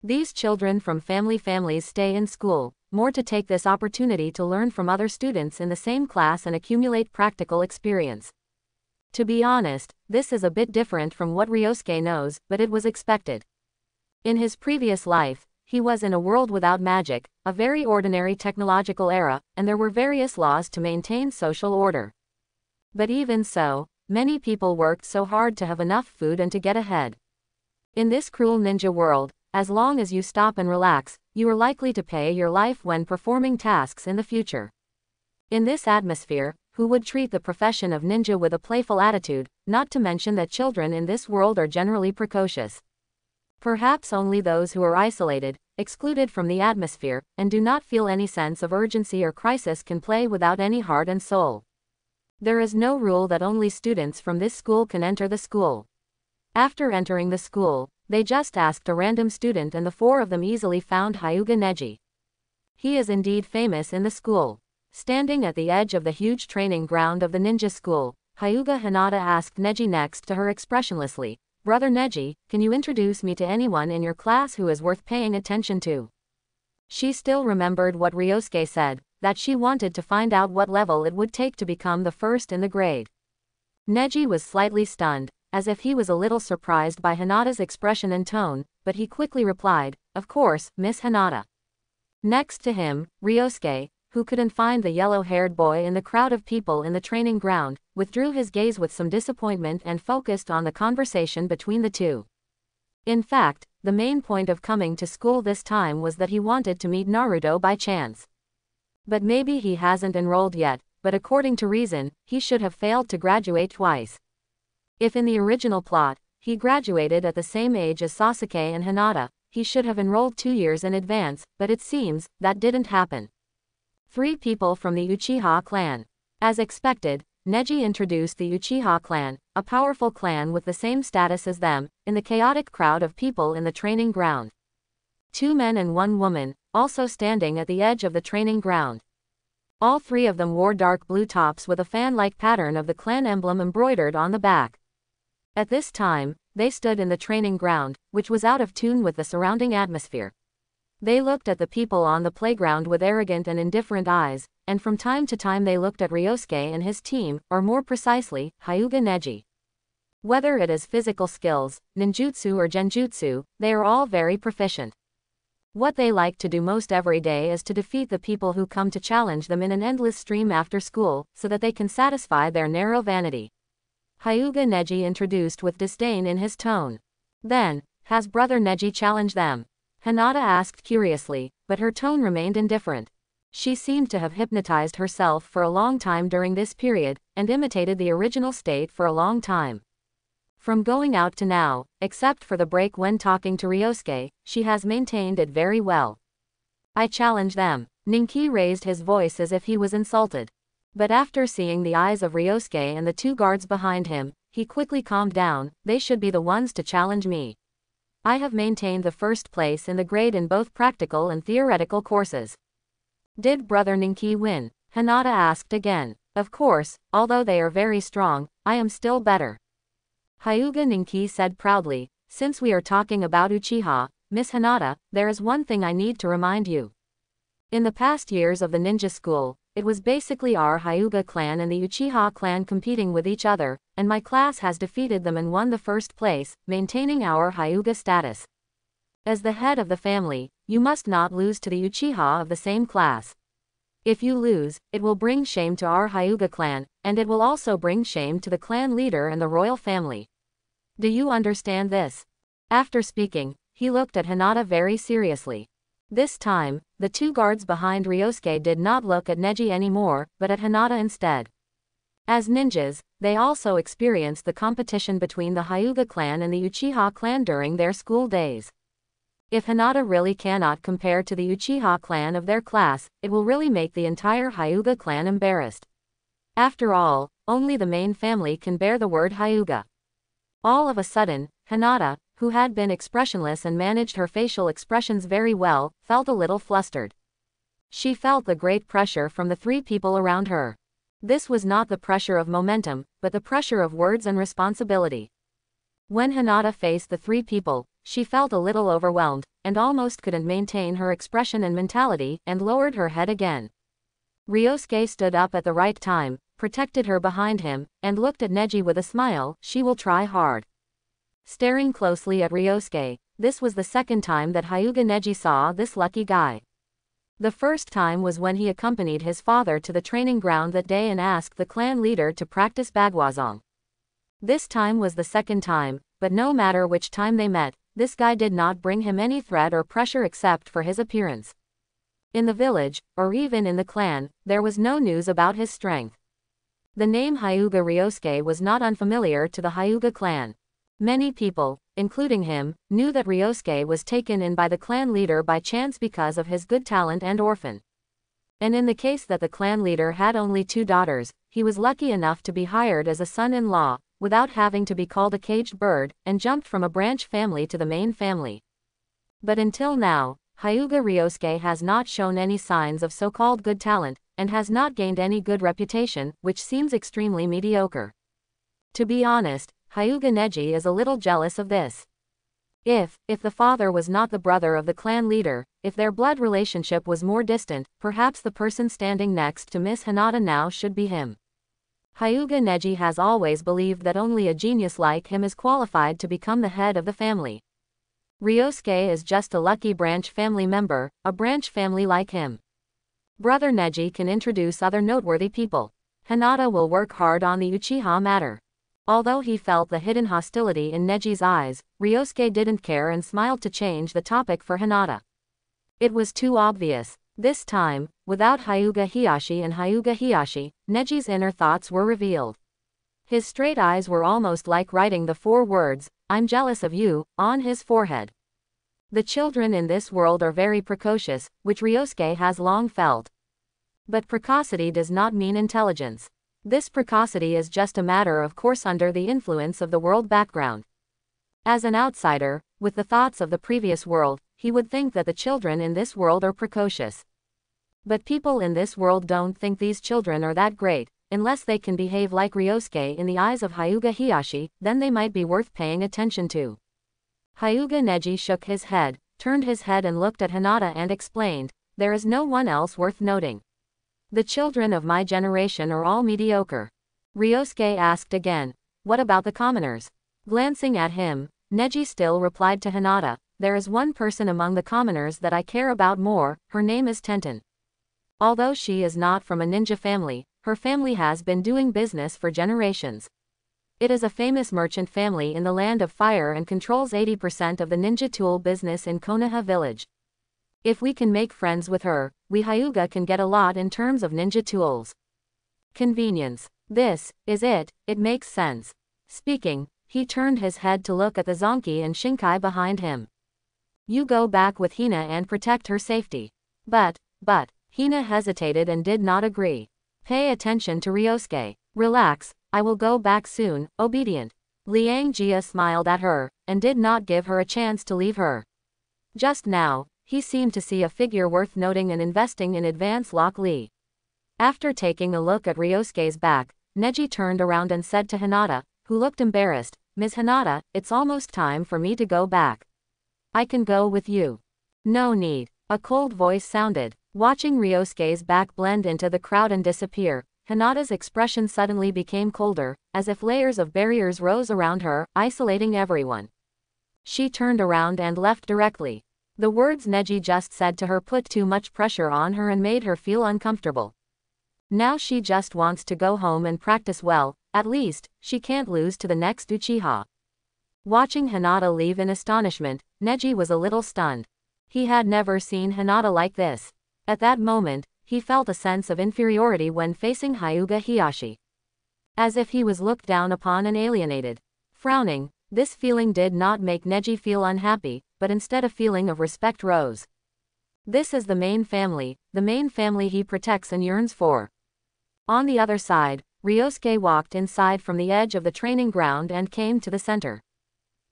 These children from families stay in school, more to take this opportunity to learn from other students in the same class and accumulate practical experience. To be honest, this is a bit different from what Ryosuke knows, but it was expected. In his previous life, he was in a world without magic, a very ordinary technological era, and there were various laws to maintain social order. But even so, many people worked so hard to have enough food and to get ahead. In this cruel ninja world, as long as you stop and relax, you are likely to pay your life when performing tasks in the future. In this atmosphere, who would treat the profession of ninja with a playful attitude, not to mention that children in this world are generally precocious. Perhaps only those who are isolated, excluded from the atmosphere, and do not feel any sense of urgency or crisis can play without any heart and soul. There is no rule that only students from this school can enter the school. After entering the school, they just asked a random student and the four of them easily found Hyuga Neji. He is indeed famous in the school. Standing at the edge of the huge training ground of the ninja school, Hyuga Hinata asked Neji next to her expressionlessly, "Brother Neji, can you introduce me to anyone in your class who is worth paying attention to?" She still remembered what Ryosuke said, that she wanted to find out what level it would take to become the first in the grade. Neji was slightly stunned, as if he was a little surprised by Hinata's expression and tone, but he quickly replied, "Of course, Miss Hinata." Next to him, Ryosuke, who couldn't find the yellow-haired boy in the crowd of people in the training ground, withdrew his gaze with some disappointment and focused on the conversation between the two. In fact, the main point of coming to school this time was that he wanted to meet Naruto by chance. But maybe he hasn't enrolled yet, but according to reason, he should have failed to graduate twice. If in the original plot, he graduated at the same age as Sasuke and Hinata, he should have enrolled 2 years in advance, but it seems that didn't happen. 3 people from the Uchiha clan. As expected, Neji introduced the Uchiha clan, a powerful clan with the same status as them, in the chaotic crowd of people in the training ground. 2 men and 1 woman, also standing at the edge of the training ground. All 3 of them wore dark blue tops with a fan-like pattern of the clan emblem embroidered on the back. At this time, they stood in the training ground, which was out of tune with the surrounding atmosphere. They looked at the people on the playground with arrogant and indifferent eyes, and from time to time they looked at Ryosuke and his team, or more precisely, Hyuga Neji. Whether it is physical skills, ninjutsu or genjutsu, they are all very proficient. What they like to do most every day is to defeat the people who come to challenge them in an endless stream after school, so that they can satisfy their narrow vanity. Hyuga Neji introduced with disdain in his tone. Then, has brother Neji challenged them? Hinata asked curiously, but her tone remained indifferent. She seemed to have hypnotized herself for a long time during this period, and imitated the original state for a long time. From going out to now, except for the break when talking to Ryosuke, she has maintained it very well. I challenge them. Ninki raised his voice as if he was insulted. But after seeing the eyes of Ryosuke and the 2 guards behind him, he quickly calmed down. They should be the ones to challenge me. I have maintained the first place in the grade in both practical and theoretical courses. Did brother Ninki win? Hinata asked again. Of course, although they are very strong, I am still better. Hyuga Ninki said proudly. Since we are talking about Uchiha, Miss Hinata, there is one thing I need to remind you. In the past years of the ninja school, it was basically our Hyuga clan and the Uchiha clan competing with each other, and my class has defeated them and won the first place, maintaining our Hyuga status. As the head of the family, you must not lose to the Uchiha of the same class. If you lose, it will bring shame to our Hyuga clan, and it will also bring shame to the clan leader and the royal family. Do you understand this? After speaking, he looked at Hinata very seriously. This time, the 2 guards behind Ryosuke did not look at Neji anymore, but at Hinata instead. As ninjas, they also experienced the competition between the Hyuga clan and the Uchiha clan during their school days. If Hinata really cannot compare to the Uchiha clan of their class, it will really make the entire Hyuga clan embarrassed. After all, only the main family can bear the word Hyuga. All of a sudden, Hinata, who had been expressionless and managed her facial expressions very well, felt a little flustered. She felt the great pressure from the 3 people around her. This was not the pressure of momentum, but the pressure of words and responsibility. When Hinata faced the 3 people, she felt a little overwhelmed, and almost couldn't maintain her expression and mentality, and lowered her head again. Ryosuke stood up at the right time, protected her behind him, and looked at Neji with a smile. She will try hard. Staring closely at Ryosuke, this was the second time that Hyuga Neji saw this lucky guy. The first time was when he accompanied his father to the training ground that day and asked the clan leader to practice bagwazong. This time was the second time, but no matter which time they met, this guy did not bring him any threat or pressure except for his appearance. In the village, or even in the clan, there was no news about his strength. The name Hyuga Ryosuke was not unfamiliar to the Hyuga clan. Many people, including him, knew that Ryosuke was taken in by the clan leader by chance because of his good talent and orphan. And in the case that the clan leader had only 2 daughters, he was lucky enough to be hired as a son-in-law, without having to be called a caged bird, and jumped from a branch family to the main family. But until now, Hyuga Ryosuke has not shown any signs of so-called good talent, and has not gained any good reputation, which seems extremely mediocre. To be honest, Hyuga Neji is a little jealous of this. If the father was not the brother of the clan leader, if their blood relationship was more distant, perhaps the person standing next to Miss Hinata now should be him. Hyuga Neji has always believed that only a genius like him is qualified to become the head of the family. Ryosuke is just a lucky branch family member, a branch family like him. Brother Neji can introduce other noteworthy people. Hinata will work hard on the Uchiha matter. Although he felt the hidden hostility in Neji's eyes, Ryosuke didn't care and smiled to change the topic for Hinata. It was too obvious. This time, without Hyuga Hiyashi and Hyuga Hiyashi, Neji's inner thoughts were revealed. His straight eyes were almost like writing the 4 words, "I'm jealous of you," on his forehead. The children in this world are very precocious, which Ryosuke has long felt. But precocity does not mean intelligence. This precocity is just a matter of course under the influence of the world background. As an outsider, with the thoughts of the previous world, he would think that the children in this world are precocious. But people in this world don't think these children are that great. Unless they can behave like Ryosuke in the eyes of Hyuga Hiyashi, then they might be worth paying attention to. Hyuga Neji shook his head, turned his head and looked at Hinata and explained, there is no one else worth noting. The children of my generation are all mediocre. Ryosuke asked again, what about the commoners? Glancing at him, Neji still replied to Hinata, there is one person among the commoners that I care about more, her name is Tenten. Although she is not from a ninja family, her family has been doing business for generations. It is a famous merchant family in the land of fire and controls 80% of the ninja tool business in Konoha village. If we can make friends with her, we Hyuga can get a lot in terms of ninja tools. Convenience. This is it makes sense. Speaking, he turned his head to look at the Zonki and Shinkai behind him. You go back with Hina and protect her safety. But, Hina hesitated and did not agree. Pay attention to Ryosuke. Relax, I will go back soon, obedient. Liang Jia smiled at her, and did not give her a chance to leave her. Just now, he seemed to see a figure worth noting and investing in advance Lok Li. After taking a look at Ryosuke's back, Neji turned around and said to Hinata, who looked embarrassed, Ms. Hinata, it's almost time for me to go back. I can go with you. No need. A cold voice sounded. Watching Ryosuke's back blend into the crowd and disappear, Hinata's expression suddenly became colder, as if layers of barriers rose around her, isolating everyone. She turned around and left directly. The words Neji just said to her put too much pressure on her and made her feel uncomfortable. Now she just wants to go home and practice well, at least, she can't lose to the next Uchiha. Watching Hinata leave in astonishment, Neji was a little stunned. He had never seen Hinata like this. At that moment, he felt a sense of inferiority when facing Hyuga Hiyashi. As if he was looked down upon and alienated. Frowning, this feeling did not make Neji feel unhappy, but instead a feeling of respect rose. This is the main family he protects and yearns for. On the other side, Ryosuke walked inside from the edge of the training ground and came to the center.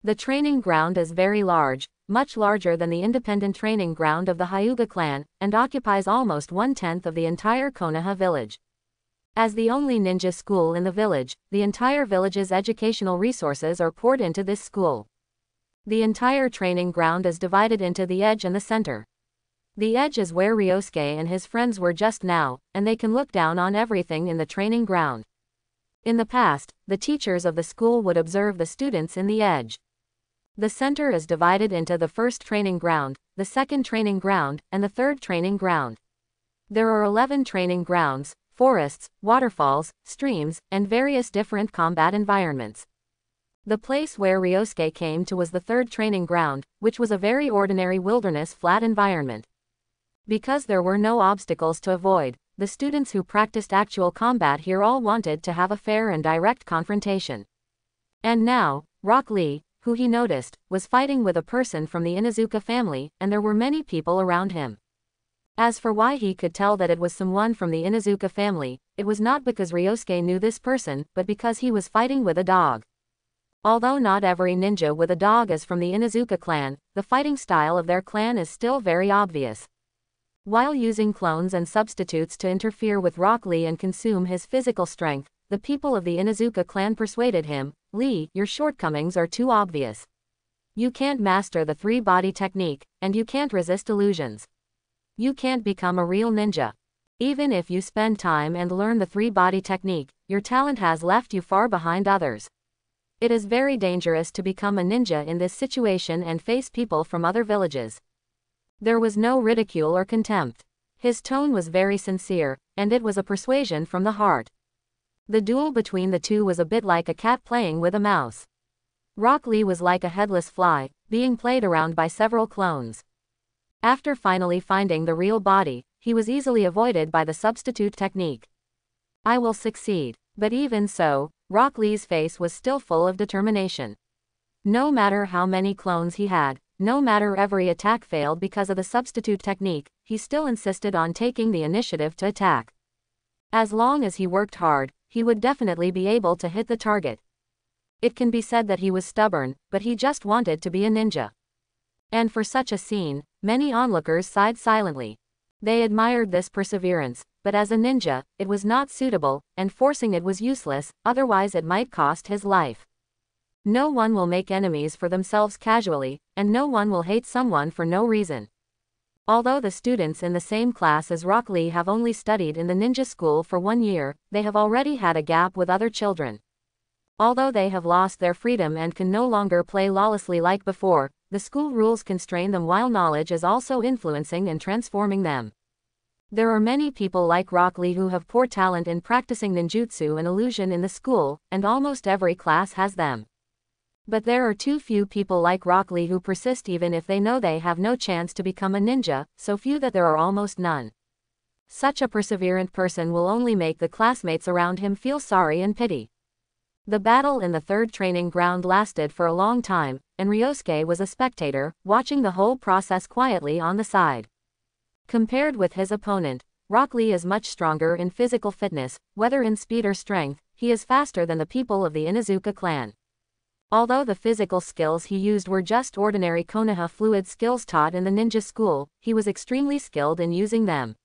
The training ground is very large, much larger than the independent training ground of the Hyuga clan, and occupies almost 1/10 of the entire Konoha village. As the only ninja school in the village, the entire village's educational resources are poured into this school. The entire training ground is divided into the edge and the center. The edge is where Ryosuke and his friends were just now, and they can look down on everything in the training ground. In the past, the teachers of the school would observe the students in the edge. The center is divided into the first training ground, the second training ground, and the third training ground. There are 11 training grounds, forests, waterfalls, streams, and various different combat environments. The place where Ryosuke came to was the third training ground, which was a very ordinary wilderness flat environment. Because there were no obstacles to avoid, the students who practiced actual combat here all wanted to have a fair and direct confrontation. And now, Rock Lee, who he noticed, was fighting with a person from the Inuzuka family, and there were many people around him. As for why he could tell that it was someone from the Inuzuka family, it was not because Ryosuke knew this person, but because he was fighting with a dog. Although not every ninja with a dog is from the Inuzuka clan, the fighting style of their clan is still very obvious. While using clones and substitutes to interfere with Rock Lee and consume his physical strength, the people of the Inuzuka clan persuaded him, Lee, your shortcomings are too obvious. You can't master the three-body technique, and you can't resist illusions. You can't become a real ninja. Even if you spend time and learn the three-body technique, your talent has left you far behind others. It is very dangerous to become a ninja in this situation and face people from other villages. There was no ridicule or contempt. His tone was very sincere, and it was a persuasion from the heart. The duel between the two was a bit like a cat playing with a mouse. Rock Lee was like a headless fly, being played around by several clones. After finally finding the real body, he was easily avoided by the substitute technique. I will succeed. But even so, Rock Lee's face was still full of determination. No matter how many clones he had, no matter every attack failed because of the substitute technique, he still insisted on taking the initiative to attack. As long as he worked hard, he would definitely be able to hit the target. It can be said that he was stubborn, but he just wanted to be a ninja. And for such a scene, many onlookers sighed silently. They admired this perseverance, but as a ninja, it was not suitable, and forcing it was useless, otherwise it might cost his life. No one will make enemies for themselves casually, and no one will hate someone for no reason. Although the students in the same class as Rock Lee have only studied in the ninja school for 1 year, they have already had a gap with other children. Although they have lost their freedom and can no longer play lawlessly like before, the school rules constrain them while knowledge is also influencing and transforming them. There are many people like Rock Lee who have poor talent in practicing ninjutsu and illusion in the school, and almost every class has them. But there are too few people like Rock Lee who persist even if they know they have no chance to become a ninja, so few that there are almost none. Such a perseverant person will only make the classmates around him feel sorry and pity. The battle in the third training ground lasted for a long time, and Ryosuke was a spectator, watching the whole process quietly on the side. Compared with his opponent, Rock Lee is much stronger in physical fitness, whether in speed or strength. He is faster than the people of the Inuzuka clan. Although the physical skills he used were just ordinary Konoha fluid skills taught in the ninja school, he was extremely skilled in using them.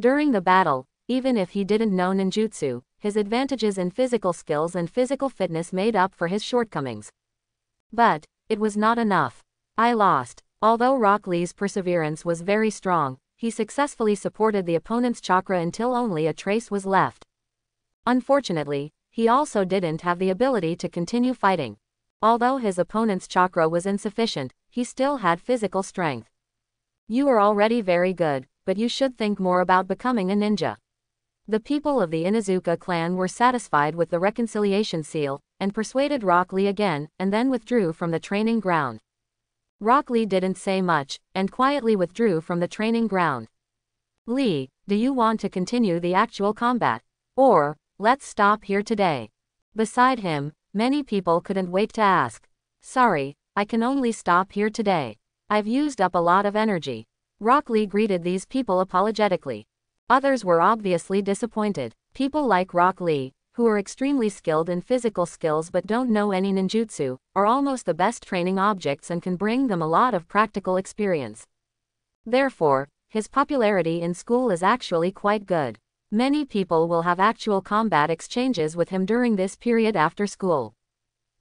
During the battle, even if he didn't know ninjutsu, his advantages in physical skills and physical fitness made up for his shortcomings. But it was not enough. I lost. Although Rock Lee's perseverance was very strong, he successfully supported the opponent's chakra until only a trace was left. Unfortunately, he also didn't have the ability to continue fighting. Although his opponent's chakra was insufficient, he still had physical strength. You are already very good, but you should think more about becoming a ninja. The people of the Inuzuka clan were satisfied with the reconciliation seal, and persuaded Rock Lee again, and then withdrew from the training ground. Rock Lee didn't say much, and quietly withdrew from the training ground. Lee, do you want to continue the actual combat? Or, let's stop here today? Beside him, many people couldn't wait to ask. Sorry, I can only stop here today. I've used up a lot of energy. Rock Lee greeted these people apologetically. Others were obviously disappointed. People like Rock Lee, who are extremely skilled in physical skills but don't know any ninjutsu, are almost the best training objects and can bring them a lot of practical experience. Therefore, his popularity in school is actually quite good. Many people will have actual combat exchanges with him during this period after school.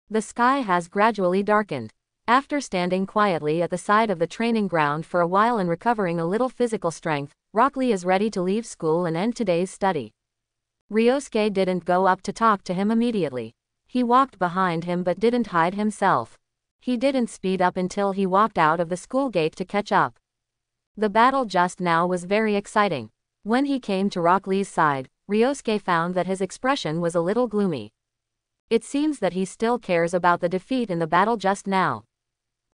The sky has gradually darkened. After standing quietly at the side of the training ground for a while and recovering a little physical strength, Rock Lee is ready to leave school and end today's study. Ryosuke didn't go up to talk to him immediately. He walked behind him but didn't hide himself. He didn't speed up until he walked out of the school gate to catch up. The battle just now was very exciting. When he came to Rock Lee's side, Ryosuke found that his expression was a little gloomy. It seems that he still cares about the defeat in the battle just now.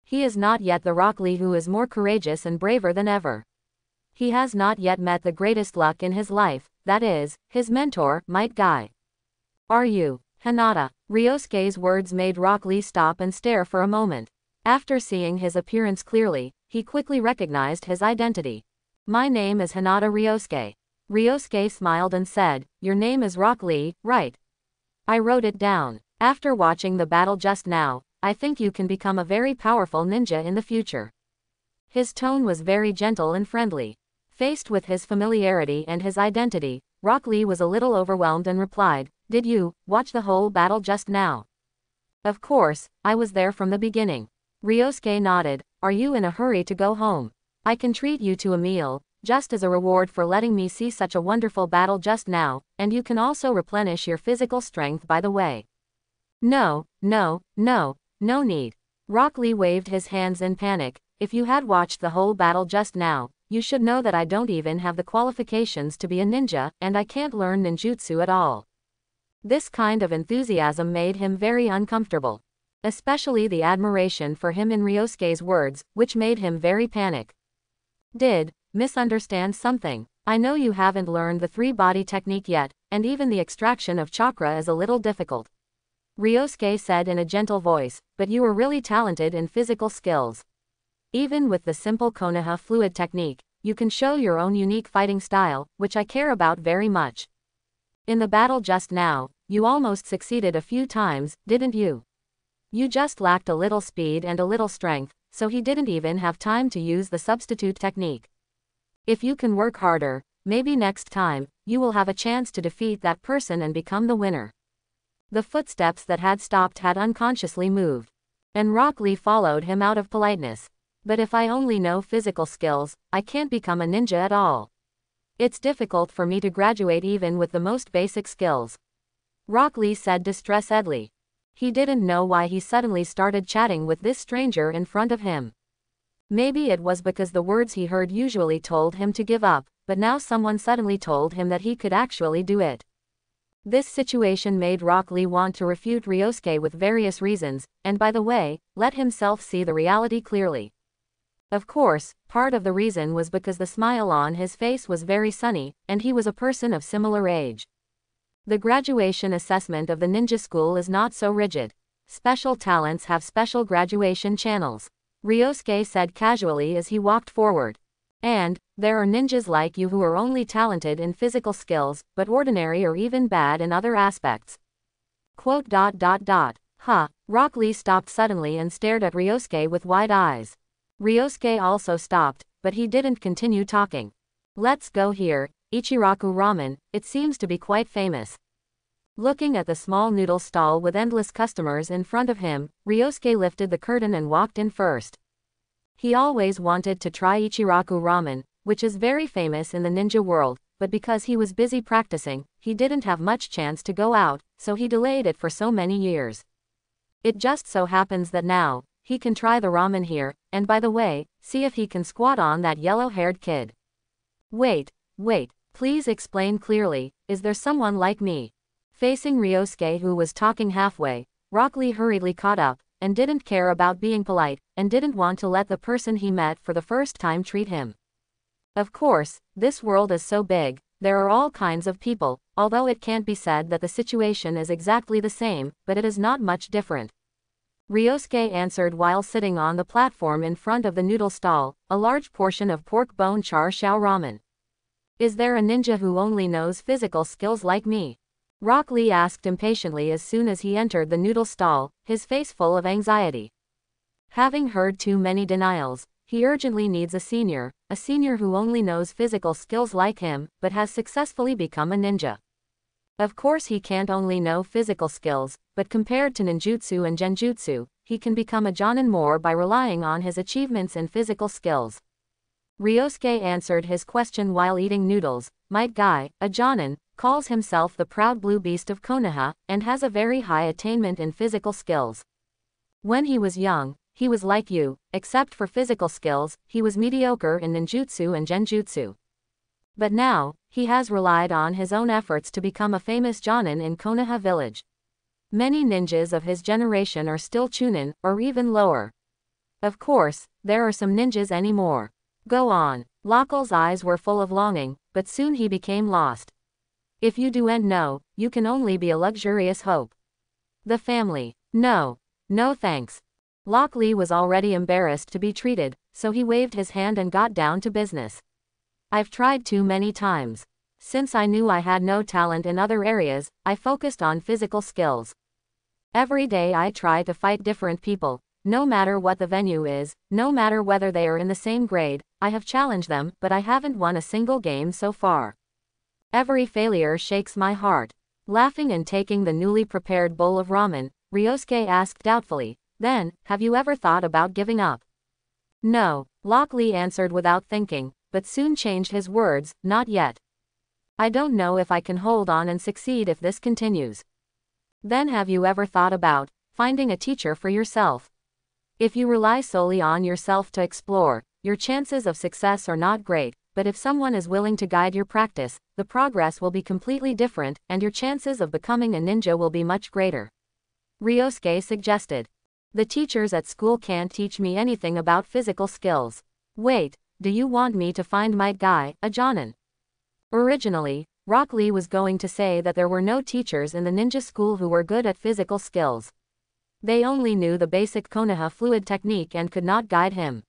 He is not yet the Rock Lee who is more courageous and braver than ever. He has not yet met the greatest luck in his life, that is, his mentor, Might Guy. Are you, Hinata? Ryosuke's words made Rock Lee stop and stare for a moment. After seeing his appearance clearly, he quickly recognized his identity. My name is Hinata Ryosuke. Ryosuke smiled and said, your name is Rock Lee, right? I wrote it down. After watching the battle just now, I think you can become a very powerful ninja in the future. His tone was very gentle and friendly. Faced with his familiarity and his identity, Rock Lee was a little overwhelmed and replied, did you watch the whole battle just now? Of course, I was there from the beginning. Ryosuke nodded. Are you in a hurry to go home? I can treat you to a meal, just as a reward for letting me see such a wonderful battle just now, and you can also replenish your physical strength by the way. No need. Rock Lee waved his hands in panic. If you had watched the whole battle just now, you should know that I don't even have the qualifications to be a ninja, and I can't learn ninjutsu at all. This kind of enthusiasm made him very uncomfortable. Especially the admiration for him in Ryosuke's words, which made him very panic. Did misunderstand something? I know you haven't learned the three-body technique yet, and even the extraction of chakra is a little difficult. Ryosuke said in a gentle voice, but you are really talented in physical skills. Even with the simple Konoha fluid technique, you can show your own unique fighting style, which I care about very much. In the battle just now, you almost succeeded a few times, didn't you? You just lacked a little speed and a little strength, so he didn't even have time to use the substitute technique. If you can work harder, maybe next time, you will have a chance to defeat that person and become the winner. The footsteps that had stopped had unconsciously moved. And Rock Lee followed him out of politeness. But if I only know physical skills, I can't become a ninja at all. It's difficult for me to graduate even with the most basic skills. Rock Lee said distressedly. He didn't know why he suddenly started chatting with this stranger in front of him. Maybe it was because the words he heard usually told him to give up, but now someone suddenly told him that he could actually do it. This situation made Rock Lee want to refute Ryosuke with various reasons, and by the way, let himself see the reality clearly. Of course, part of the reason was because the smile on his face was very sunny, and he was a person of similar age. The graduation assessment of the ninja school is not so rigid. Special talents have special graduation channels, Ryosuke said casually as he walked forward. And, there are ninjas like you who are only talented in physical skills, but ordinary or even bad in other aspects. Quote. Huh. Rock Lee stopped suddenly and stared at Ryosuke with wide eyes. Ryosuke also stopped, but he didn't continue talking. Let's go here, Ichiraku Ramen, it seems to be quite famous. Looking at the small noodle stall with endless customers in front of him, Ryosuke lifted the curtain and walked in first. He always wanted to try Ichiraku Ramen, which is very famous in the ninja world, but because he was busy practicing, he didn't have much chance to go out, so he delayed it for so many years. It just so happens that now, he can try the ramen here, and by the way, see if he can squat on that yellow-haired kid. Wait, please explain clearly, is there someone like me? Facing Ryosuke who was talking halfway, Rock Lee hurriedly caught up, and didn't care about being polite, and didn't want to let the person he met for the first time treat him. Of course, this world is so big, there are all kinds of people, although it can't be said that the situation is exactly the same, but it is not much different. Ryosuke answered while sitting on the platform in front of the noodle stall, a large portion of pork bone char siu ramen. Is there a ninja who only knows physical skills like me? Rock Lee asked impatiently as soon as he entered the noodle stall, his face full of anxiety. Having heard too many denials, he urgently needs a senior who only knows physical skills like him, but has successfully become a ninja. Of course he can't only know physical skills, but compared to ninjutsu and genjutsu, he can become a jonin more by relying on his achievements in physical skills. Ryosuke answered his question while eating noodles. Might Guy, a jonin, calls himself the proud blue beast of Konoha, and has a very high attainment in physical skills. When he was young, he was like you, except for physical skills, he was mediocre in ninjutsu and genjutsu. But now, he has relied on his own efforts to become a famous jonin in Konoha village. Many ninjas of his generation are still chunin, or even lower. Of course, there are some ninjas anymore. Go on. Lockel's eyes were full of longing, but soon he became lost. If you do and know, you can only be a luxurious hope. The family. No thanks. Rock Lee was already embarrassed to be treated, so he waved his hand and got down to business. I've tried too many times. Since I knew I had no talent in other areas, I focused on physical skills. Every day I try to fight different people, no matter what the venue is, no matter whether they are in the same grade, I have challenged them, but I haven't won a single game so far. Every failure shakes my heart. Laughing and taking the newly prepared bowl of ramen, Ryosuke asked doubtfully, then, have you ever thought about giving up? No, Rock Lee answered without thinking, but soon changed his words, not yet. I don't know if I can hold on and succeed if this continues. Then have you ever thought about finding a teacher for yourself? If you rely solely on yourself to explore, your chances of success are not great, but if someone is willing to guide your practice, the progress will be completely different, and your chances of becoming a ninja will be much greater. Ryosuke suggested. The teachers at school can't teach me anything about physical skills. Wait, do you want me to find Might Guy, a jonin? Originally, Rock Lee was going to say that there were no teachers in the ninja school who were good at physical skills. They only knew the basic Konoha fluid technique and could not guide him.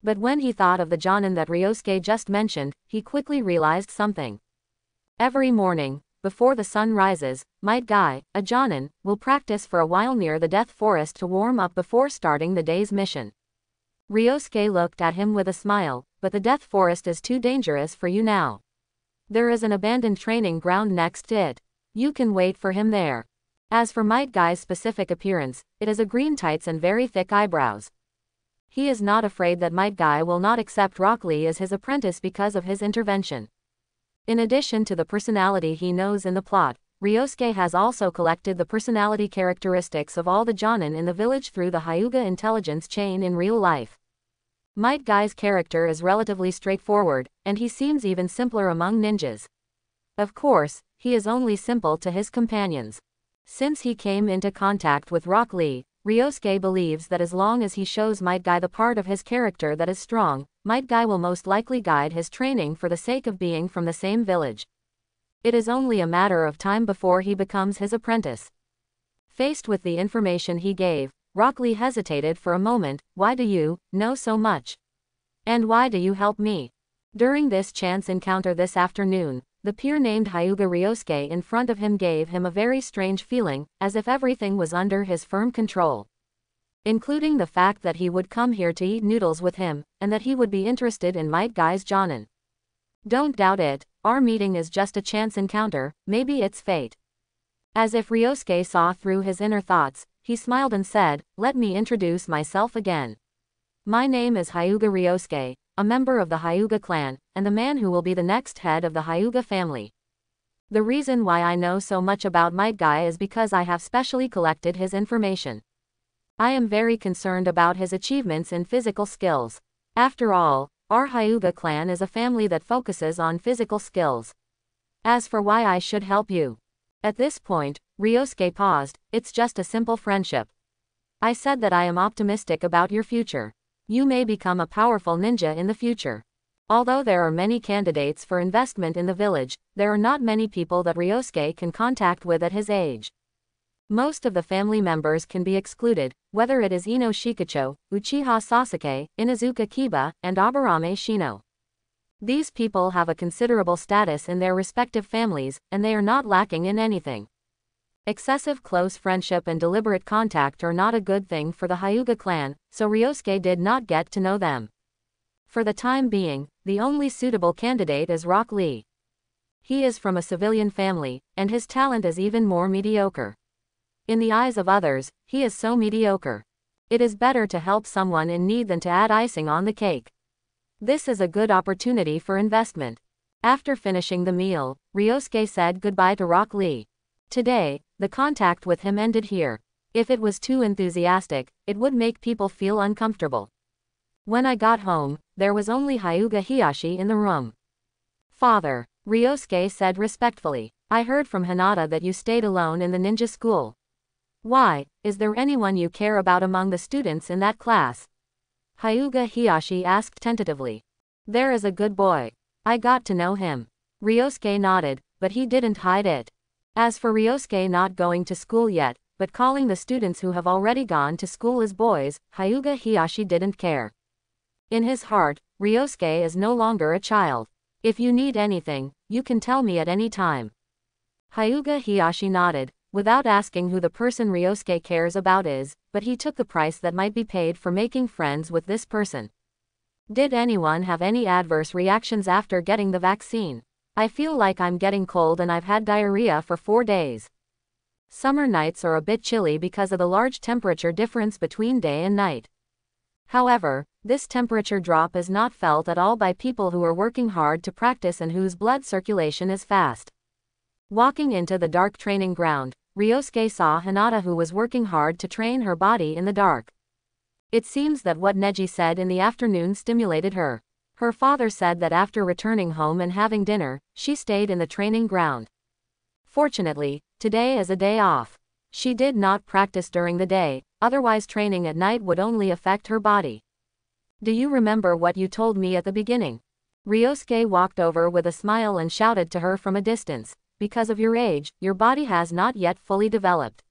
But when he thought of the jonin that Ryosuke just mentioned, he quickly realized something. Every morning, before the sun rises, Might Guy, a Jonin, will practice for a while near the Death Forest to warm up before starting the day's mission. Ryosuke looked at him with a smile, but the Death Forest is too dangerous for you now. There is an abandoned training ground next to it. You can wait for him there. As for Might Guy's specific appearance, it is a green tights and very thick eyebrows. He is not afraid that Might Guy will not accept Rock Lee as his apprentice because of his intervention. In addition to the personality he knows in the plot, Ryosuke has also collected the personality characteristics of all the Jonin in the village through the Hyuga intelligence chain in real life. Might Guy's character is relatively straightforward, and he seems even simpler among ninjas. Of course, he is only simple to his companions. Since he came into contact with Rock Lee, Ryosuke believes that as long as he shows Might Guy the part of his character that is strong, Might Guy will most likely guide his training for the sake of being from the same village. It is only a matter of time before he becomes his apprentice. Faced with the information he gave, Rock Lee hesitated for a moment. Why do you know so much? And why do you help me? During this chance encounter this afternoon, the peer named Hyuga Ryosuke in front of him gave him a very strange feeling, as if everything was under his firm control. Including the fact that he would come here to eat noodles with him, and that he would be interested in Might Guy's Jonin. Don't doubt it, our meeting is just a chance encounter, maybe it's fate. As if Ryosuke saw through his inner thoughts, he smiled and said, let me introduce myself again. My name is Hyuga Ryosuke, a member of the Hyuga clan, and the man who will be the next head of the Hyuga family. The reason why I know so much about Might Guy is because I have specially collected his information. I am very concerned about his achievements in physical skills. After all, our Hyuga clan is a family that focuses on physical skills. As for why I should help you. At this point, Ryosuke paused. It's just a simple friendship. I said that I am optimistic about your future. You may become a powerful ninja in the future. Although there are many candidates for investment in the village, there are not many people that Ryosuke can contact with at his age. Most of the family members can be excluded, whether it is Ino Shikacho, Uchiha Sasuke, Inazuka Kiba, and Aburame Shino. These people have a considerable status in their respective families, and they are not lacking in anything. Excessive close friendship and deliberate contact are not a good thing for the Hyuga clan, so Ryosuke did not get to know them. For the time being, the only suitable candidate is Rock Lee. He is from a civilian family, and his talent is even more mediocre. In the eyes of others, he is so mediocre. It is better to help someone in need than to add icing on the cake. This is a good opportunity for investment. After finishing the meal, Ryosuke said goodbye to Rock Lee. Today, the contact with him ended here. If it was too enthusiastic, it would make people feel uncomfortable. When I got home, there was only Hyuga Hiyashi in the room. Father, Ryosuke said respectfully, I heard from Hinata that you stayed alone in the ninja school. Why, is there anyone you care about among the students in that class? Hyuga Hiyashi asked tentatively. There is a good boy. I got to know him. Ryosuke nodded, but he didn't hide it. As for Ryosuke not going to school yet, but calling the students who have already gone to school as boys, Hyuga Hiyashi didn't care. In his heart, Ryosuke is no longer a child. If you need anything, you can tell me at any time. Hyuga Hiyashi nodded, without asking who the person Ryosuke cares about is, but he took the price that might be paid for making friends with this person. Did anyone have any adverse reactions after getting the vaccine? I feel like I'm getting cold and I've had diarrhea for 4 days. Summer nights are a bit chilly because of the large temperature difference between day and night. However, this temperature drop is not felt at all by people who are working hard to practice and whose blood circulation is fast. Walking into the dark training ground, Ryosuke saw Hinata, who was working hard to train her body in the dark. It seems that what Neji said in the afternoon stimulated her. Her father said that after returning home and having dinner, she stayed in the training ground. Fortunately, today is a day off. She did not practice during the day, otherwise training at night would only affect her body. Do you remember what you told me at the beginning? Ryosuke walked over with a smile and shouted to her from a distance. Because of your age, your body has not yet fully developed.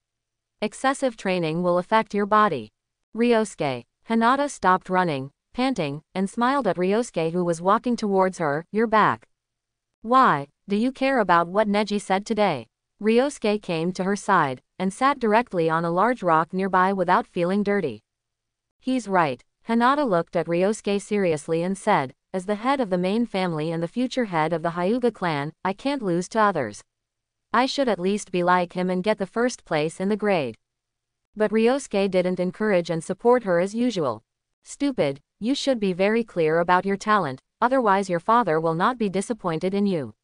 Excessive training will affect your body. Ryosuke. Hinata stopped running, panting, and smiled at Ryosuke, who was walking towards her. You're back. Why, Do you care about what Neji said today? Ryosuke came to her side, and sat directly on a large rock nearby without feeling dirty. He's right. Hinata looked at Ryosuke seriously and said, as the head of the main family and the future head of the Hyuga clan, I can't lose to others. I should at least be like him and get the first place in the grade. But Ryosuke didn't encourage and support her as usual. Stupid, you should be very clear about your talent, otherwise your father will not be disappointed in you.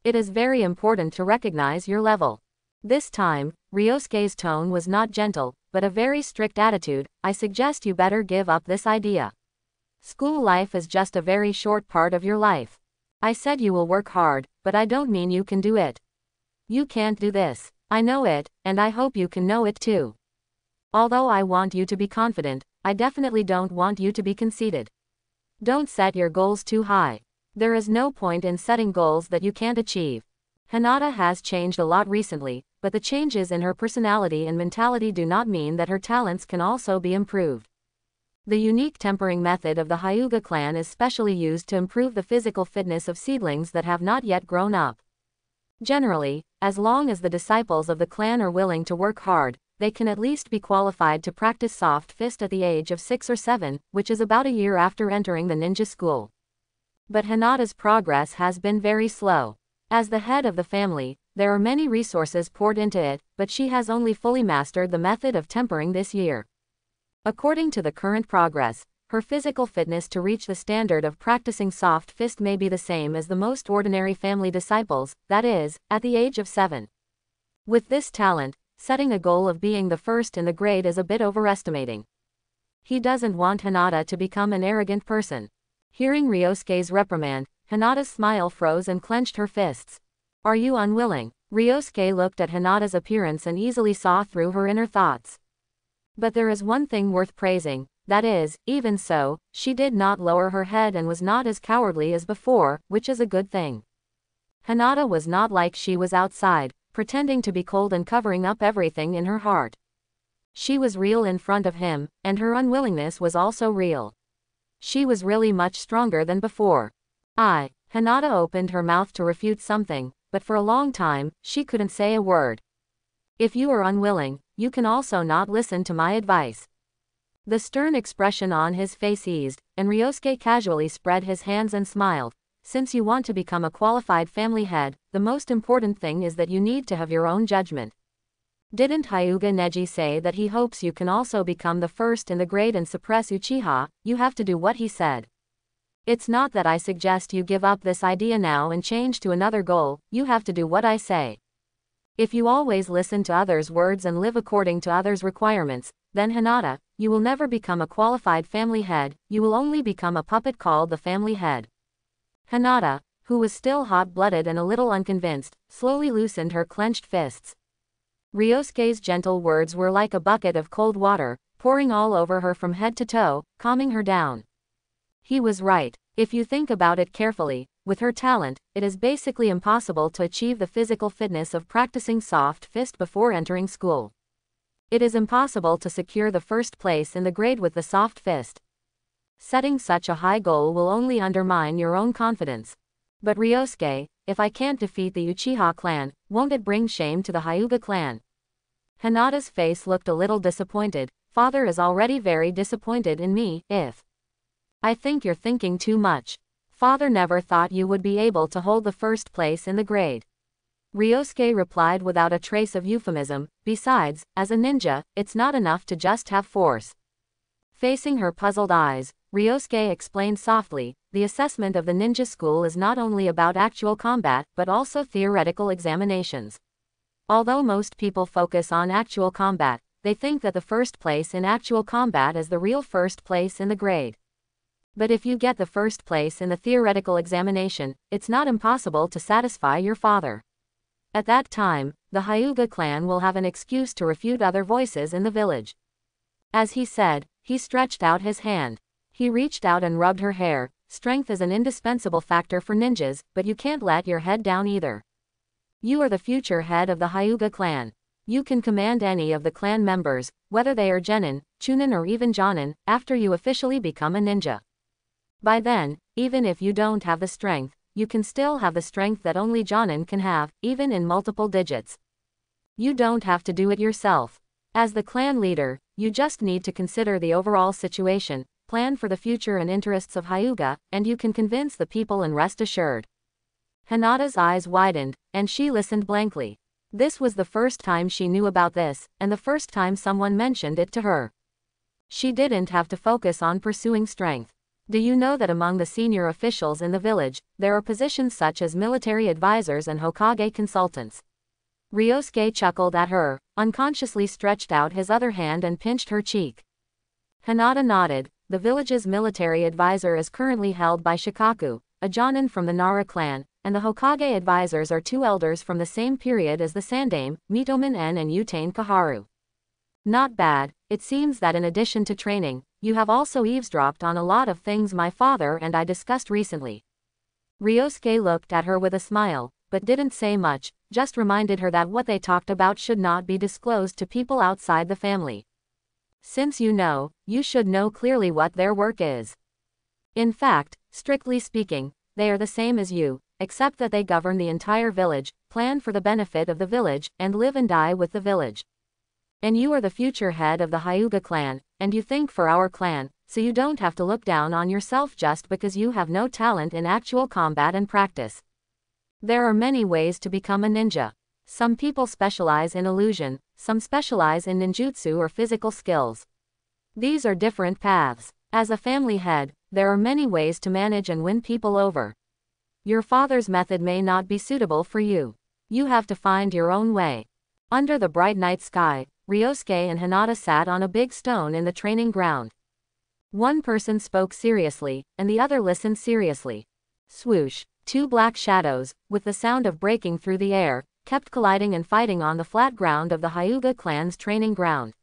It is very important to recognize your level. This time, Ryosuke's tone was not gentle, but a very strict attitude. I suggest you better give up this idea. School life is just a very short part of your life. I said you will work hard, but I don't mean you can do it. You can't do this. I know it, and I hope you can know it too. Although I want you to be confident, I definitely don't want you to be conceited. Don't set your goals too high. There is no point in setting goals that you can't achieve. Hinata has changed a lot recently, but the changes in her personality and mentality do not mean that her talents can also be improved. The unique tempering method of the Hyuga clan is specially used to improve the physical fitness of seedlings that have not yet grown up. Generally, as long as the disciples of the clan are willing to work hard, they can at least be qualified to practice soft fist at the age of 6 or 7, which is about a year after entering the ninja school. But Hinata's progress has been very slow. As the head of the family, there are many resources poured into it, but she has only fully mastered the method of tempering this year. According to the current progress, her physical fitness to reach the standard of practicing soft fist may be the same as the most ordinary family disciples, that is, at the age of 7. With this talent, setting a goal of being the first in the grade is a bit overestimating. He doesn't want Hinata to become an arrogant person. Hearing Ryosuke's reprimand, Hinata's smile froze and clenched her fists. Are you unwilling? Ryosuke looked at Hinata's appearance and easily saw through her inner thoughts. But there is one thing worth praising, that is, even so, she did not lower her head and was not as cowardly as before, which is a good thing. Hinata was not like she was outside, pretending to be cold and covering up everything in her heart. She was real in front of him, and her unwillingness was also real. She was really much stronger than before. Hinata opened her mouth to refute something, but for a long time, she couldn't say a word. If you are unwilling, you can also not listen to my advice. The stern expression on his face eased, and Ryosuke casually spread his hands and smiled. Since you want to become a qualified family head, the most important thing is that you need to have your own judgment. Didn't Hyuga Neji say that he hopes you can also become the first in the grade and suppress Uchiha? You have to do what he said. It's not that I suggest you give up this idea now and change to another goal, you have to do what I say. If you always listen to others' words and live according to others' requirements, then Hinata, you will never become a qualified family head, you will only become a puppet called the family head. Hinata, who was still hot-blooded and a little unconvinced, slowly loosened her clenched fists. Ryosuke's gentle words were like a bucket of cold water, pouring all over her from head to toe, calming her down. He was right. If you think about it carefully, with her talent, it is basically impossible to achieve the physical fitness of practicing soft fist before entering school. It is impossible to secure the first place in the grade with the soft fist. Setting such a high goal will only undermine your own confidence. But Ryosuke, if I can't defeat the Uchiha clan, won't it bring shame to the Hyuga clan? Hinata's face looked a little disappointed. Father is already very disappointed in me, if. I think you're thinking too much. Father never thought you would be able to hold the first place in the grade. Ryosuke replied without a trace of euphemism. Besides, as a ninja, it's not enough to just have force. Facing her puzzled eyes, Ryosuke explained softly, the assessment of the ninja school is not only about actual combat but also theoretical examinations. Although most people focus on actual combat, they think that the first place in actual combat is the real first place in the grade. But if you get the first place in the theoretical examination, it's not impossible to satisfy your father. At that time, the Hyuga clan will have an excuse to refute other voices in the village. As he said, he stretched out his hand. He reached out and rubbed her hair. Strength is an indispensable factor for ninjas, but you can't let your head down either. You are the future head of the Hyuga clan. You can command any of the clan members, whether they are genin, chunin or even jonin, after you officially become a ninja. By then, even if you don't have the strength, you can still have the strength that only Jonin can have, even in multiple digits. You don't have to do it yourself. As the clan leader, you just need to consider the overall situation, plan for the future and interests of Hyuga, and you can convince the people and rest assured. Hinata's eyes widened, and she listened blankly. This was the first time she knew about this, and the first time someone mentioned it to her. She didn't have to focus on pursuing strength. Do you know that among the senior officials in the village, there are positions such as military advisors and Hokage consultants? Ryosuke chuckled at her, unconsciously stretched out his other hand and pinched her cheek. Hinata nodded. The village's military advisor is currently held by Shikaku, a Jonin from the Nara clan, and the Hokage advisors are two elders from the same period as the Sandaime, Mitomen-en and Utane Kaharu. Not bad. It seems that in addition to training, you have also eavesdropped on a lot of things my father and I discussed recently. Ryosuke looked at her with a smile, but didn't say much, just reminded her that what they talked about should not be disclosed to people outside the family. Since you know, you should know clearly what their work is. In fact, strictly speaking, they are the same as you, except that they govern the entire village, plan for the benefit of the village, and live and die with the village. And you are the future head of the Hyuga clan, and you think for our clan, so you don't have to look down on yourself just because you have no talent in actual combat and practice. There are many ways to become a ninja. Some people specialize in illusion, some specialize in ninjutsu or physical skills. These are different paths. As a family head, there are many ways to manage and win people over. Your father's method may not be suitable for you. You have to find your own way. Under the bright night sky, Ryosuke and Hinata sat on a big stone in the training ground. One person spoke seriously, and the other listened seriously. Swoosh, two black shadows, with the sound of breaking through the air, kept colliding and fighting on the flat ground of the Hyuga clan's training ground.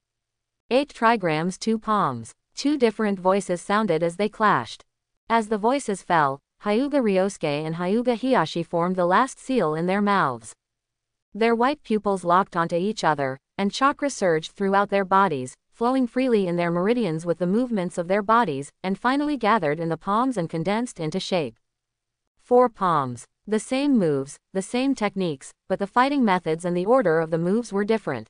8 trigrams 2 palms. 2 different voices sounded as they clashed. As the voices fell, Hyuga Ryosuke and Hyuga Hiyashi formed the last seal in their mouths. Their white pupils locked onto each other, and chakra surged throughout their bodies, flowing freely in their meridians with the movements of their bodies, and finally gathered in the palms and condensed into shape. 4 palms. The same moves, the same techniques, but the fighting methods and the order of the moves were different.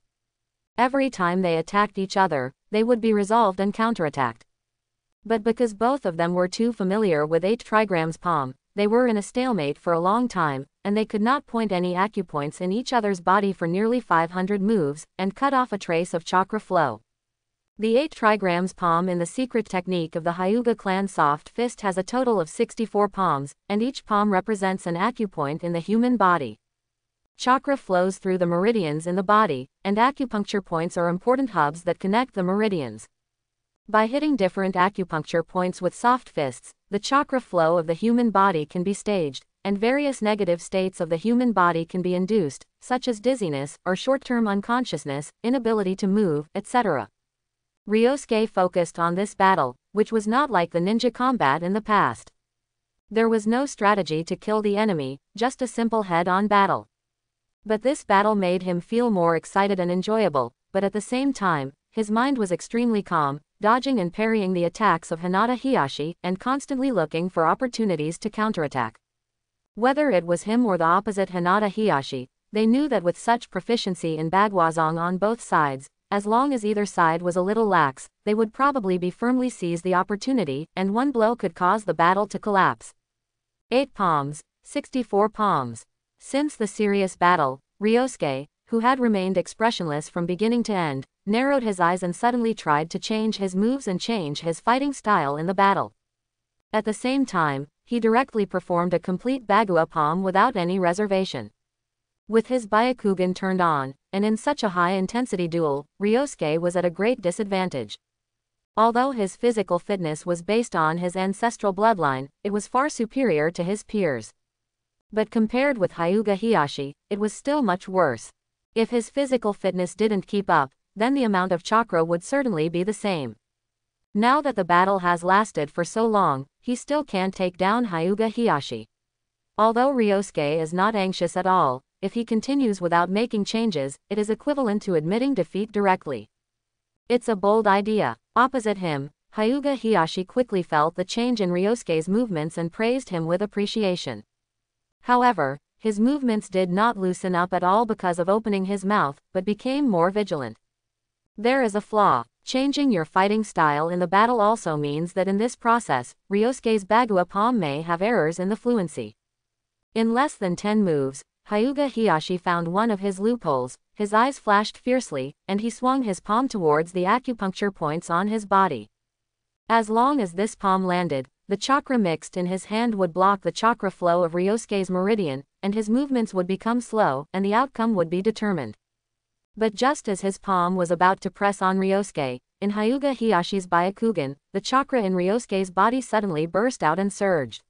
Every time they attacked each other, they would be resolved and counterattacked. But because both of them were too familiar with 8 trigrams palm, they were in a stalemate for a long time, and they could not point any acupoints in each other's body for nearly 500 moves, and cut off a trace of chakra flow. The 8 trigrams palm in the secret technique of the Hyuga clan soft fist has a total of 64 palms, and each palm represents an acupoint in the human body. Chakra flows through the meridians in the body, and acupuncture points are important hubs that connect the meridians. By hitting different acupuncture points with soft fists, the chakra flow of the human body can be staged, and various negative states of the human body can be induced, such as dizziness, or short-term unconsciousness, inability to move, etc. Ryosuke focused on this battle, which was not like the ninja combat in the past. There was no strategy to kill the enemy, just a simple head-on battle. But this battle made him feel more excited and enjoyable, but at the same time, his mind was extremely calm, dodging and parrying the attacks of Hinata Hiyashi, and constantly looking for opportunities to counterattack. Whether it was him or the opposite Hinata Hiyashi, they knew that with such proficiency in Bagwazong on both sides, as long as either side was a little lax, they would probably be firmly seize the opportunity, and one blow could cause the battle to collapse. 8 palms, 64 palms. Since the serious battle, Ryosuke, who had remained expressionless from beginning to end, narrowed his eyes and suddenly tried to change his moves and change his fighting style in the battle. At the same time, he directly performed a complete Bagua palm without any reservation. With his Byakugan turned on, and in such a high-intensity duel, Ryosuke was at a great disadvantage. Although his physical fitness was based on his ancestral bloodline, it was far superior to his peers. But compared with Hyuga Hiyashi, it was still much worse. If his physical fitness didn't keep up, then the amount of chakra would certainly be the same. Now that the battle has lasted for so long, he still can't take down Hyuga Hiyashi. Although Ryosuke is not anxious at all, if he continues without making changes, it is equivalent to admitting defeat directly. It's a bold idea. Opposite him, Hyuga Hiyashi quickly felt the change in Ryosuke's movements and praised him with appreciation. However, his movements did not loosen up at all because of opening his mouth, but became more vigilant. There is a flaw. Changing your fighting style in the battle also means that in this process, Ryosuke's Bagua palm may have errors in the fluency. In less than 10 moves, Hyuga Hiyashi found one of his loopholes, his eyes flashed fiercely, and he swung his palm towards the acupuncture points on his body. As long as this palm landed, the chakra mixed in his hand would block the chakra flow of Ryosuke's meridian, and his movements would become slow, and the outcome would be determined. But just as his palm was about to press on Ryosuke, in Hyuga Hiyashi's Byakugan, the chakra in Ryosuke's body suddenly burst out and surged.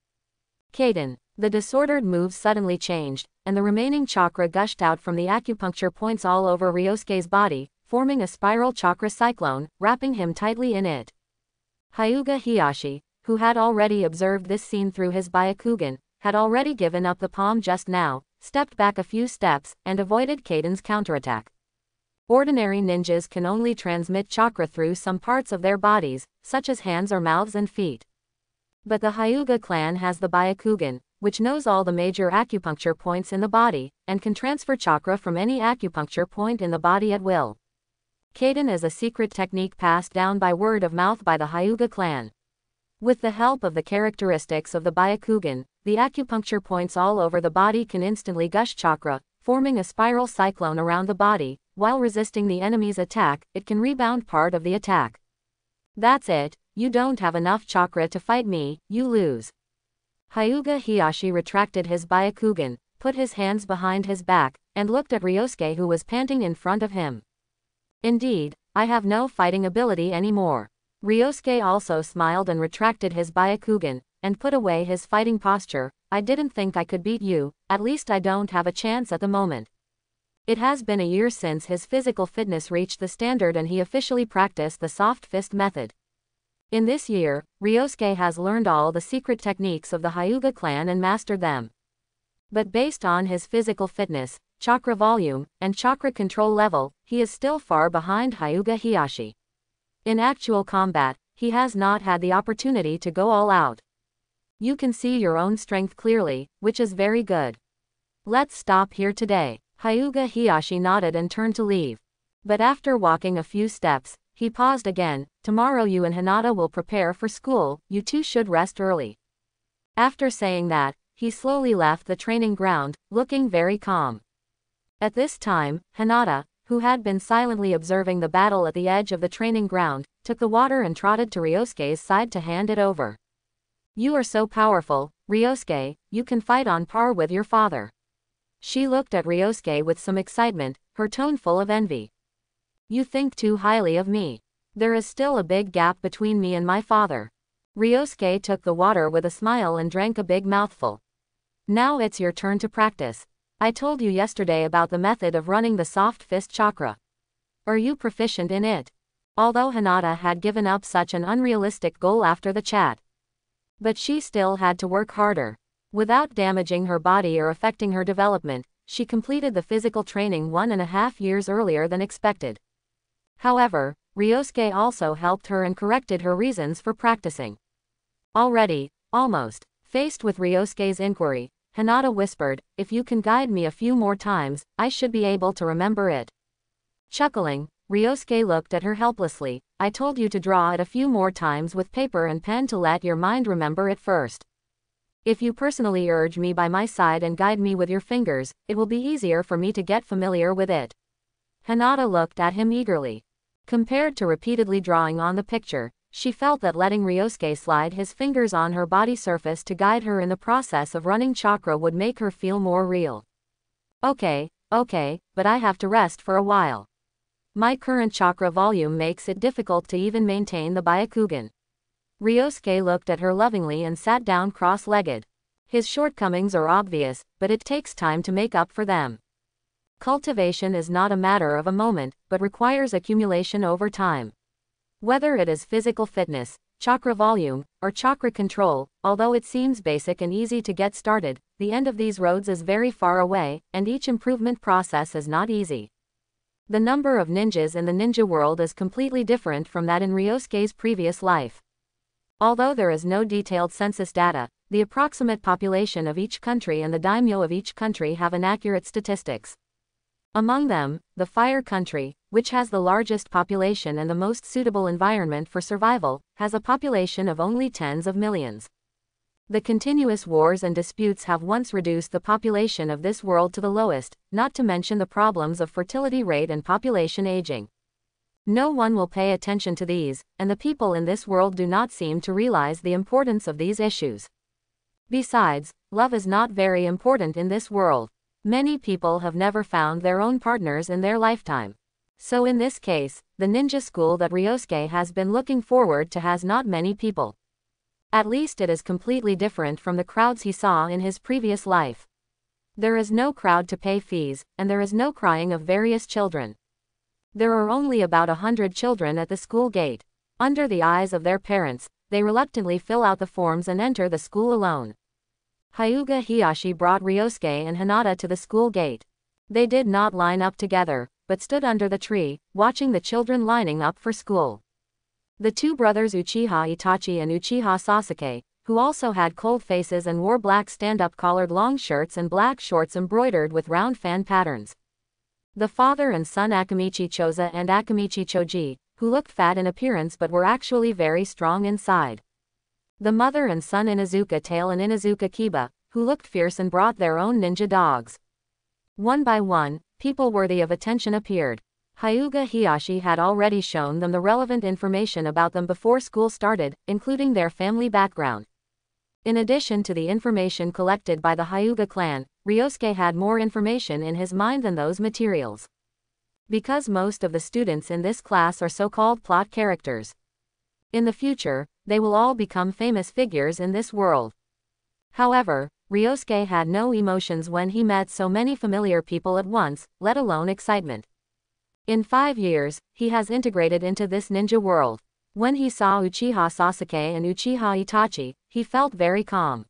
Kaden. The disordered moves suddenly changed, and the remaining chakra gushed out from the acupuncture points all over Ryosuke's body, forming a spiral chakra cyclone, wrapping him tightly in it. Hyuga Hiyashi, who had already observed this scene through his Byakugan, had already given up the palm just now, stepped back a few steps, and avoided Kaden's counterattack. Ordinary ninjas can only transmit chakra through some parts of their bodies, such as hands or mouths and feet. But the Hyuga clan has the Byakugan, which knows all the major acupuncture points in the body, and can transfer chakra from any acupuncture point in the body at will. Kaden is a secret technique passed down by word of mouth by the Hyuga clan. With the help of the characteristics of the Byakugan, the acupuncture points all over the body can instantly gush chakra, forming a spiral cyclone around the body. While resisting the enemy's attack, it can rebound part of the attack. That's it, you don't have enough chakra to fight me, you lose. Hyuga Hiyashi retracted his Byakugan, put his hands behind his back, and looked at Ryosuke, who was panting in front of him. Indeed, I have no fighting ability anymore. Ryosuke also smiled and retracted his Byakugan, and put away his fighting posture. I didn't think I could beat you, at least I don't have a chance at the moment. It has been a year since his physical fitness reached the standard and he officially practiced the soft fist method. In this year, Ryosuke has learned all the secret techniques of the Hyuga clan and mastered them. But based on his physical fitness, chakra volume, and chakra control level, he is still far behind Hyuga Hiyashi. In actual combat, he has not had the opportunity to go all out. You can see your own strength clearly, which is very good. Let's stop here today. Hyuga Hiyashi nodded and turned to leave. But after walking a few steps, he paused again. Tomorrow you and Hinata will prepare for school, you two should rest early. After saying that, he slowly left the training ground, looking very calm. At this time, Hinata, who had been silently observing the battle at the edge of the training ground, took the water and trotted to Ryosuke's side to hand it over. You are so powerful, Ryosuke, you can fight on par with your father. She looked at Ryosuke with some excitement, her tone full of envy. You think too highly of me. There is still a big gap between me and my father. Ryosuke took the water with a smile and drank a big mouthful. Now it's your turn to practice. I told you yesterday about the method of running the soft fist chakra. Are you proficient in it? Although Hinata had given up such an unrealistic goal after the chat. But she still had to work harder. Without damaging her body or affecting her development, she completed the physical training 1.5 years earlier than expected. However, Ryosuke also helped her and corrected her reasons for practicing. Already, almost, faced with Ryosuke's inquiry, Hinata whispered, if you can guide me a few more times, I should be able to remember it. Chuckling, Ryosuke looked at her helplessly. I told you to draw it a few more times with paper and pen to let your mind remember it first. If you personally urge me by my side and guide me with your fingers, it will be easier for me to get familiar with it. Hinata looked at him eagerly. Compared to repeatedly drawing on the picture, she felt that letting Ryosuke slide his fingers on her body surface to guide her in the process of running chakra would make her feel more real. Okay, but I have to rest for a while. My current chakra volume makes it difficult to even maintain the Byakugan. Ryosuke looked at her lovingly and sat down cross-legged. His shortcomings are obvious, but it takes time to make up for them. Cultivation is not a matter of a moment, but requires accumulation over time. Whether it is physical fitness, chakra volume, or chakra control, although it seems basic and easy to get started, the end of these roads is very far away, and each improvement process is not easy. The number of ninjas in the ninja world is completely different from that in Ryosuke's previous life. Although there is no detailed census data, the approximate population of each country and the daimyo of each country have inaccurate statistics. Among them, the Fire Country, which has the largest population and the most suitable environment for survival, has a population of only tens of millions. The continuous wars and disputes have once reduced the population of this world to the lowest, not to mention the problems of fertility rate and population aging. No one will pay attention to these, and the people in this world do not seem to realize the importance of these issues. Besides, love is not very important in this world. Many people have never found their own partners in their lifetime. So in this case, the ninja school that Ryosuke has been looking forward to has not many people. At least it is completely different from the crowds he saw in his previous life. There is no crowd to pay fees, and there is no crying of various children. There are only about 100 children at the school gate. Under the eyes of their parents, they reluctantly fill out the forms and enter the school alone. Hyuga Hiyashi brought Ryosuke and Hinata to the school gate. They did not line up together, but stood under the tree, watching the children lining up for school. The two brothers Uchiha Itachi and Uchiha Sasuke, who also had cold faces and wore black stand-up collared long shirts and black shorts embroidered with round fan patterns. The father and son Akamichi Choza and Akamichi Choji, who looked fat in appearance but were actually very strong inside. The mother and son Inuzuka Tail and Inuzuka Kiba, who looked fierce and brought their own ninja dogs. One by one, people worthy of attention appeared. Hyuga Hiyashi had already shown them the relevant information about them before school started, including their family background. In addition to the information collected by the Hyuga clan, Ryosuke had more information in his mind than those materials. Because most of the students in this class are so-called plot characters. In the future, they will all become famous figures in this world. However, Ryosuke had no emotions when he met so many familiar people at once, let alone excitement. In 5 years, he has integrated into this ninja world. When he saw Uchiha Sasuke and Uchiha Itachi, he felt very calm.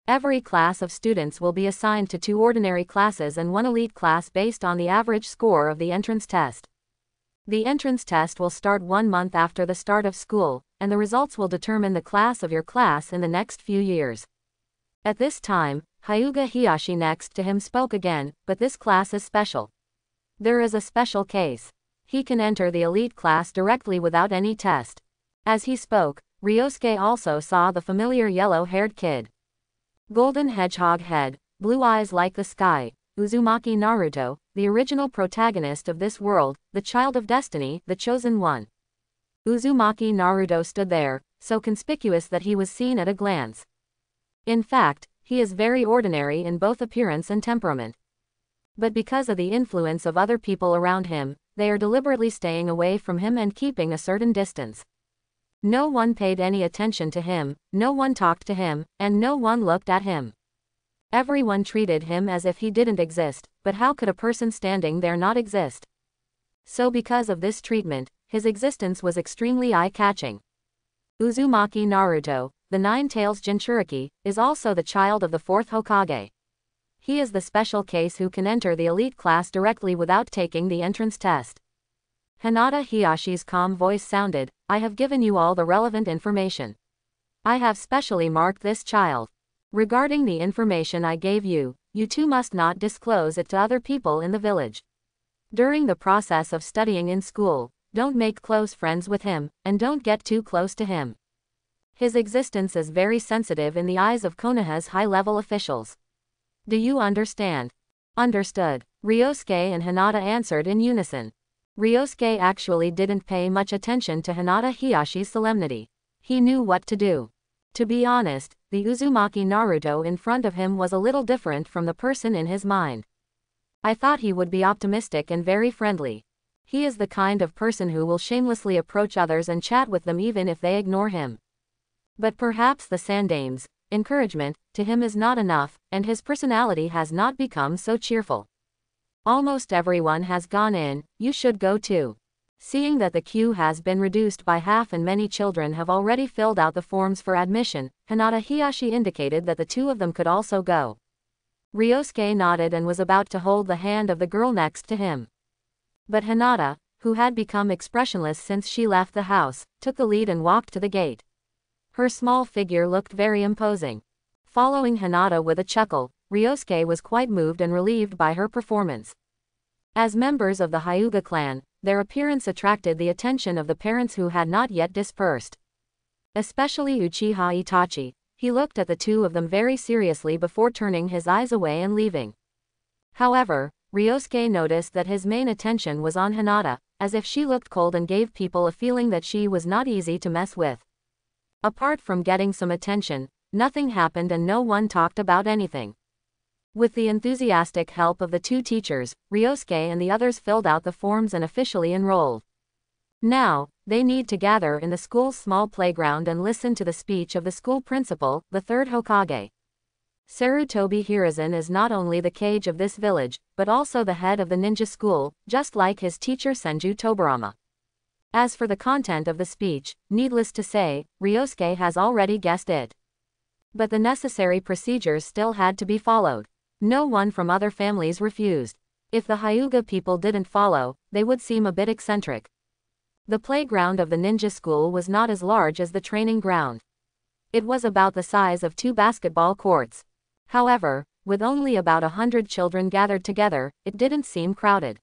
Every class of students will be assigned to 2 ordinary classes and 1 elite class based on the average score of the entrance test. The entrance test will start 1 month after the start of school, and the results will determine the class of your class in the next few years. At this time, Hyuga Hiyashi next to him spoke again, but this class is special. There is a special case. He can enter the elite class directly without any test. As he spoke, Ryosuke also saw the familiar yellow-haired kid. Golden hedgehog head, blue eyes like the sky, Uzumaki Naruto, the original protagonist of this world, the child of destiny, the chosen one. Uzumaki Naruto stood there, so conspicuous that he was seen at a glance. In fact, he is very ordinary in both appearance and temperament. But because of the influence of other people around him, they are deliberately staying away from him and keeping a certain distance. No one paid any attention to him, no one talked to him, and no one looked at him. Everyone treated him as if he didn't exist, but how could a person standing there not exist? So because of this treatment, his existence was extremely eye-catching. Uzumaki Naruto, the Nine-Tails Jinchuriki, is also the child of the 4th Hokage. He is the special case who can enter the elite class directly without taking the entrance test. Hinata Hiyashi's calm voice sounded, "I have given you all the relevant information. I have specially marked this child. Regarding the information I gave you, you too must not disclose it to other people in the village. During the process of studying in school, don't make close friends with him, and don't get too close to him. His existence is very sensitive in the eyes of Konoha's high-level officials. Do you understand?" "Understood," Ryosuke and Hinata answered in unison. Ryosuke actually didn't pay much attention to Hinata Hiyashi's solemnity. He knew what to do. To be honest, the Uzumaki Naruto in front of him was a little different from the person in his mind. I thought he would be optimistic and very friendly. He is the kind of person who will shamelessly approach others and chat with them even if they ignore him. But perhaps the Sandame's encouragement to him is not enough, and his personality has not become so cheerful. Almost everyone has gone in, you should go too. Seeing that the queue has been reduced by half and many children have already filled out the forms for admission, Hinata Hiyashi indicated that the 2 of them could also go. Ryosuke nodded and was about to hold the hand of the girl next to him. But Hinata, who had become expressionless since she left the house, took the lead and walked to the gate. Her small figure looked very imposing. Following Hinata with a chuckle, Ryosuke was quite moved and relieved by her performance. As members of the Hyuga clan, their appearance attracted the attention of the parents who had not yet dispersed. Especially Uchiha Itachi, he looked at the two of them very seriously before turning his eyes away and leaving. However, Ryosuke noticed that his main attention was on Hinata, as if she looked cold and gave people a feeling that she was not easy to mess with. Apart from getting some attention, nothing happened and no one talked about anything. With the enthusiastic help of the two teachers, Ryosuke and the others filled out the forms and officially enrolled. Now, they need to gather in the school's small playground and listen to the speech of the school principal, the third Hokage. Sarutobi Hiruzen is not only the Kage of this village, but also the head of the ninja school, just like his teacher Senju Tobarama. As for the content of the speech, needless to say, Ryosuke has already guessed it. But the necessary procedures still had to be followed. No one from other families refused. If the Hyuga people didn't follow, they would seem a bit eccentric. The playground of the ninja school was not as large as the training ground. It was about the size of 2 basketball courts. However, with only about 100 children gathered together, it didn't seem crowded.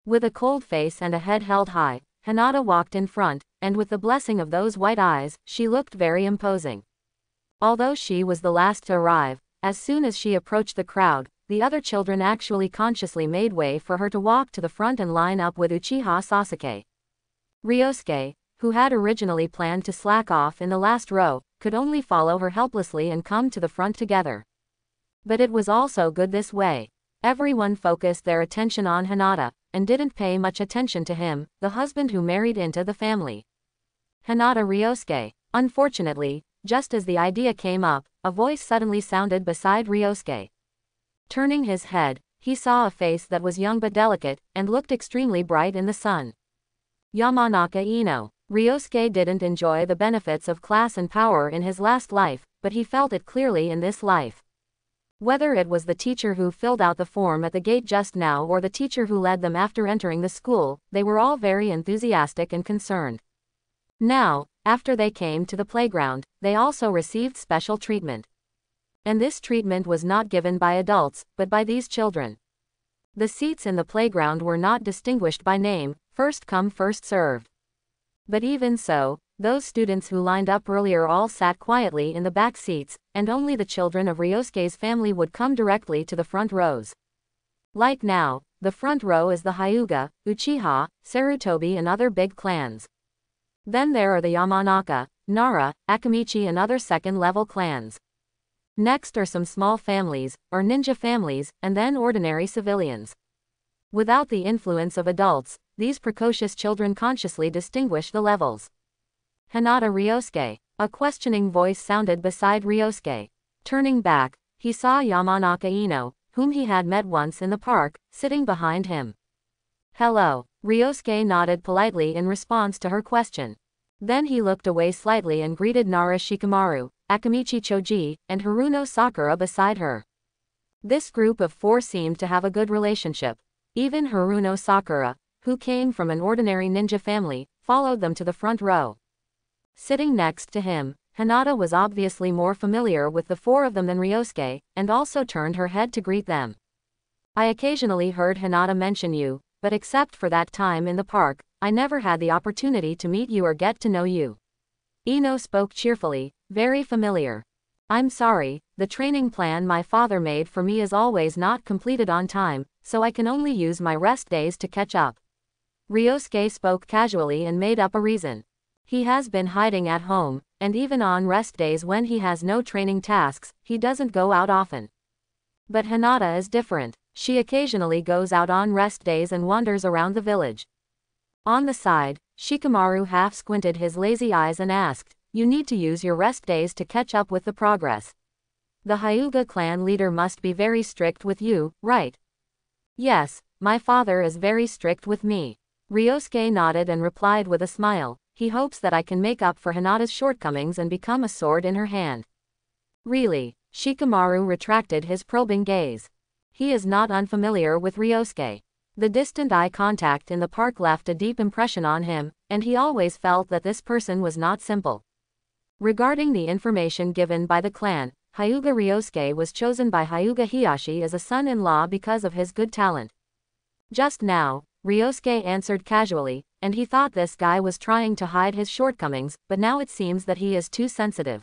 With a cold face and a head held high, Hinata walked in front, and with the blessing of those white eyes, she looked very imposing. Although she was the last to arrive, as soon as she approached the crowd, the other children actually consciously made way for her to walk to the front and line up with Uchiha Sasuke. Ryosuke, who had originally planned to slack off in the last row, could only follow her helplessly and come to the front together. But it was also good this way. Everyone focused their attention on Hinata, and didn't pay much attention to him, the husband who married into the family. Hinata Ryosuke. Unfortunately, just as the idea came up, a voice suddenly sounded beside Ryosuke. Turning his head, he saw a face that was young but delicate, and looked extremely bright in the sun. Yamanaka Ino. Ryosuke didn't enjoy the benefits of class and power in his last life, but he felt it clearly in this life. Whether it was the teacher who filled out the form at the gate just now or the teacher who led them after entering the school, they were all very enthusiastic and concerned. Now, after they came to the playground, they also received special treatment. And this treatment was not given by adults, but by these children. The seats in the playground were not distinguished by name, first come first served. But even so, those students who lined up earlier all sat quietly in the back seats, and only the children of Ryosuke's family would come directly to the front rows. Like now, the front row is the Hyuga, Uchiha, Sarutobi and other big clans. Then there are the Yamanaka, Nara, Akamichi and other second-level clans. Next are some small families, or ninja families, and then ordinary civilians. Without the influence of adults, these precocious children consciously distinguish the levels. Hinata Ryosuke. A questioning voice sounded beside Ryosuke. Turning back, he saw Yamanaka Ino, whom he had met once in the park, sitting behind him. Hello. Ryosuke nodded politely in response to her question. Then he looked away slightly and greeted Nara Shikamaru, Akamichi Choji, and Haruno Sakura beside her. This group of 4 seemed to have a good relationship. Even Haruno Sakura, who came from an ordinary ninja family, followed them to the front row. Sitting next to him, Hinata was obviously more familiar with the 4 of them than Ryosuke, and also turned her head to greet them. I occasionally heard Hinata mention you, but except for that time in the park, I never had the opportunity to meet you or get to know you. Ino spoke cheerfully, very familiar. I'm sorry, the training plan my father made for me is always not completed on time, so I can only use my rest days to catch up. Ryosuke spoke casually and made up a reason. He has been hiding at home, and even on rest days when he has no training tasks, he doesn't go out often. But Hinata is different. She occasionally goes out on rest days and wanders around the village. On the side, Shikamaru half squinted his lazy eyes and asked, You need to use your rest days to catch up with the progress. The Hyuga clan leader must be very strict with you, right? Yes, my father is very strict with me. Ryosuke nodded and replied with a smile. He hopes that I can make up for Hinata's shortcomings and become a sword in her hand. Really? Shikamaru retracted his probing gaze. He is not unfamiliar with Ryosuke. The distant eye contact in the park left a deep impression on him, and he always felt that this person was not simple. Regarding the information given by the clan, Hyuga Ryosuke was chosen by Hyuga Hiyashi as a son-in-law because of his good talent. Just now, Ryosuke answered casually, and he thought this guy was trying to hide his shortcomings, but now it seems that he is too sensitive.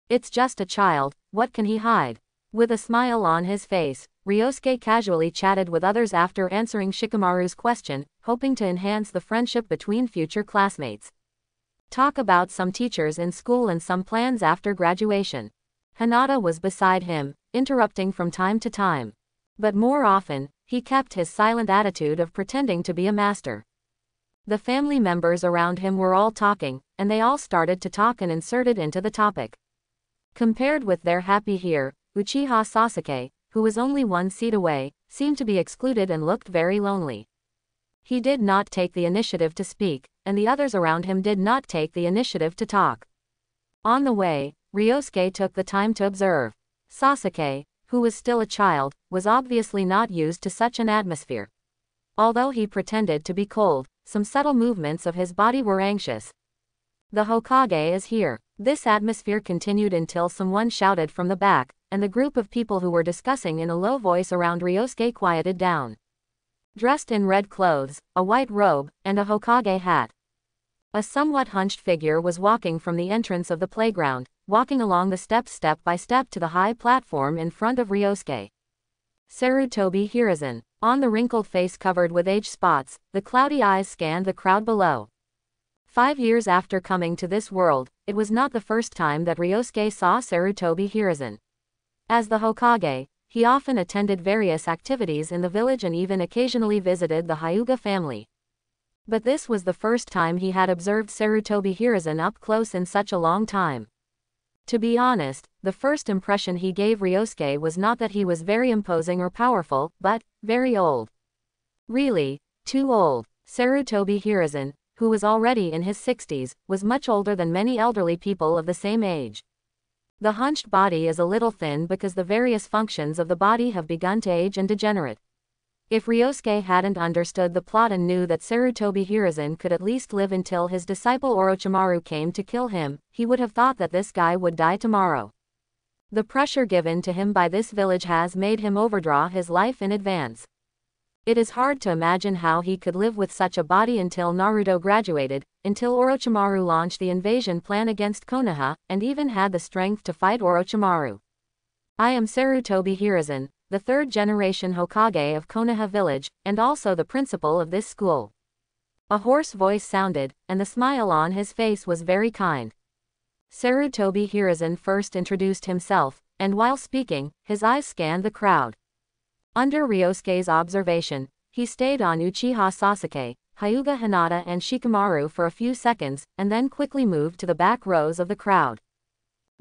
It's just a child, what can he hide? With a smile on his face, Ryosuke casually chatted with others after answering Shikamaru's question, hoping to enhance the friendship between future classmates. Talk about some teachers in school and some plans after graduation. Hinata was beside him, interrupting from time to time. But more often, he kept his silent attitude of pretending to be a master. The family members around him were all talking, and they all started to talk and inserted into the topic. Compared with their happy here, Uchiha Sasuke, who was only 1 seat away, seemed to be excluded and looked very lonely. He did not take the initiative to speak, and the others around him did not take the initiative to talk. On the way, Ryosuke took the time to observe. Sasuke, who was still a child, was obviously not used to such an atmosphere. Although he pretended to be cold, some subtle movements of his body were anxious. The Hokage is here. This atmosphere continued until someone shouted from the back, and the group of people who were discussing in a low voice around Ryosuke quieted down. Dressed in red clothes, a white robe, and a Hokage hat. A somewhat hunched figure was walking from the entrance of the playground, walking along the steps step by step to the high platform in front of Ryosuke. Sarutobi Hiruzen. On the wrinkled face covered with age spots, the cloudy eyes scanned the crowd below. 5 years after coming to this world, it was not the first time that Ryosuke saw Sarutobi Hiruzen. As the Hokage, he often attended various activities in the village and even occasionally visited the Hyuga family. But this was the first time he had observed Sarutobi Hiruzen up close in such a long time. To be honest, the first impression he gave Ryosuke was not that he was very imposing or powerful, but very old. Really, too old. Sarutobi Hiruzen, who was already in his 60s, was much older than many elderly people of the same age. The hunched body is a little thin because the various functions of the body have begun to age and degenerate. If Ryosuke hadn't understood the plot and knew that Sarutobi Hiruzen could at least live until his disciple Orochimaru came to kill him, he would have thought that this guy would die tomorrow. The pressure given to him by this village has made him overdraw his life in advance. It is hard to imagine how he could live with such a body until Naruto graduated, until Orochimaru launched the invasion plan against Konoha, and even had the strength to fight Orochimaru. I am Sarutobi Hiruzen, the 3rd generation Hokage of Konoha village, and also the principal of this school. A hoarse voice sounded, and the smile on his face was very kind. Sarutobi Hiruzen first introduced himself, and while speaking, his eyes scanned the crowd. Under Ryosuke's observation, he stayed on Uchiha Sasuke, Hyuga Hinata and Shikamaru for a few seconds, and then quickly moved to the back rows of the crowd.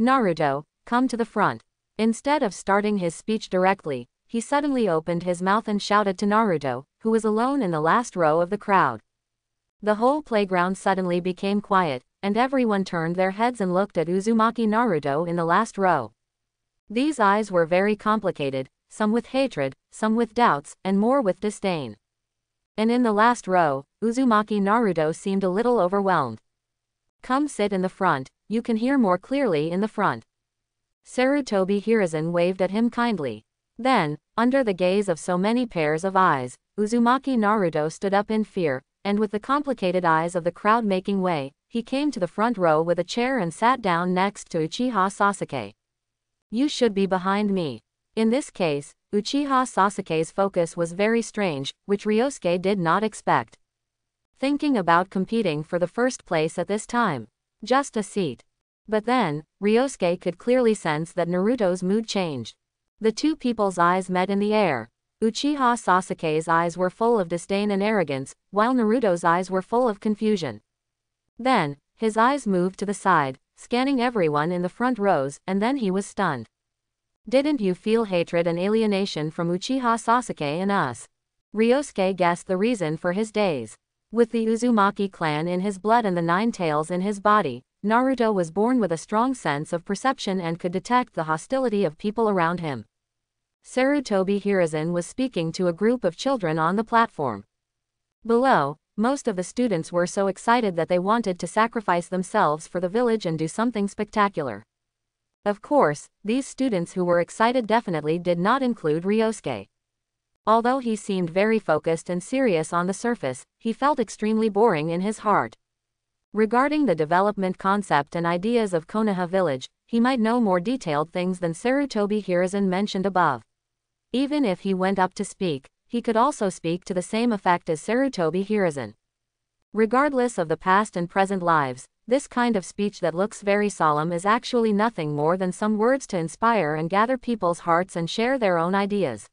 Naruto, come to the front. Instead of starting his speech directly, he suddenly opened his mouth and shouted to Naruto, who was alone in the last row of the crowd. The whole playground suddenly became quiet, and everyone turned their heads and looked at Uzumaki Naruto in the last row. These eyes were very complicated, some with hatred, some with doubts, and more with disdain. And in the last row, Uzumaki Naruto seemed a little overwhelmed. Come sit in the front, you can hear more clearly in the front. Sarutobi Hiruzen waved at him kindly. Then, under the gaze of so many pairs of eyes, Uzumaki Naruto stood up in fear, and with the complicated eyes of the crowd making way, he came to the front row with a chair and sat down next to Uchiha Sasuke. You should be behind me. In this case, Uchiha Sasuke's focus was very strange, which Ryosuke did not expect. Thinking about competing for the first place at this time. Just a seat. But then, Ryosuke could clearly sense that Naruto's mood changed. The two people's eyes met in the air. Uchiha Sasuke's eyes were full of disdain and arrogance, while Naruto's eyes were full of confusion. Then, his eyes moved to the side, scanning everyone in the front rows, and then he was stunned. Didn't you feel hatred and alienation from Uchiha Sasuke and us? Ryosuke guessed the reason for his daze. With the Uzumaki clan in his blood and the 9 tails in his body, Naruto was born with a strong sense of perception and could detect the hostility of people around him. Sarutobi Hiruzen was speaking to a group of children on the platform. Below, most of the students were so excited that they wanted to sacrifice themselves for the village and do something spectacular. Of course, these students who were excited definitely did not include Ryosuke. Although he seemed very focused and serious on the surface, he felt extremely boring in his heart. Regarding the development concept and ideas of Konoha village, he might know more detailed things than Sarutobi Hiruzen mentioned above. Even if he went up to speak, he could also speak to the same effect as Sarutobi Hiruzen. Regardless of the past and present lives, this kind of speech that looks very solemn is actually nothing more than some words to inspire and gather people's hearts and share their own ideas.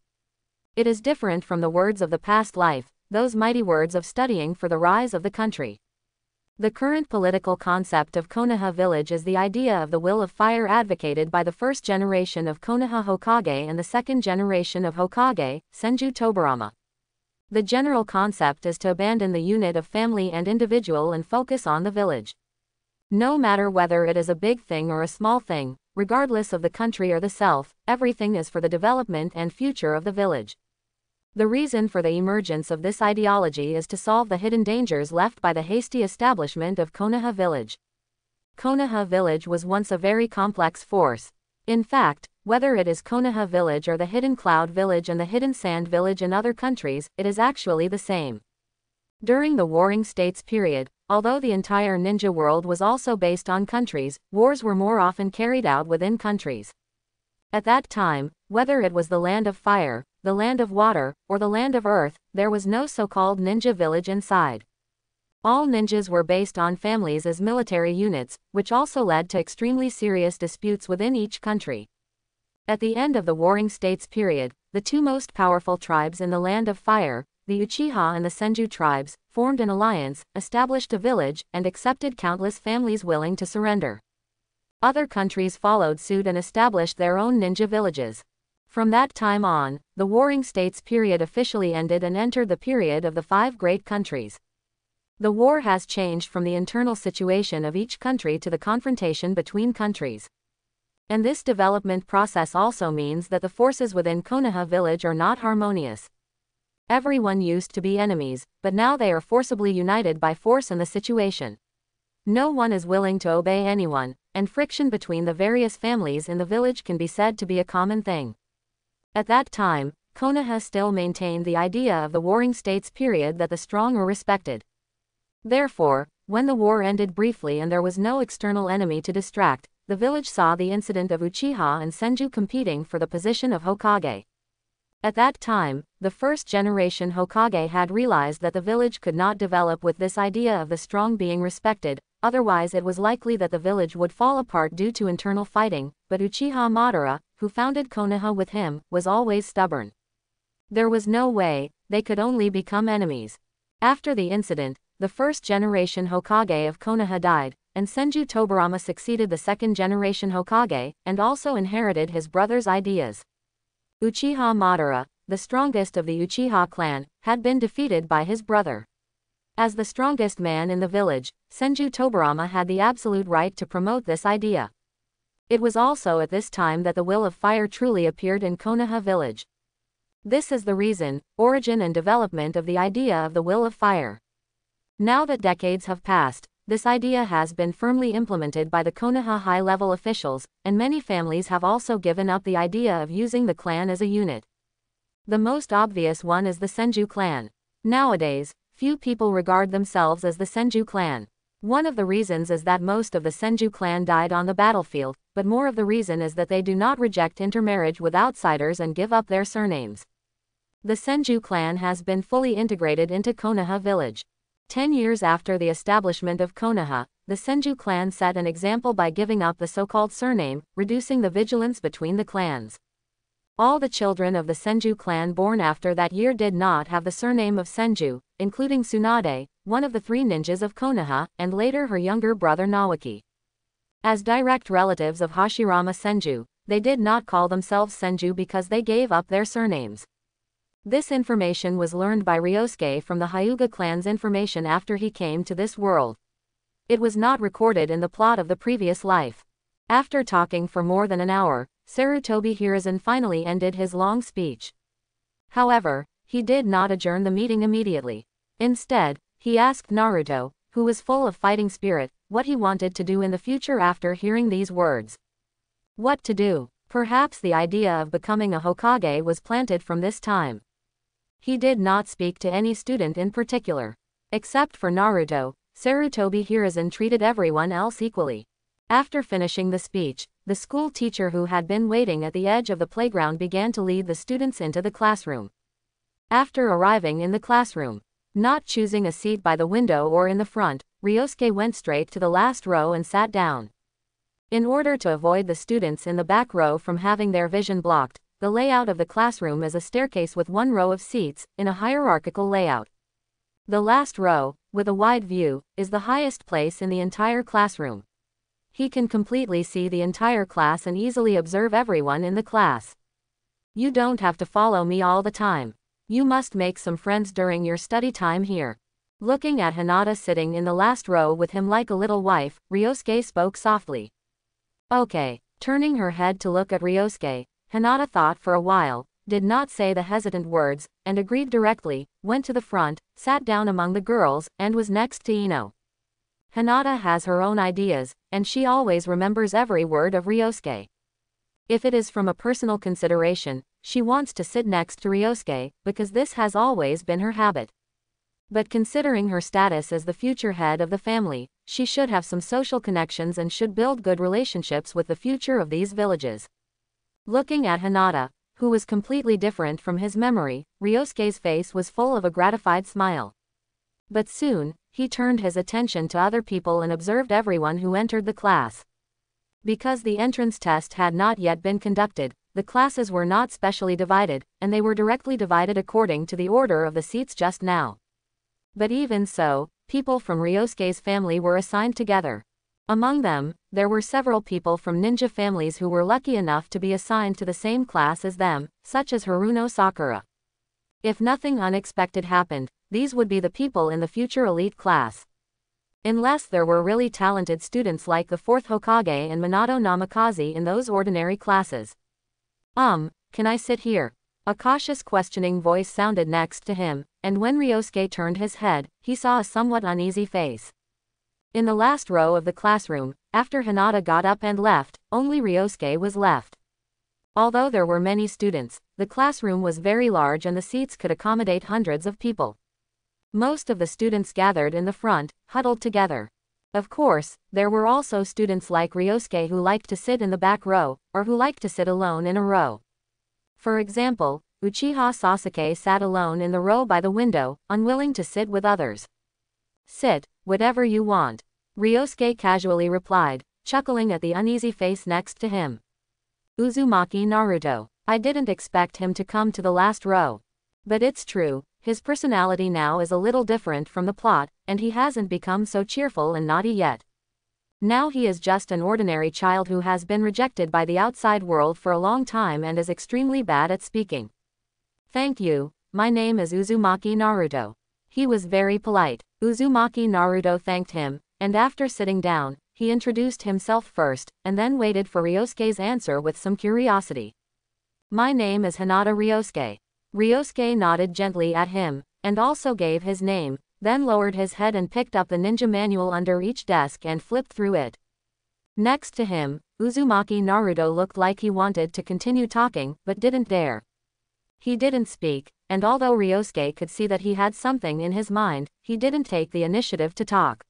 It is different from the words of the past life, those mighty words of studying for the rise of the country. The current political concept of Konoha village is the idea of the will of fire advocated by the first generation of Konoha Hokage and the second generation of Hokage, Senju Tobarama. The general concept is to abandon the unit of family and individual and focus on the village. No matter whether it is a big thing or a small thing, regardless of the country or the self, everything is for the development and future of the village. The reason for the emergence of this ideology is to solve the hidden dangers left by the hasty establishment of Konoha village. Konoha village was once a very complex force. In fact, whether it is Konoha village or the hidden cloud village and the hidden sand village in other countries, it is actually the same. During the Warring States period, although the entire ninja world was also based on countries, wars were more often carried out within countries. At that time, whether it was the land of fire, the land of water, or the land of earth, there was no so-called ninja village inside. All ninjas were based on families as military units, which also led to extremely serious disputes within each country. At the end of the Warring States period, the two most powerful tribes in the land of fire, the Uchiha and the Senju tribes, formed an alliance, established a village, and accepted countless families willing to surrender. Other countries followed suit and established their own ninja villages. From that time on, the Warring States period officially ended and entered the period of the five great countries. The war has changed from the internal situation of each country to the confrontation between countries. And this development process also means that the forces within Konoha village are not harmonious. Everyone used to be enemies, but now they are forcibly united by force in the situation. No one is willing to obey anyone, and friction between the various families in the village can be said to be a common thing. At that time, Konoha still maintained the idea of the Warring States period that the strong were respected. Therefore, when the war ended briefly and there was no external enemy to distract, the village saw the incident of Uchiha and Senju competing for the position of Hokage. At that time, the first generation Hokage had realized that the village could not develop with this idea of the strong being respected, otherwise it was likely that the village would fall apart due to internal fighting, but Uchiha Madara, who founded Konoha with him, was always stubborn. There was no way, they could only become enemies. After the incident, the first generation Hokage of Konoha died, and Senju Tobarama succeeded the second generation Hokage, and also inherited his brother's ideas. Uchiha Madara, the strongest of the Uchiha clan, had been defeated by his brother. As the strongest man in the village, Senju Tobarama had the absolute right to promote this idea. It was also at this time that the will of fire truly appeared in Konoha village. This is the reason, origin and development of the idea of the will of fire. Now that decades have passed, this idea has been firmly implemented by the Konoha high-level officials, and many families have also given up the idea of using the clan as a unit. The most obvious one is the Senju clan. Nowadays, few people regard themselves as the Senju clan. One of the reasons is that most of the Senju clan died on the battlefield, but more of the reason is that they do not reject intermarriage with outsiders and give up their surnames. The Senju clan has been fully integrated into Konoha village. 10 years after the establishment of Konoha, the Senju clan set an example by giving up the so-called surname, reducing the vigilance between the clans. All the children of the Senju clan born after that year did not have the surname of Senju, including Tsunade, one of the three ninjas of Konoha, and later her younger brother Nawaki. As direct relatives of Hashirama Senju, they did not call themselves Senju because they gave up their surnames. This information was learned by Ryosuke from the Hyuga clan's information after he came to this world. It was not recorded in the plot of the previous life. After talking for more than an hour, Sarutobi Hiruzen finally ended his long speech. However, he did not adjourn the meeting immediately. Instead, he asked Naruto, who was full of fighting spirit, what he wanted to do in the future after hearing these words. What to do? Perhaps the idea of becoming a Hokage was planted from this time. He did not speak to any student in particular. Except for Naruto, Sarutobi Hiruzen treated everyone else equally. After finishing the speech, the school teacher who had been waiting at the edge of the playground began to lead the students into the classroom. After arriving in the classroom, not choosing a seat by the window or in the front, Ryosuke went straight to the last row and sat down. In order to avoid the students in the back row from having their vision blocked, the layout of the classroom is a staircase with one row of seats, in a hierarchical layout. The last row, with a wide view, is the highest place in the entire classroom. He can completely see the entire class and easily observe everyone in the class. You don't have to follow me all the time. You must make some friends during your study time here. Looking at Hinata sitting in the last row with him like a little wife, Ryosuke spoke softly. Okay. Turning her head to look at Ryosuke, Hinata thought for a while, did not say the hesitant words, and agreed directly, went to the front, sat down among the girls, and was next to Ino. Hinata has her own ideas, and she always remembers every word of Ryosuke. If it is from a personal consideration, she wants to sit next to Ryosuke, because this has always been her habit. But considering her status as the future head of the family, she should have some social connections and should build good relationships with the future of these villages. Looking at Hinata, who was completely different from his memory, Ryosuke's face was full of a gratified smile. But soon, he turned his attention to other people and observed everyone who entered the class. Because the entrance test had not yet been conducted, the classes were not specially divided, and they were directly divided according to the order of the seats just now. But even so, people from Ryosuke's family were assigned together. Among them, there were several people from ninja families who were lucky enough to be assigned to the same class as them, such as Haruno Sakura. If nothing unexpected happened, these would be the people in the future elite class. Unless there were really talented students like the 4th Hokage and Minato Namikaze in those ordinary classes. Can I sit here? A cautious questioning voice sounded next to him, and when Ryosuke turned his head, he saw a somewhat uneasy face. In the last row of the classroom, after Hinata got up and left, only Ryosuke was left. Although there were many students, the classroom was very large and the seats could accommodate hundreds of people. Most of the students gathered in the front, huddled together. Of course, there were also students like Ryosuke who liked to sit in the back row, or who liked to sit alone in a row. For example, Uchiha Sasuke sat alone in the row by the window, unwilling to sit with others. Sit, whatever you want, Ryosuke casually replied, chuckling at the uneasy face next to him. Uzumaki Naruto. I didn't expect him to come to the last row. But it's true, his personality now is a little different from the plot, and he hasn't become so cheerful and naughty yet. Now he is just an ordinary child who has been rejected by the outside world for a long time and is extremely bad at speaking. Thank you, my name is Uzumaki Naruto. He was very polite. Uzumaki Naruto thanked him, and after sitting down, he introduced himself first, and then waited for Ryosuke's answer with some curiosity. My name is Hinata Ryosuke. Ryosuke nodded gently at him, and also gave his name, then lowered his head and picked up the ninja manual under each desk and flipped through it. Next to him, Uzumaki Naruto looked like he wanted to continue talking, but didn't dare. He didn't speak, and although Ryosuke could see that he had something in his mind, he didn't take the initiative to talk.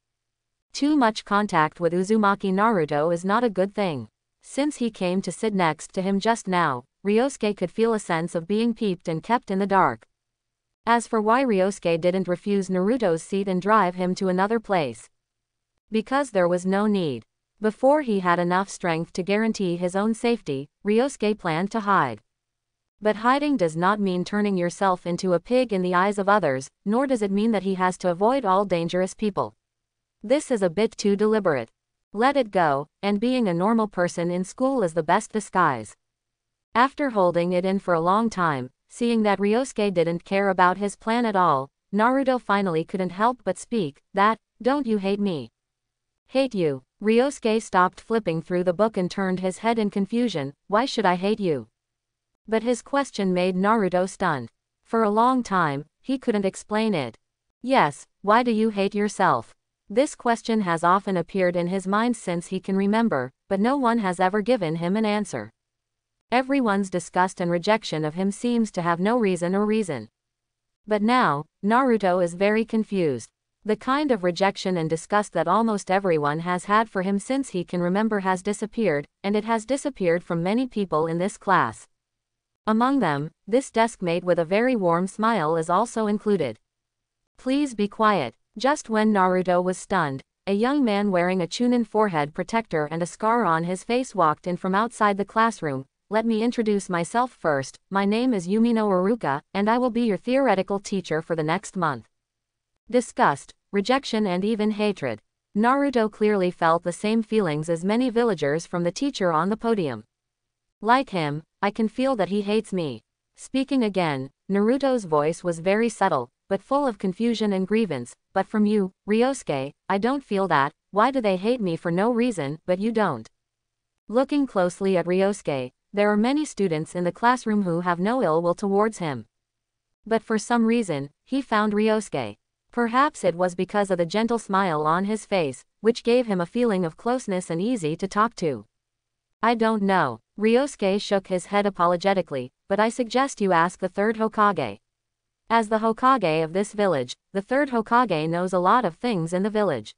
Too much contact with Uzumaki Naruto is not a good thing. Since he came to sit next to him just now, Ryosuke could feel a sense of being peeped and kept in the dark. As for why Ryosuke didn't refuse Naruto's seat and drive him to another place. Because there was no need. Before he had enough strength to guarantee his own safety, Ryosuke planned to hide. But hiding does not mean turning yourself into a pig in the eyes of others, nor does it mean that he has to avoid all dangerous people. This is a bit too deliberate. Let it go, and being a normal person in school is the best disguise. After holding it in for a long time, seeing that Ryosuke didn't care about his plan at all, Naruto finally couldn't help but speak, don't you hate me? Hate you? Ryosuke stopped flipping through the book and turned his head in confusion. Why should I hate you? But his question made Naruto stunned. For a long time, he couldn't explain it. Yes, why do you hate yourself? This question has often appeared in his mind since he can remember, but no one has ever given him an answer. Everyone's disgust and rejection of him seems to have no reason. But now, Naruto is very confused. The kind of rejection and disgust that almost everyone has had for him since he can remember has disappeared, and it has disappeared from many people in this class. Among them, this deskmate with a very warm smile is also included. Please be quiet. Just when Naruto was stunned, a young man wearing a Chunin forehead protector and a scar on his face walked in from outside the classroom. Let me introduce myself first. My name is Yumino Iruka, and I will be your theoretical teacher for the next month. Disgust, rejection and even hatred. Naruto clearly felt the same feelings as many villagers from the teacher on the podium. Like him, I can feel that he hates me. Speaking again, Naruto's voice was very subtle, but full of confusion and grievance. But from you, Ryosuke, I don't feel that. Why do they hate me for no reason, but you don't? Looking closely at Ryosuke, there are many students in the classroom who have no ill will towards him. But for some reason, he found Ryosuke. Perhaps it was because of the gentle smile on his face, which gave him a feeling of closeness and easy to talk to. I don't know. Ryosuke shook his head apologetically, but I suggest you ask the third Hokage. As the Hokage of this village, the third Hokage knows a lot of things in the village.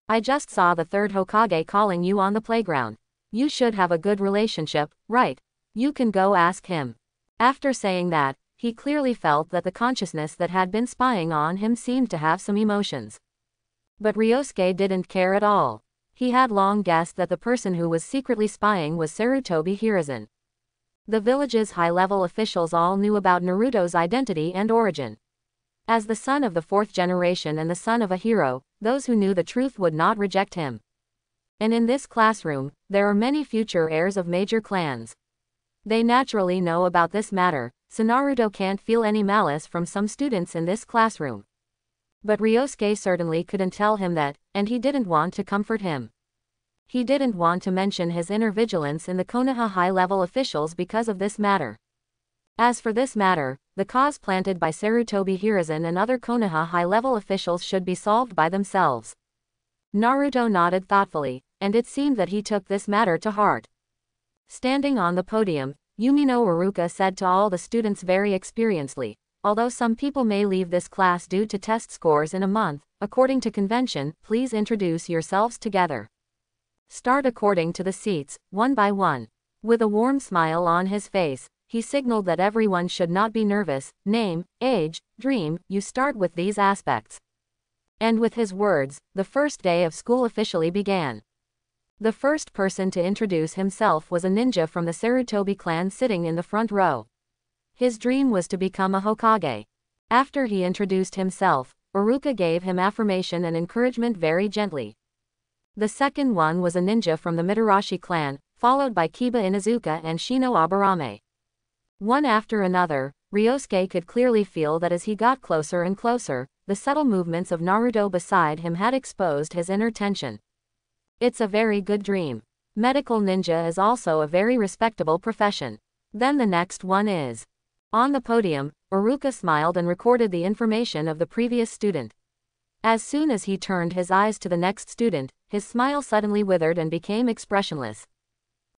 I just saw the third Hokage calling you on the playground. You should have a good relationship, right? You can go ask him. After saying that, he clearly felt that the consciousness that had been spying on him seemed to have some emotions. But Ryosuke didn't care at all. He had long guessed that the person who was secretly spying was Sarutobi Hiruzen. The village's high-level officials all knew about Naruto's identity and origin. As the son of the fourth generation and the son of a hero, those who knew the truth would not reject him. And in this classroom, there are many future heirs of major clans. They naturally know about this matter, so Naruto can't feel any malice from some students in this classroom. But Ryosuke certainly couldn't tell him that, and he didn't want to comfort him. He didn't want to mention his inner vigilance in the Konoha high-level officials because of this matter. As for this matter, the cause planted by Sarutobi Hiruzen and other Konoha high-level officials should be solved by themselves. Naruto nodded thoughtfully, and it seemed that he took this matter to heart. Standing on the podium, Yumino Iruka said to all the students very experiencedly, although some people may leave this class due to test scores in a month, according to convention, please introduce yourselves together. Start according to the seats, one by one. With a warm smile on his face, he signaled that everyone should not be nervous. Name, age, dream, you start with these aspects. And with his words, the first day of school officially began. The first person to introduce himself was a ninja from the Sarutobi clan sitting in the front row. His dream was to become a Hokage. After he introduced himself, Iruka gave him affirmation and encouragement very gently. The second one was a ninja from the Mitarashi clan, followed by Kiba Inuzuka and Shino Aburame. One after another, Ryosuke could clearly feel that as he got closer and closer, the subtle movements of Naruto beside him had exposed his inner tension. It's a very good dream. Medical ninja is also a very respectable profession. Then the next one is. On the podium, Iruka smiled and recorded the information of the previous student. As soon as he turned his eyes to the next student, his smile suddenly withered and became expressionless.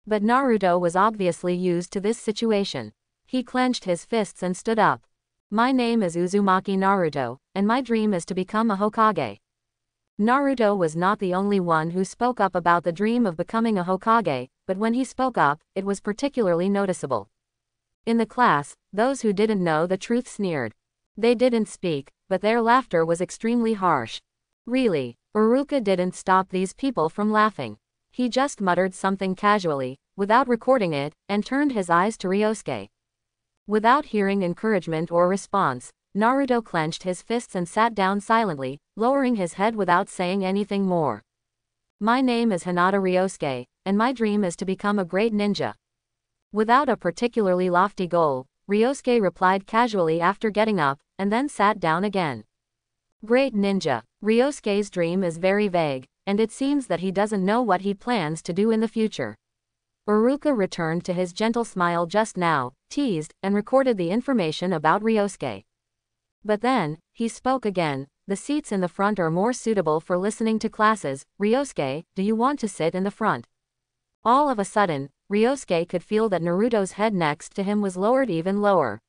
But Naruto was obviously used to this situation. He clenched his fists and stood up. My name is Uzumaki Naruto, and my dream is to become a Hokage. Naruto was not the only one who spoke up about the dream of becoming a Hokage, but when he spoke up, it was particularly noticeable. In the class, those who didn't know the truth sneered. They didn't speak, but their laughter was extremely harsh. Really, Iruka didn't stop these people from laughing. He just muttered something casually, without recording it, and turned his eyes to Ryosuke. Without hearing encouragement or response, Naruto clenched his fists and sat down silently, lowering his head without saying anything more. My name is Hinata Ryosuke, and my dream is to become a great ninja. Without a particularly lofty goal, Ryosuke replied casually after getting up, and then sat down again. Great ninja. Ryosuke's dream is very vague, and it seems that he doesn't know what he plans to do in the future. Iruka returned to his gentle smile just now, teased, and recorded the information about Ryosuke. But then, he spoke again. The seats in the front are more suitable for listening to classes. Ryosuke, do you want to sit in the front? All of a sudden, Ryosuke could feel that Naruto's head next to him was lowered even lower.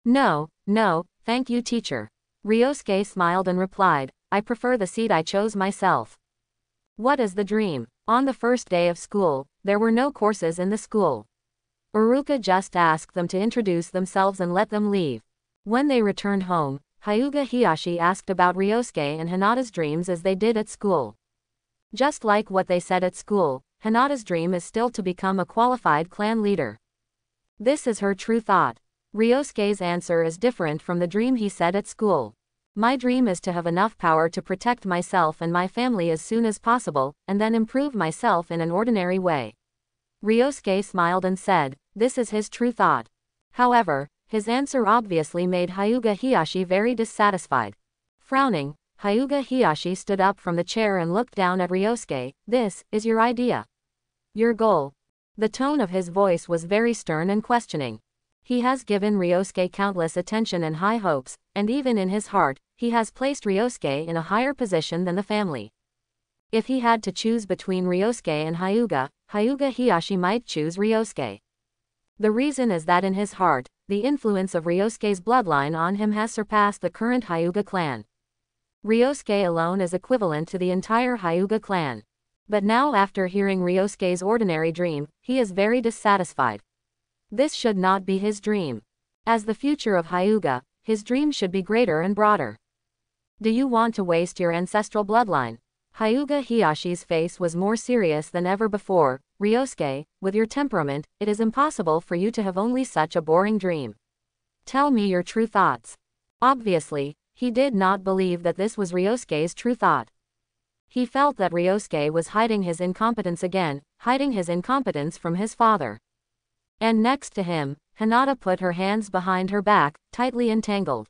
No, no, thank you teacher. Ryosuke smiled and replied, I prefer the seat I chose myself. What is the dream? On the first day of school, there were no courses in the school. Uruka just asked them to introduce themselves and let them leave. When they returned home, Hyuga Hiyashi asked about Ryosuke and Hinata's dreams as they did at school. Just like what they said at school, Hinata's dream is still to become a qualified clan leader. This is her true thought. Ryosuke's answer is different from the dream he said at school. My dream is to have enough power to protect myself and my family as soon as possible, and then improve myself in an ordinary way. Ryosuke smiled and said, this is his true thought. However, his answer obviously made Hyuga Hiyashi very dissatisfied. Frowning, Hyuga Hiyashi stood up from the chair and looked down at Ryosuke. This is your idea. Your goal. The tone of his voice was very stern and questioning. He has given Ryosuke countless attention and high hopes, and even in his heart, he has placed Ryosuke in a higher position than the family. If he had to choose between Ryosuke and Hyuga, Hyuga Hiyashi might choose Ryosuke. The reason is that in his heart, the influence of Ryosuke's bloodline on him has surpassed the current Hyuga clan. Ryosuke alone is equivalent to the entire Hyuga clan. But now after hearing Ryosuke's ordinary dream, he is very dissatisfied. This should not be his dream. As the future of Hyuga, his dream should be greater and broader. Do you want to waste your ancestral bloodline? Hyuga Hiyashi's face was more serious than ever before. Ryosuke, with your temperament, it is impossible for you to have only such a boring dream. Tell me your true thoughts. Obviously, he did not believe that this was Ryosuke's true thought. He felt that Ryosuke was hiding his incompetence again, hiding his incompetence from his father. And next to him, Hinata put her hands behind her back, tightly entangled.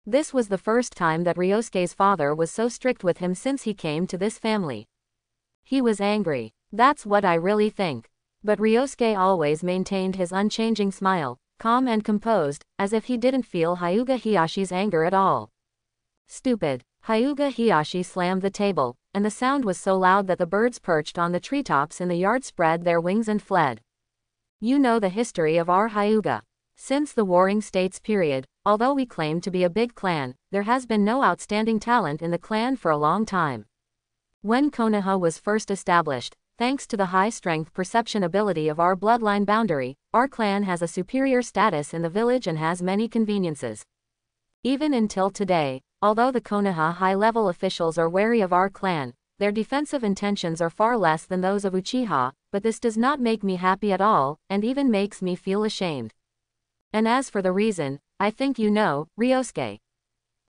This was the first time that Ryosuke's father was so strict with him since he came to this family. He was angry. That's what I really think. But Ryosuke always maintained his unchanging smile, calm and composed, as if he didn't feel Hyuga Hiyashi's anger at all. Stupid. Hyuga Hiyashi slammed the table, and the sound was so loud that the birds perched on the treetops in the yard spread their wings and fled. You know the history of our Hyuga. Since the Warring States period, although we claim to be a big clan, there has been no outstanding talent in the clan for a long time. When Konoha was first established, thanks to the high-strength perception ability of our bloodline boundary, our clan has a superior status in the village and has many conveniences. Even until today, although the Konoha high-level officials are wary of our clan, their defensive intentions are far less than those of Uchiha, but this does not make me happy at all, and even makes me feel ashamed. And as for the reason, I think you know, Ryosuke.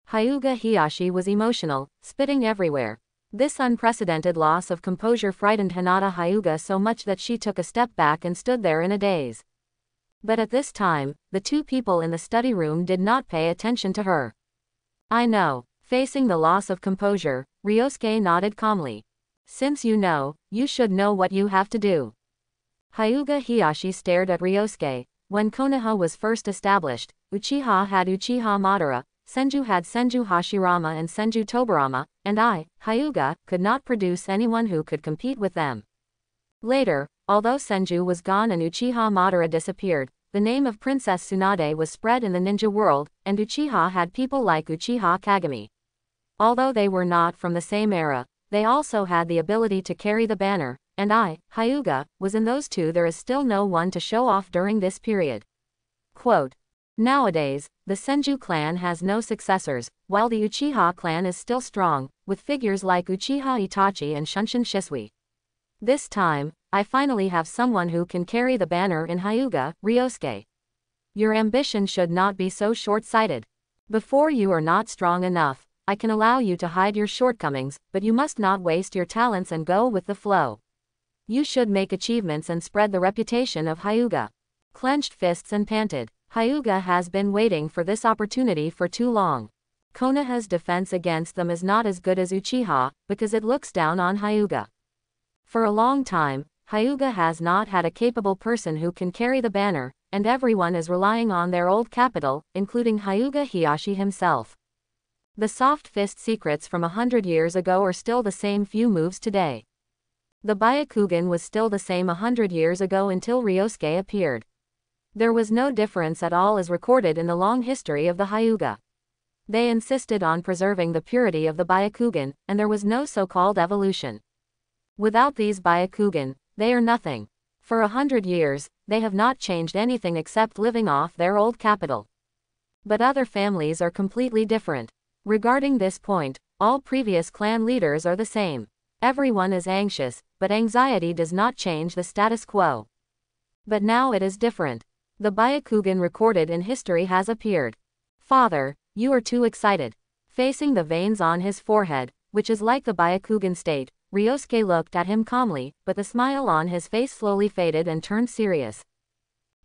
Hyuga Hiyashi was emotional, spitting everywhere. This unprecedented loss of composure frightened Hinata Hyuga so much that she took a step back and stood there in a daze. But at this time, the two people in the study room did not pay attention to her. I know. Facing the loss of composure, Ryosuke nodded calmly. Since you know, you should know what you have to do. Hyuga Hiyashi stared at Ryosuke. When Konoha was first established, Uchiha had Uchiha Madara, Senju had Senju Hashirama and Senju Tobirama, and I, Hyuga, could not produce anyone who could compete with them. Later, although Senju was gone and Uchiha Madara disappeared, the name of Princess Tsunade was spread in the ninja world, and Uchiha had people like Uchiha Kagami. Although they were not from the same era, they also had the ability to carry the banner, and I, Hyuga, was in those two. There is still no one to show off during this period. Quote. Nowadays, the Senju clan has no successors, while the Uchiha clan is still strong, with figures like Uchiha Itachi and Shunshin Shisui. This time, I finally have someone who can carry the banner in Hyuga, Ryosuke. Your ambition should not be so short-sighted. Before you are not strong enough, I can allow you to hide your shortcomings, but you must not waste your talents and go with the flow. You should make achievements and spread the reputation of Hyuga. Clenched fists and panted. Hyuga has been waiting for this opportunity for too long. Konoha's defense against them is not as good as Uchiha, because it looks down on Hyuga. For a long time, Hyuga has not had a capable person who can carry the banner, and everyone is relying on their old capital, including Hyuga Hiyashi himself. The soft fist secrets from 100 years ago are still the same few moves today. The Byakugan was still the same 100 years ago until Ryosuke appeared. There was no difference at all as recorded in the long history of the Hyuga. They insisted on preserving the purity of the Byakugan, and there was no so-called evolution. Without these Byakugan, they are nothing. For 100 years, they have not changed anything except living off their old capital. But other families are completely different. Regarding this point, all previous clan leaders are the same. Everyone is anxious, but anxiety does not change the status quo. But now it is different. The Byakugan recorded in history has appeared. Father, you are too excited. Facing the veins on his forehead, which is like the Byakugan state, Ryosuke looked at him calmly, but the smile on his face slowly faded and turned serious.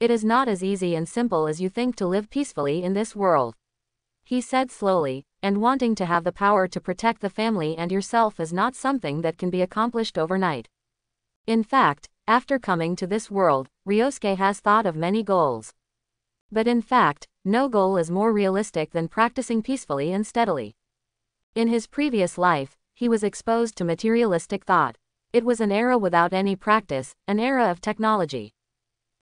It is not as easy and simple as you think to live peacefully in this world, he said slowly, and wanting to have the power to protect the family and yourself is not something that can be accomplished overnight. In fact, after coming to this world, Ryosuke has thought of many goals. But in fact, no goal is more realistic than practicing peacefully and steadily. In his previous life, he was exposed to materialistic thought. It was an era without any practice, an era of technology.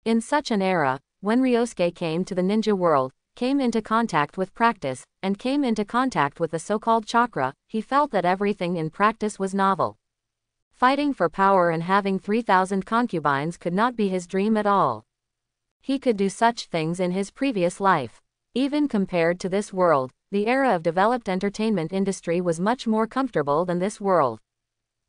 In such an era, when Ryosuke came to the ninja world, came into contact with practice, and came into contact with the so-called chakra, he felt that everything in practice was novel. Fighting for power and having 3,000 concubines could not be his dream at all. He could do such things in his previous life. Even compared to this world, the era of developed entertainment industry was much more comfortable than this world.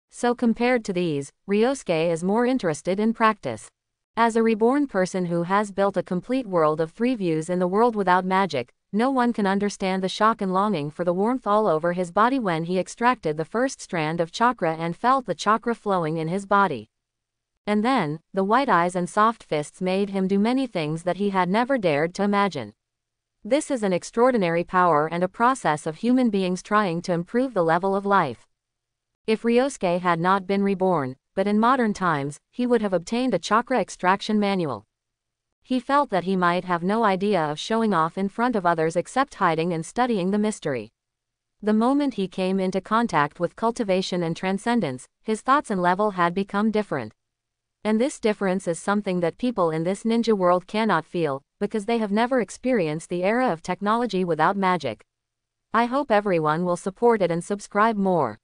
So compared to these, Ryosuke is more interested in practice. As a reborn person who has built a complete world of 3 views in the world without magic, no one can understand the shock and longing for the warmth all over his body when he extracted the first strand of chakra and felt the chakra flowing in his body. And then, the white eyes and soft fists made him do many things that he had never dared to imagine. This is an extraordinary power and a process of human beings trying to improve the level of life. If Ryosuke had not been reborn, but in modern times, he would have obtained a chakra extraction manual. He felt that he might have no idea of showing off in front of others except hiding and studying the mystery. The moment he came into contact with cultivation and transcendence, his thoughts and level had become different. And this difference is something that people in this ninja world cannot feel, because they have never experienced the era of technology without magic. I hope everyone will support it and subscribe more.